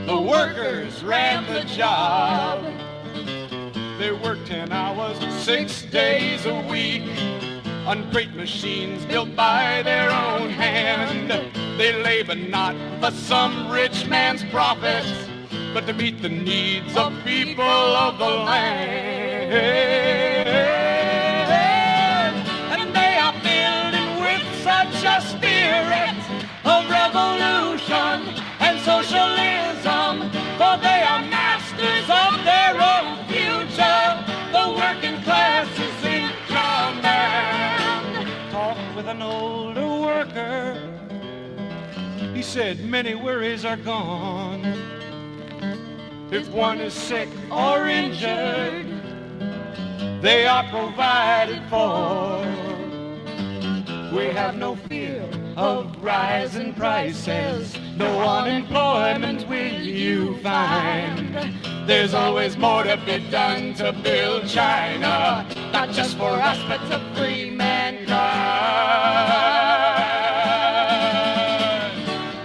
The workers ran the job. They worked 10 hours, 6 days a week, on great machines built by their own hand. They labored not for some rich man's profits, but to meet the needs of people of the land. And they are building with such a spirit of revolution and socialism, for they are masters of their own future. The working class is in command. Talked with an older worker. He said many worries are gone. If one is sick or injured, they are provided for. We have no fear of rising prices, no unemployment will you find. There's always more to be done to build China, not just for us but to free mankind.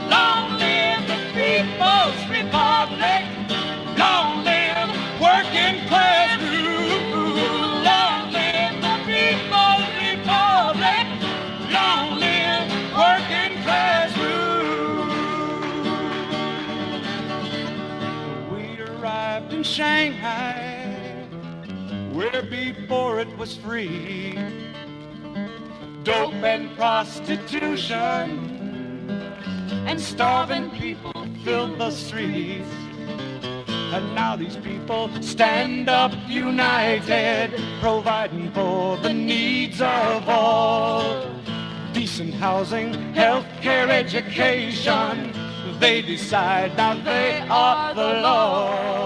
Long live the People's Republic, long live working class rule, long live the People's Republic, long live working class rule. We arrived in Shanghai, where before it was free, dope and prostitution and starving people filled the streets. And now these people stand up united, providing for the needs of all. Decent housing, health care, education, they decide now they are the law.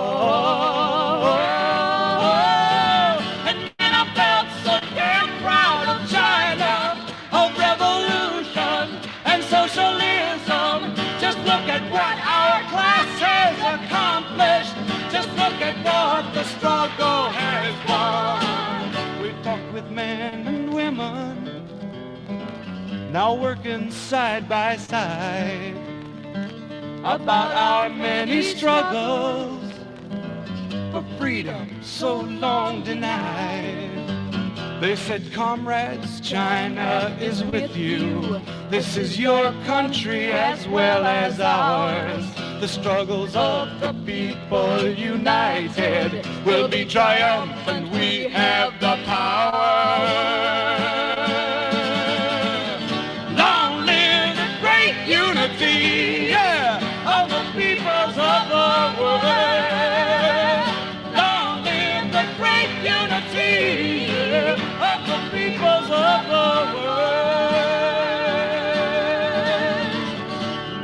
And then I felt so damn proud of China, of revolution and socialism. Just look at what our class has accomplished to now working side by side, about our many struggles for freedom so long denied. They said, comrades, China is with you. This is your country as well as ours. The struggles of the people united will be triumphant. We have the power. Long live the great unity, yeah, of the peoples of the world. Long live the great unity of the peoples of the world.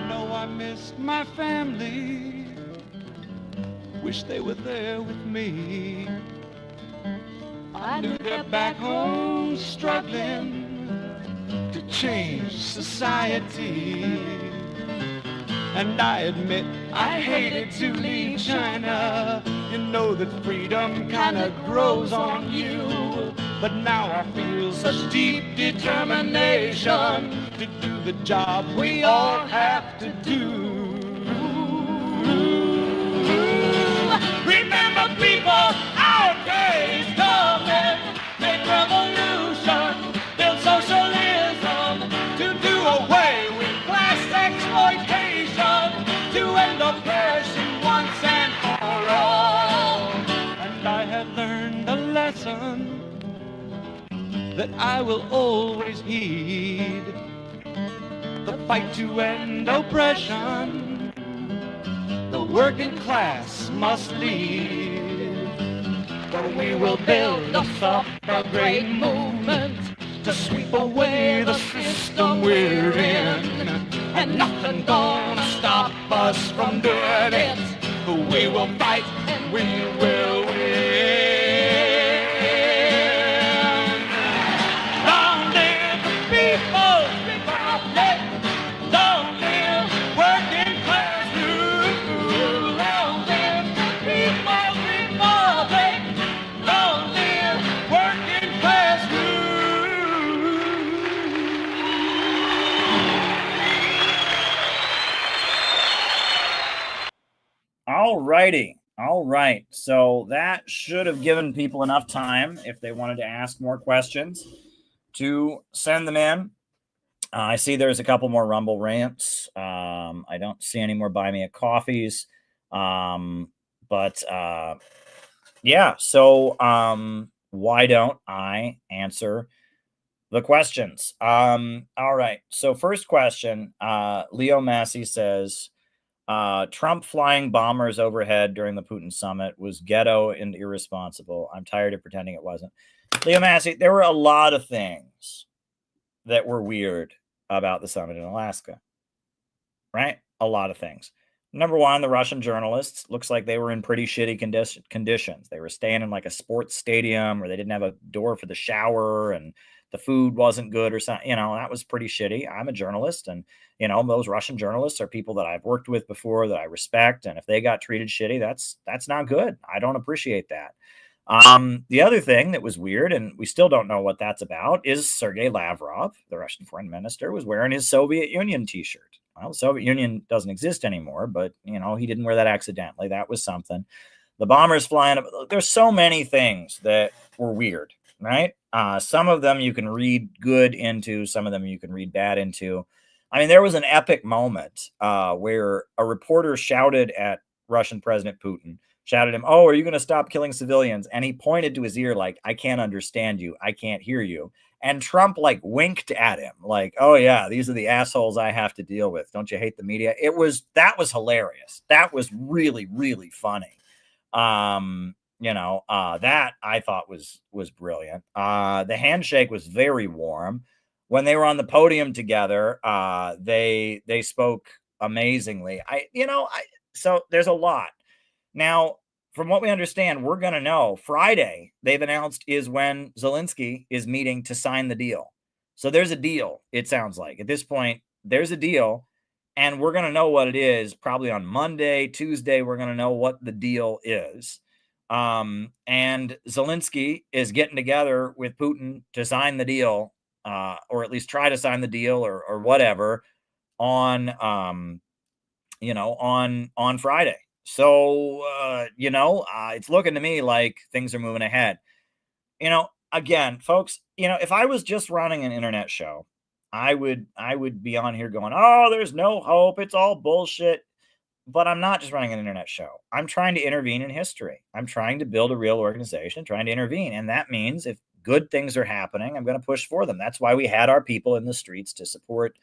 No, I missed my family. Wish they were there with me. I knew they're back home struggling to change society. And I admit I hated to leave China. You know that freedom kinda grows on you. But now I feel such deep determination to do the job we all have to do. Remember, people, our day's coming. Make revolution, build socialism, to do away with class exploitation, to end oppression once and for all. And I have learned a lesson that I will always heed. The fight to end oppression, the working class must lead. For we will build us up a great movement to sweep away the system we're in. And nothing gonna stop us from doing it. We will fight and we will win. Long live the People's Republic. Long live working class rule. Long live the People's Republic. Long live working class rule. All righty. All right. So that should have given people enough time, if they wanted to ask more questions, to send them in. I see there's a couple more Rumble rants. I don't see any more Buy Me a Coffees. Yeah. So why don't I answer the questions? All right. So first question, Leo Massey says, Trump flying bombers overhead during the Putin summit was ghetto and irresponsible. I'm tired of pretending it wasn't. Leo Massey, there were a lot of things that were weird about the summit in Alaska, right? A lot of things. Number one, the Russian journalists, looks like they were in pretty shitty conditions. They were staying in like a sports stadium, or they didn't have a door for the shower, and the food wasn't good or something. You know, that was pretty shitty. I'm a journalist, and, you know, those Russian journalists are people that I've worked with before that I respect. And if they got treated shitty, that's not good. I don't appreciate that. The other thing that was weird, and we still don't know what that's about, is Sergei Lavrov, the Russian foreign minister, was wearing his Soviet Union t-shirt. Well, the Soviet Union doesn't exist anymore, but, you know, he didn't wear that accidentally. That was something. The bombers flying up. There's so many things that were weird, right? Some of them you can read good into, some of them you can read bad into. I mean, there was an epic moment where a reporter shouted at Russian President Putin, shouted him, "Oh, are you going to stop killing civilians?" And he pointed to his ear like, "I can't understand you. I can't hear you." And Trump like winked at him like, "Oh yeah, these are the assholes I have to deal with. Don't you hate the media?" That was hilarious. That was really, really funny. That I thought was brilliant. The handshake was very warm. When they were on the podium together, they spoke amazingly. So there's a lot. Now, from what we understand, we're going to know Friday, they've announced, is when Zelensky is meeting to sign the deal. So there's a deal, it sounds like. At this point, there's a deal, and we're going to know what it is probably on Monday, Tuesday. We're going to know what the deal is. And Zelensky is getting together with Putin to sign the deal or at least try to sign the deal or whatever on, on Friday. So, it's looking to me like things are moving ahead. Again, folks, if I was just running an internet show, I would be on here going, oh, there's no hope. It's all bullshit. But I'm not just running an internet show. I'm trying to intervene in history. I'm trying to build a real organization, trying to intervene. And that means if good things are happening, I'm going to push for them. That's why we had our people in the streets to support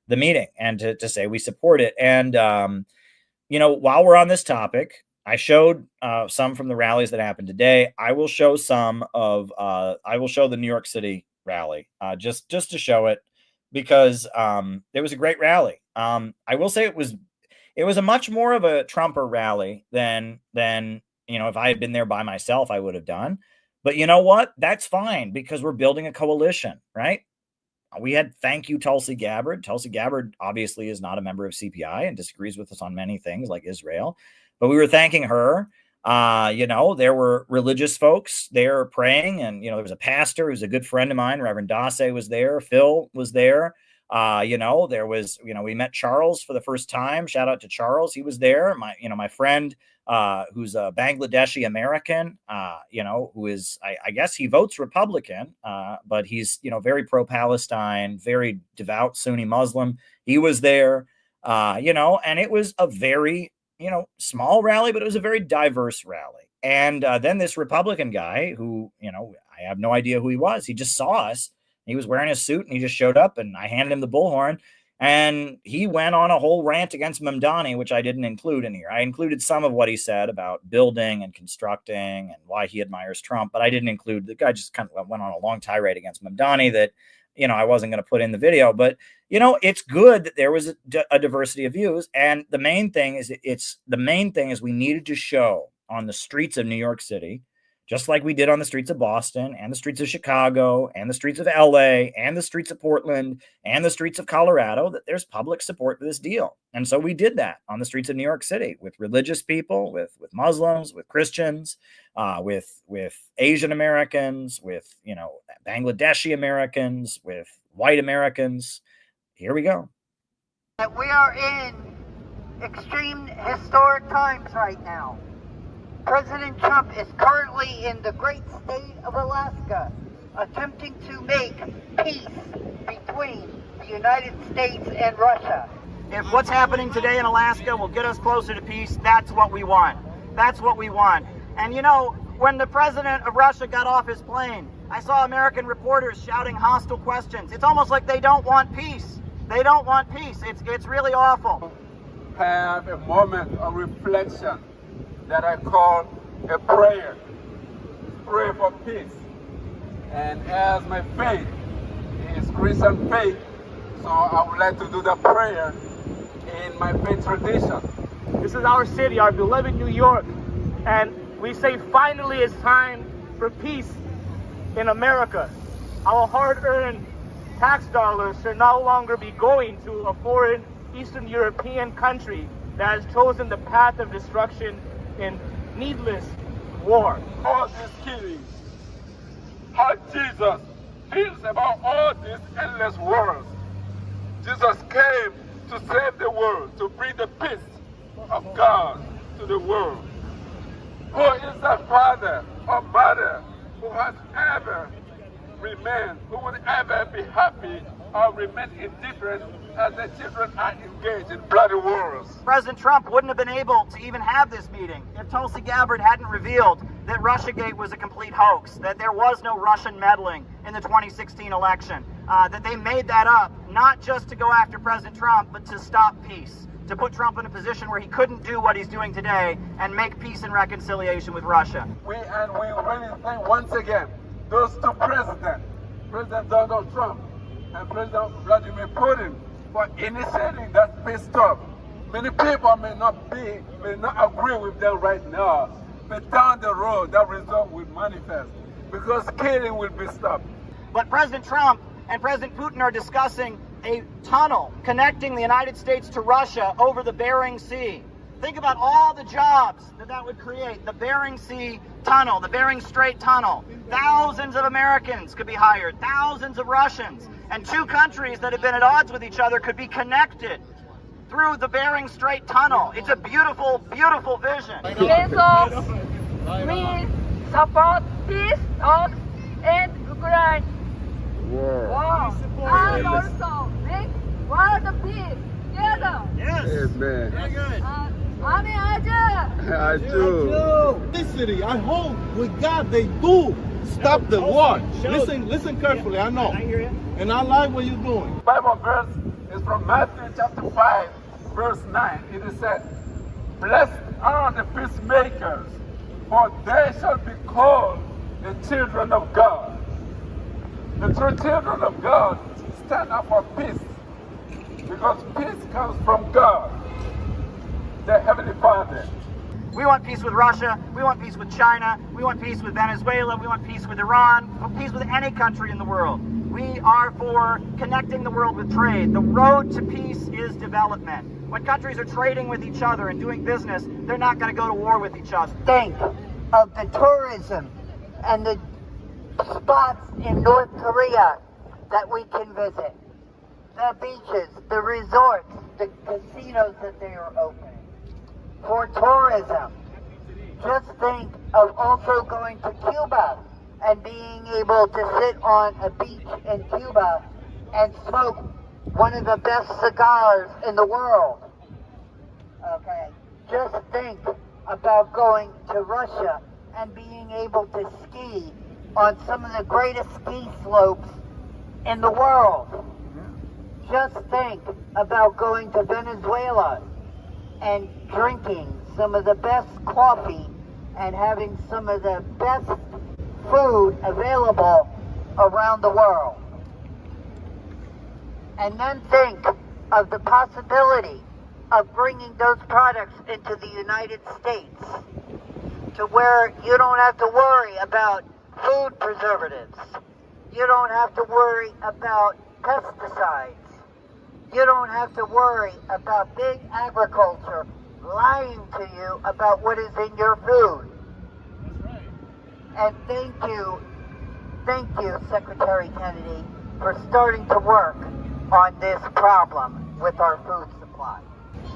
the meeting and to say we support it. And, while we're on this topic, I showed some from the rallies that happened today. I will show the New York City rally just to show it, because it was a great rally. I will say it was a much more of a Trumper rally than if I had been there by myself, I would have done. But you know what? That's fine, because we're building a coalition, right? We had thank you Tulsi Gabbard. Tulsi Gabbard obviously is not a member of CPI and disagrees with us on many things like Israel, but we were thanking her. There were religious folks there praying, and there was a pastor who's a good friend of mine, Reverend Dasse was there, Phil was there. There was, we met Charles for the first time. Shout out to Charles. He was there. My friend, who's a Bangladeshi American, who is, I guess he votes Republican, but he's, very pro-Palestine, very devout Sunni Muslim. He was there, and it was a very, small rally, but it was a very diverse rally. And then this Republican guy who, I have no idea who he was. He just saw us. He was wearing a suit and he just showed up, and I handed him the bullhorn, and he went on a whole rant against Mamdani, which I didn't include in here. I included some of what he said about building and constructing and why he admires Trump, but I didn't include, the guy just kind of went on a long tirade against Mamdani that, I wasn't going to put in the video. But, it's good that there was a diversity of views. And the main thing is we needed to show on the streets of New York City, just like we did on the streets of Boston and the streets of Chicago and the streets of LA and the streets of Portland and the streets of Colorado, that there's public support for this deal. And so we did that on the streets of New York City with religious people, with Muslims, with Christians, with Asian Americans, with, Bangladeshi Americans, with white Americans. Here we go. We are in extreme historic times right now. President Trump is currently in the great state of Alaska, attempting to make peace between the United States and Russia. If what's happening today in Alaska will get us closer to peace, that's what we want. That's what we want. And when the president of Russia got off his plane, I saw American reporters shouting hostile questions. It's almost like they don't want peace. They don't want peace. It's really awful. Have a moment of reflection that I call a prayer. Pray for peace. And as my faith is Christian faith, so I would like to do the prayer in my faith tradition. This is our city, our beloved New York, and we say finally it's time for peace in America. Our hard-earned tax dollars should no longer be going to a foreign Eastern European country that has chosen the path of destruction in needless war. All these killings, how Jesus feels about all these endless wars. Jesus came to save the world, to bring the peace of God to the world. Who is the father or mother who has ever remained, who would ever be happy or remain indifferent as the children are engaged in bloody wars? President Trump wouldn't have been able to even have this meeting if Tulsi Gabbard hadn't revealed that Russiagate was a complete hoax, that there was no Russian meddling in the 2016 election, that they made that up, not just to go after President Trump, but to stop peace, to put Trump in a position where he couldn't do what he's doing today and make peace and reconciliation with Russia. We really thank once again those two presidents, President Donald Trump and President Vladimir Putin, for initiating that peace talk. Many people may not agree with them right now, but down the road that result will manifest because killing will be stopped. But President Trump and President Putin are discussing a tunnel connecting the United States to Russia over the Bering Sea. Think about all the jobs that would create. The Bering Sea Tunnel, the Bering Strait Tunnel. Thousands of Americans could be hired, thousands of Russians, and two countries that have been at odds with each other could be connected through the Bering Strait Tunnel. It's a beautiful, beautiful vision. So, we support peace talks in Ukraine. Yeah. Wow. And also make world peace together. Yes. Amen. Very good. I do. This city, I hope with God they do stop the war. Listen carefully, I know. I hear you. And I like what you're doing. Bible verse is from Matthew chapter 5, verse 9. It is said, "Blessed are the peacemakers, for they shall be called the children of God." The true children of God stand up for peace, because peace comes from God, the Heavenly Father. We want peace with Russia, we want peace with China, we want peace with Venezuela, we want peace with Iran, we want peace with any country in the world. We are for connecting the world with trade. The road to peace is development. When countries are trading with each other and doing business, they're not going to go to war with each other. Think of the tourism and the spots in North Korea that we can visit. The beaches, the resorts, the casinos that they are opening. For tourism, just think of also going to Cuba and being able to sit on a beach in Cuba and smoke one of the best cigars in the world. Okay, just think about going to Russia and being able to ski on some of the greatest ski slopes in the world. Just think about going to Venezuela and drinking some of the best coffee and having some of the best food available around the world. And then think of the possibility of bringing those products into the United States to where you don't have to worry about food preservatives. You don't have to worry about pesticides. You don't have to worry about big agriculture lying to you about what is in your food. And thank you, Secretary Kennedy, for starting to work on this problem with our food supply.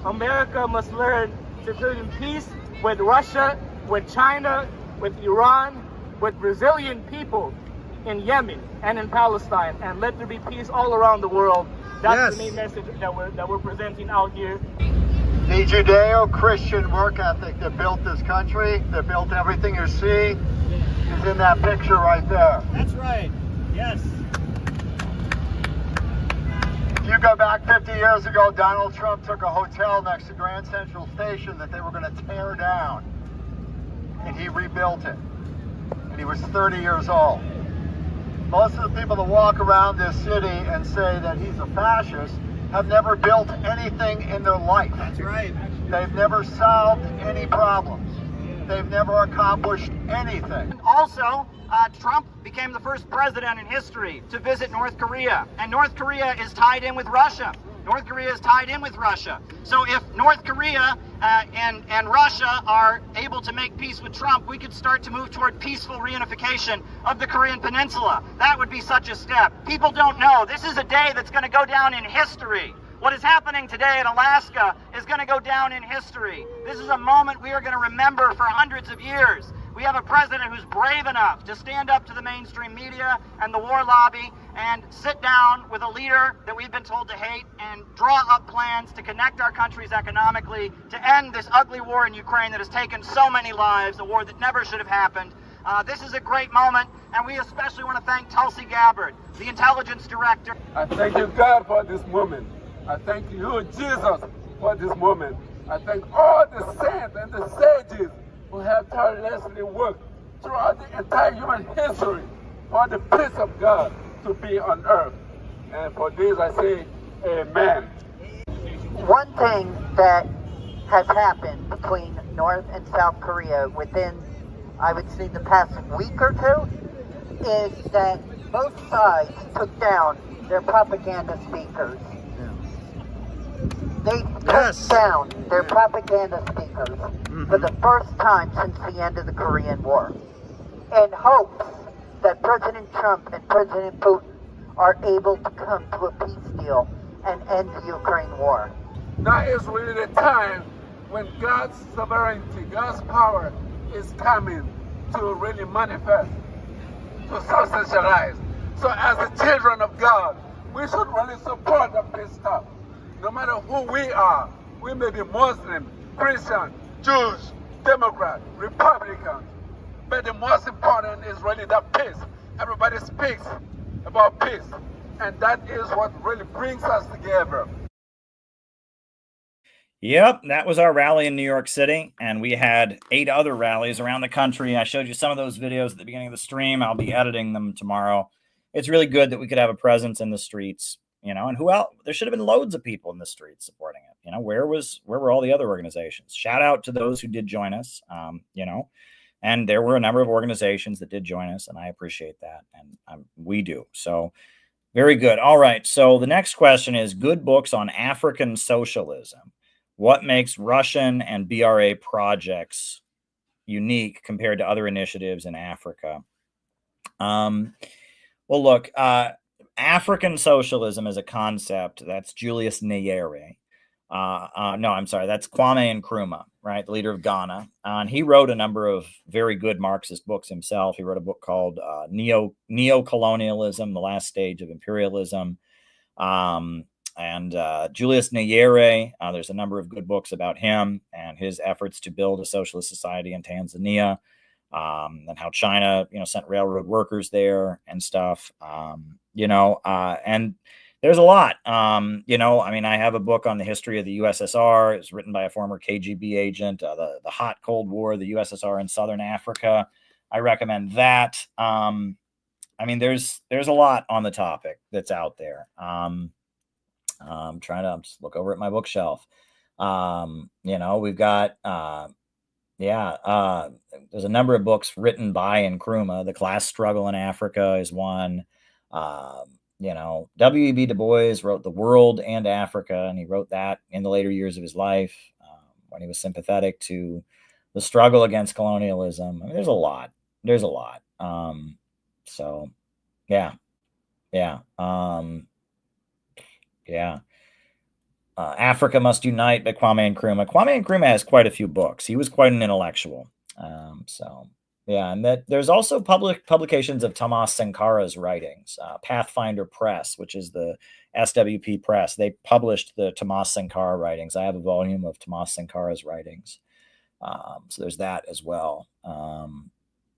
America must learn to live in peace with Russia, with China, with Iran, with Brazilian people in Yemen and in Palestine, and let there be peace all around the world. That's the main message that we're presenting out here. The Judeo-Christian work ethic that built this country, that built everything you see, is in that picture right there. That's right. Yes. If you go back 50 years ago, Donald Trump took a hotel next to Grand Central Station that they were going to tear down, and he rebuilt it. And he was 30 years old. Most of the people that walk around this city and say that he's a fascist have never built anything in their life. That's right. They've never solved any problems. They've never accomplished anything. Also, Trump became the first president in history to visit North Korea. And North Korea is tied in with Russia. North Korea is tied in with Russia. So if North Korea and Russia are able to make peace with Trump, we could start to move toward peaceful reunification of the Korean Peninsula. That would be such a step. People don't know. This is a day that's going to go down in history. What is happening today in Alaska is going to go down in history. This is a moment we are going to remember for hundreds of years. We have a president who's brave enough to stand up to the mainstream media and the war lobby and sit down with a leader that we've been told to hate and draw up plans to connect our countries economically to end this ugly war in Ukraine that has taken so many lives, a war that never should have happened. This is a great moment, and we especially want to thank Tulsi Gabbard, the intelligence director. I thank you, God, for this moment. I thank you, Jesus, for this moment. I thank all the saints and the sages who have tirelessly worked throughout the entire human history for the peace of God to be on earth. And for this I say, amen. One thing that has happened between North and South Korea within, I would say, the past week or two, is that both sides took down their propaganda speakers. They took down their propaganda speakers for the first time since the end of the Korean War, in hopes that President Trump and President Putin are able to come to a peace deal and end the Ukraine war. Now is really the time when God's sovereignty, God's power is coming to really manifest, to substantialize. So as the children of God, we should really support the peace stuff. No matter who we are, we may be Muslim, Christian, Jews, Democrat, Republicans, but the most important is really the peace. Everybody speaks about peace, and that is what really brings us together. Yep, that was our rally in New York City, and we had 8 other rallies around the country. I showed you some of those videos at the beginning of the stream. I'll be editing them tomorrow. It's really good that we could have a presence in the streets, and who else? There should have been loads of people in the streets supporting it. Where were all the other organizations? Shout out to those who did join us, and there were a number of organizations that did join us, and I appreciate that, and we do. So very good. All right, so the next question is good books on African socialism. What makes Russian and BRA projects unique compared to other initiatives in Africa? Well, look, African socialism is a concept. That's Julius Nyerere. No, I'm sorry. That's Kwame Nkrumah, right? The leader of Ghana. And he wrote a number of very good Marxist books himself. He wrote a book called Neo-Colonialism, The Last Stage of Imperialism. And Julius Nyerere, there's a number of good books about him and his efforts to build a socialist society in Tanzania, and how China, sent railroad workers there and stuff, and there's a lot, I have a book on the history of the USSR. It's written by a former KGB agent, the hot Cold War, the USSR in Southern Africa. I recommend that. There's a lot on the topic that's out there. I'm trying to just look over at my bookshelf. We've got, there's a number of books written by Nkrumah. The Class Struggle in Africa is one. W.E.B. Du Bois wrote The World and Africa, and he wrote that in the later years of his life, when he was sympathetic to the struggle against colonialism. There's a lot. Africa Must Unite by Kwame Nkrumah. Kwame Nkrumah has quite a few books. He was quite an intellectual. And that there's also publications of Thomas Sankara's writings. Pathfinder Press, which is the SWP press, they published the Thomas Sankara writings. I have a volume of Thomas Sankara's writings. So there's that as well.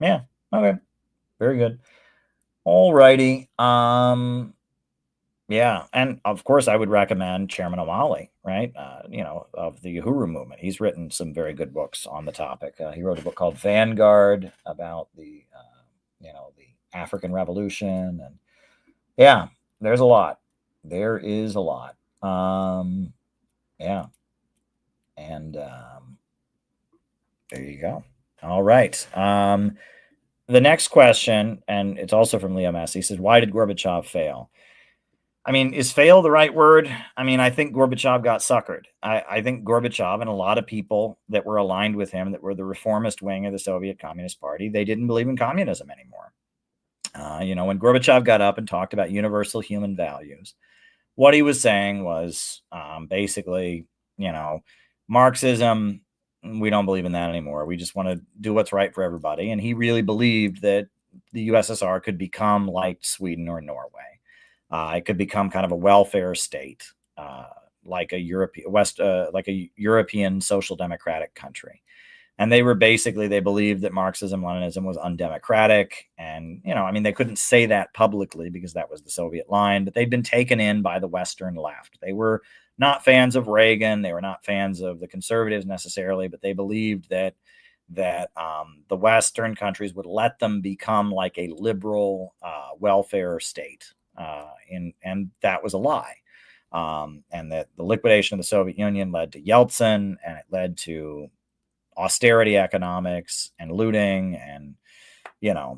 Okay. Very good. All righty. And of course, I would recommend Chairman O'Malley, right? Of the Uhuru movement. He's written some very good books on the topic. He wrote a book called Vanguard about the African Revolution, and there's a lot. There is a lot. And there you go. All right. The next question, and it's also from Leo Messi, says, "Why did Gorbachev fail?" Is fail the right word? I think Gorbachev got suckered. I think Gorbachev and a lot of people that were aligned with him, that were the reformist wing of the Soviet Communist Party, they didn't believe in communism anymore. When Gorbachev got up and talked about universal human values, what he was saying was basically, Marxism, we don't believe in that anymore. We just want to do what's right for everybody. And he really believed that the USSR could become like Sweden or Norway. It could become kind of a welfare state, like a European social democratic country. And they believed that Marxism-Leninism was undemocratic. And, they couldn't say that publicly because that was the Soviet line, but they'd been taken in by the Western left. They were not fans of Reagan. They were not fans of the conservatives necessarily, but they believed that the Western countries would let them become like a liberal welfare state. And that was a lie. And that the liquidation of the Soviet Union led to Yeltsin, and it led to austerity economics and looting. And, I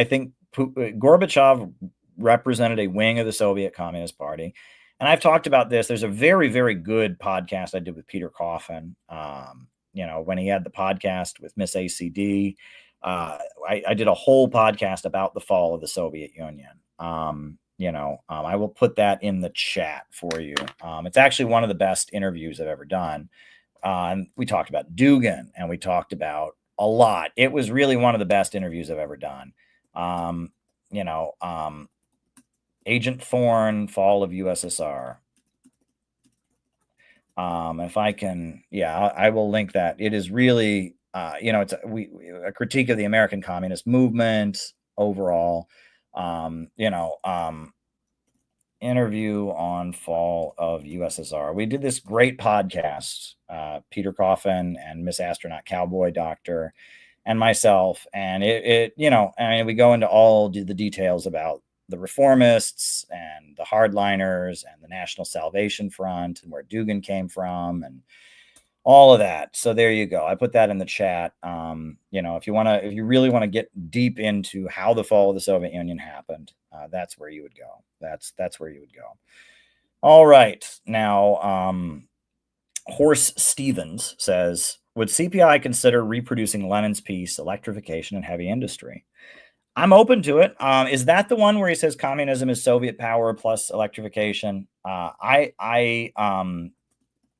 think Gorbachev represented a wing of the Soviet Communist Party. And I've talked about this. There's a very, very good podcast I did with Peter Coffin. When he had the podcast with Miss ACD, I did a whole podcast about the fall of the Soviet Union. I will put that in the chat for you. It's actually one of the best interviews I've ever done. And we talked about Dugin, and we talked about a lot. It was really one of the best interviews I've ever done. Agent Thorne, fall of USSR. If I can, I will link that. It is really, it's a critique of the American communist movement overall. Interview on fall of USSR. We did this great podcast, Peter Coffin and Miss Astronaut Cowboy Doctor and myself. And we go into all the details about the reformists and the hardliners and the National Salvation Front and where Dugin came from and all of that. So there you go. I put that in the chat. If you really want to get deep into how the fall of the Soviet Union happened, that's where you would go. That's where you would go. All right. Now, Horse Stevens says, would CPI consider reproducing Lenin's piece, Electrification and Heavy Industry? I'm open to it. Is that the one where he says communism is Soviet power plus electrification?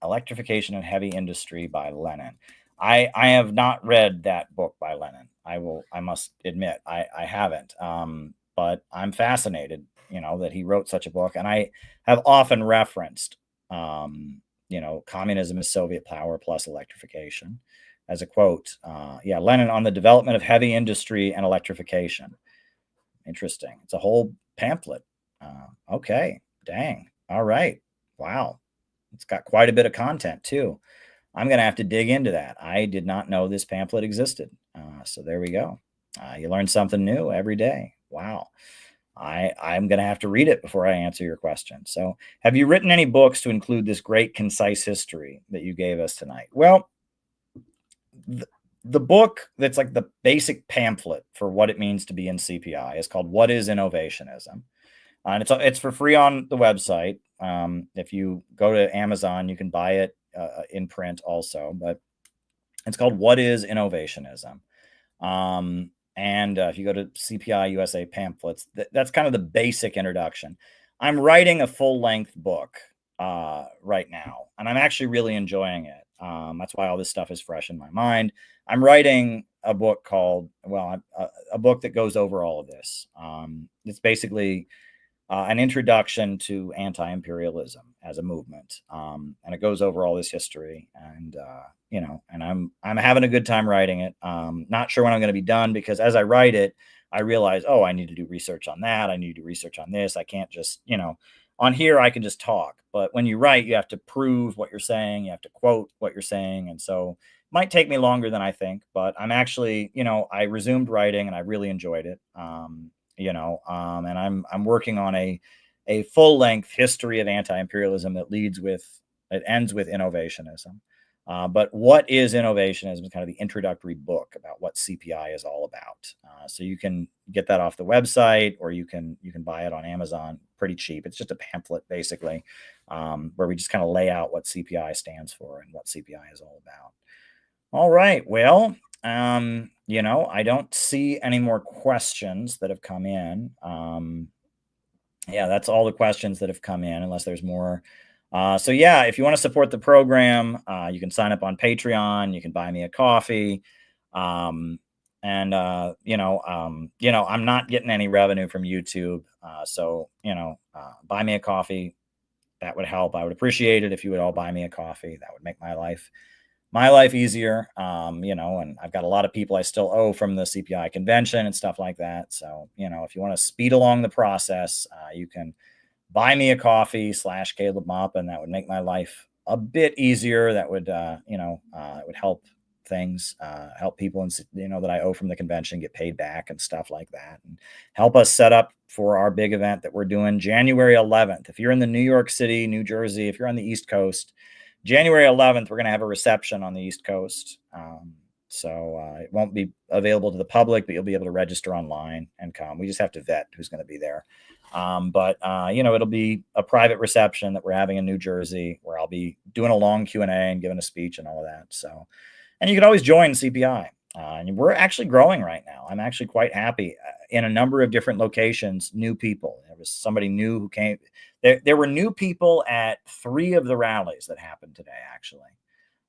Electrification and Heavy Industry by Lenin. I have not read that book by Lenin. I must admit, I haven't. But I'm fascinated, that he wrote such a book. And I have often referenced, communism is Soviet power plus electrification as a quote. Lenin on the development of heavy industry and electrification. Interesting. It's a whole pamphlet. Okay. Dang. All right. Wow. It's got quite a bit of content too. I'm going to have to dig into that. I did not know this pamphlet existed. So there we go. You learn something new every day. Wow. I'm going to have to read it before I answer your question. So have you written any books to include this great concise history that you gave us tonight? Well, the book that's like the basic pamphlet for what it means to be in CPI is called What is Innovationism? And it's for free on the website. If you go to Amazon, you can buy it in print also, but it's called What is Innovationism? And if you go to CPI USA pamphlets, that's kind of the basic introduction. I'm writing a full-length book right now, and I'm actually really enjoying it. That's why all this stuff is fresh in my mind. I'm writing a book called, a book that goes over all of this. It's basically an introduction to anti-imperialism as a movement. And it goes over all this history, and I'm having a good time writing it. Not sure when I'm going to be done, because as I write it, I realize, I need to do research on that. I need to do research on this. I can't just, on here, I can just talk, but when you write, you have to prove what you're saying. You have to quote what you're saying. And so it might take me longer than I think, but I'm actually, I resumed writing and I really enjoyed it. And I'm working on a full length history of anti-imperialism that ends with innovationism. But what is innovationism is kind of the introductory book about what CPI is all about. So you can get that off the website, or you can buy it on Amazon pretty cheap. It's just a pamphlet basically, where we just kind of lay out what CPI stands for and what CPI is all about. All right. Well, I don't see any more questions that have come in. That's all the questions that have come in, unless there's more. If you want to support the program, you can sign up on Patreon. You can buy me a coffee. I'm not getting any revenue from YouTube. Buy me a coffee. That would help. I would appreciate it if you would all buy me a coffee. That would make my life easier. And I've got a lot of people I still owe from the CPI convention and stuff like that. So, if you want to speed along the process, you can buy me a coffee /Caleb Mop, and that would make my life a bit easier. That would, it would help things, help people, that I owe from the convention get paid back and stuff like that, and help us set up for our big event that we're doing January 11th. If you're in the New York City, New Jersey, if you're on the East Coast, January 11th, we're going to have a reception on the East Coast. It won't be available to the public, but you'll be able to register online and come. We just have to vet who's going to be there. But it'll be a private reception that we're having in New Jersey, where I'll be doing a long Q&A and giving a speech and all of that. So, and you can always join CPI. And we're actually growing right now. I'm actually quite happy in a number of different locations, new people. There was somebody new who came. There were new people at 3 of the rallies that happened today, actually.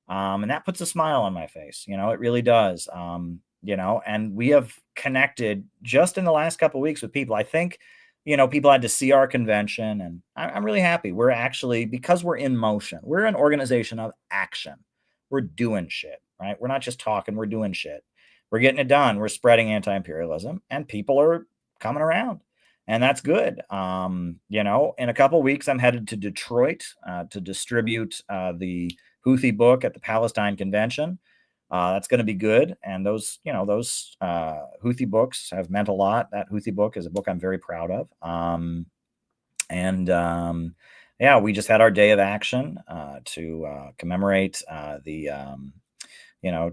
And that puts a smile on my face. It really does. And we have connected just in the last couple of weeks with people. I think, people had to see our convention, and I'm really happy. We're actually, because we're in motion, we're an organization of action. We're doing shit, right? We're not just talking, we're doing shit. We're getting it done. We're spreading anti-imperialism, and people are coming around, and that's good. In a couple of weeks, I'm headed to Detroit to distribute the Houthi book at the Palestine Convention. That's going to be good. And those Houthi books have meant a lot. That Houthi book is a book I'm very proud of. We just had our day of action to commemorate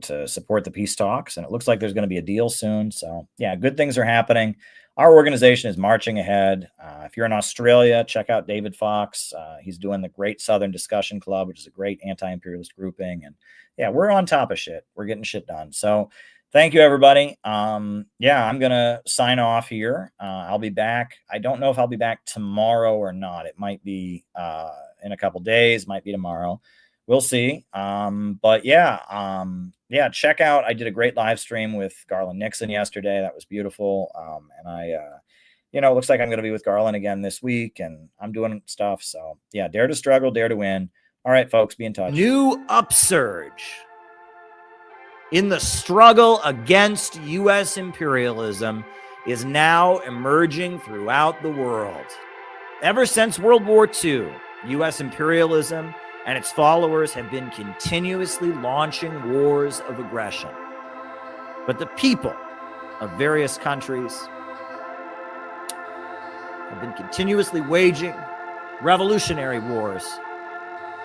to support the peace talks. And it looks like there's going to be a deal soon. So yeah, good things are happening. Our organization is marching ahead. If you're in Australia, check out David Fox. He's doing the Great Southern Discussion Club, which is a great anti-imperialist grouping. And yeah, we're on top of shit. We're getting shit done. So thank you, everybody. I'm going to sign off here. I'll be back. I don't know if I'll be back tomorrow or not. It might be in a couple days, might be tomorrow. We'll see. Check out. I did a great live stream with Garland Nixon yesterday. That was beautiful. It looks like I'm going to be with Garland again this week, and I'm doing stuff. So yeah, dare to struggle, dare to win. All right, folks, be in touch. New upsurge in the struggle against U.S. imperialism is now emerging throughout the world. Ever since World War II, U.S. imperialism and its followers have been continuously launching wars of aggression. But the people of various countries have been continuously waging revolutionary wars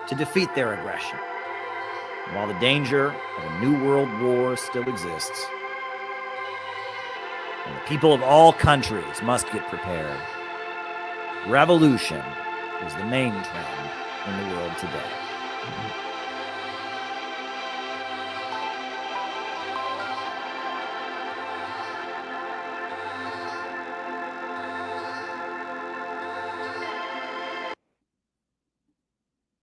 to defeat their aggression. And while the danger of a new world war still exists, and the people of all countries must get prepared, revolution is the main trend in the world today.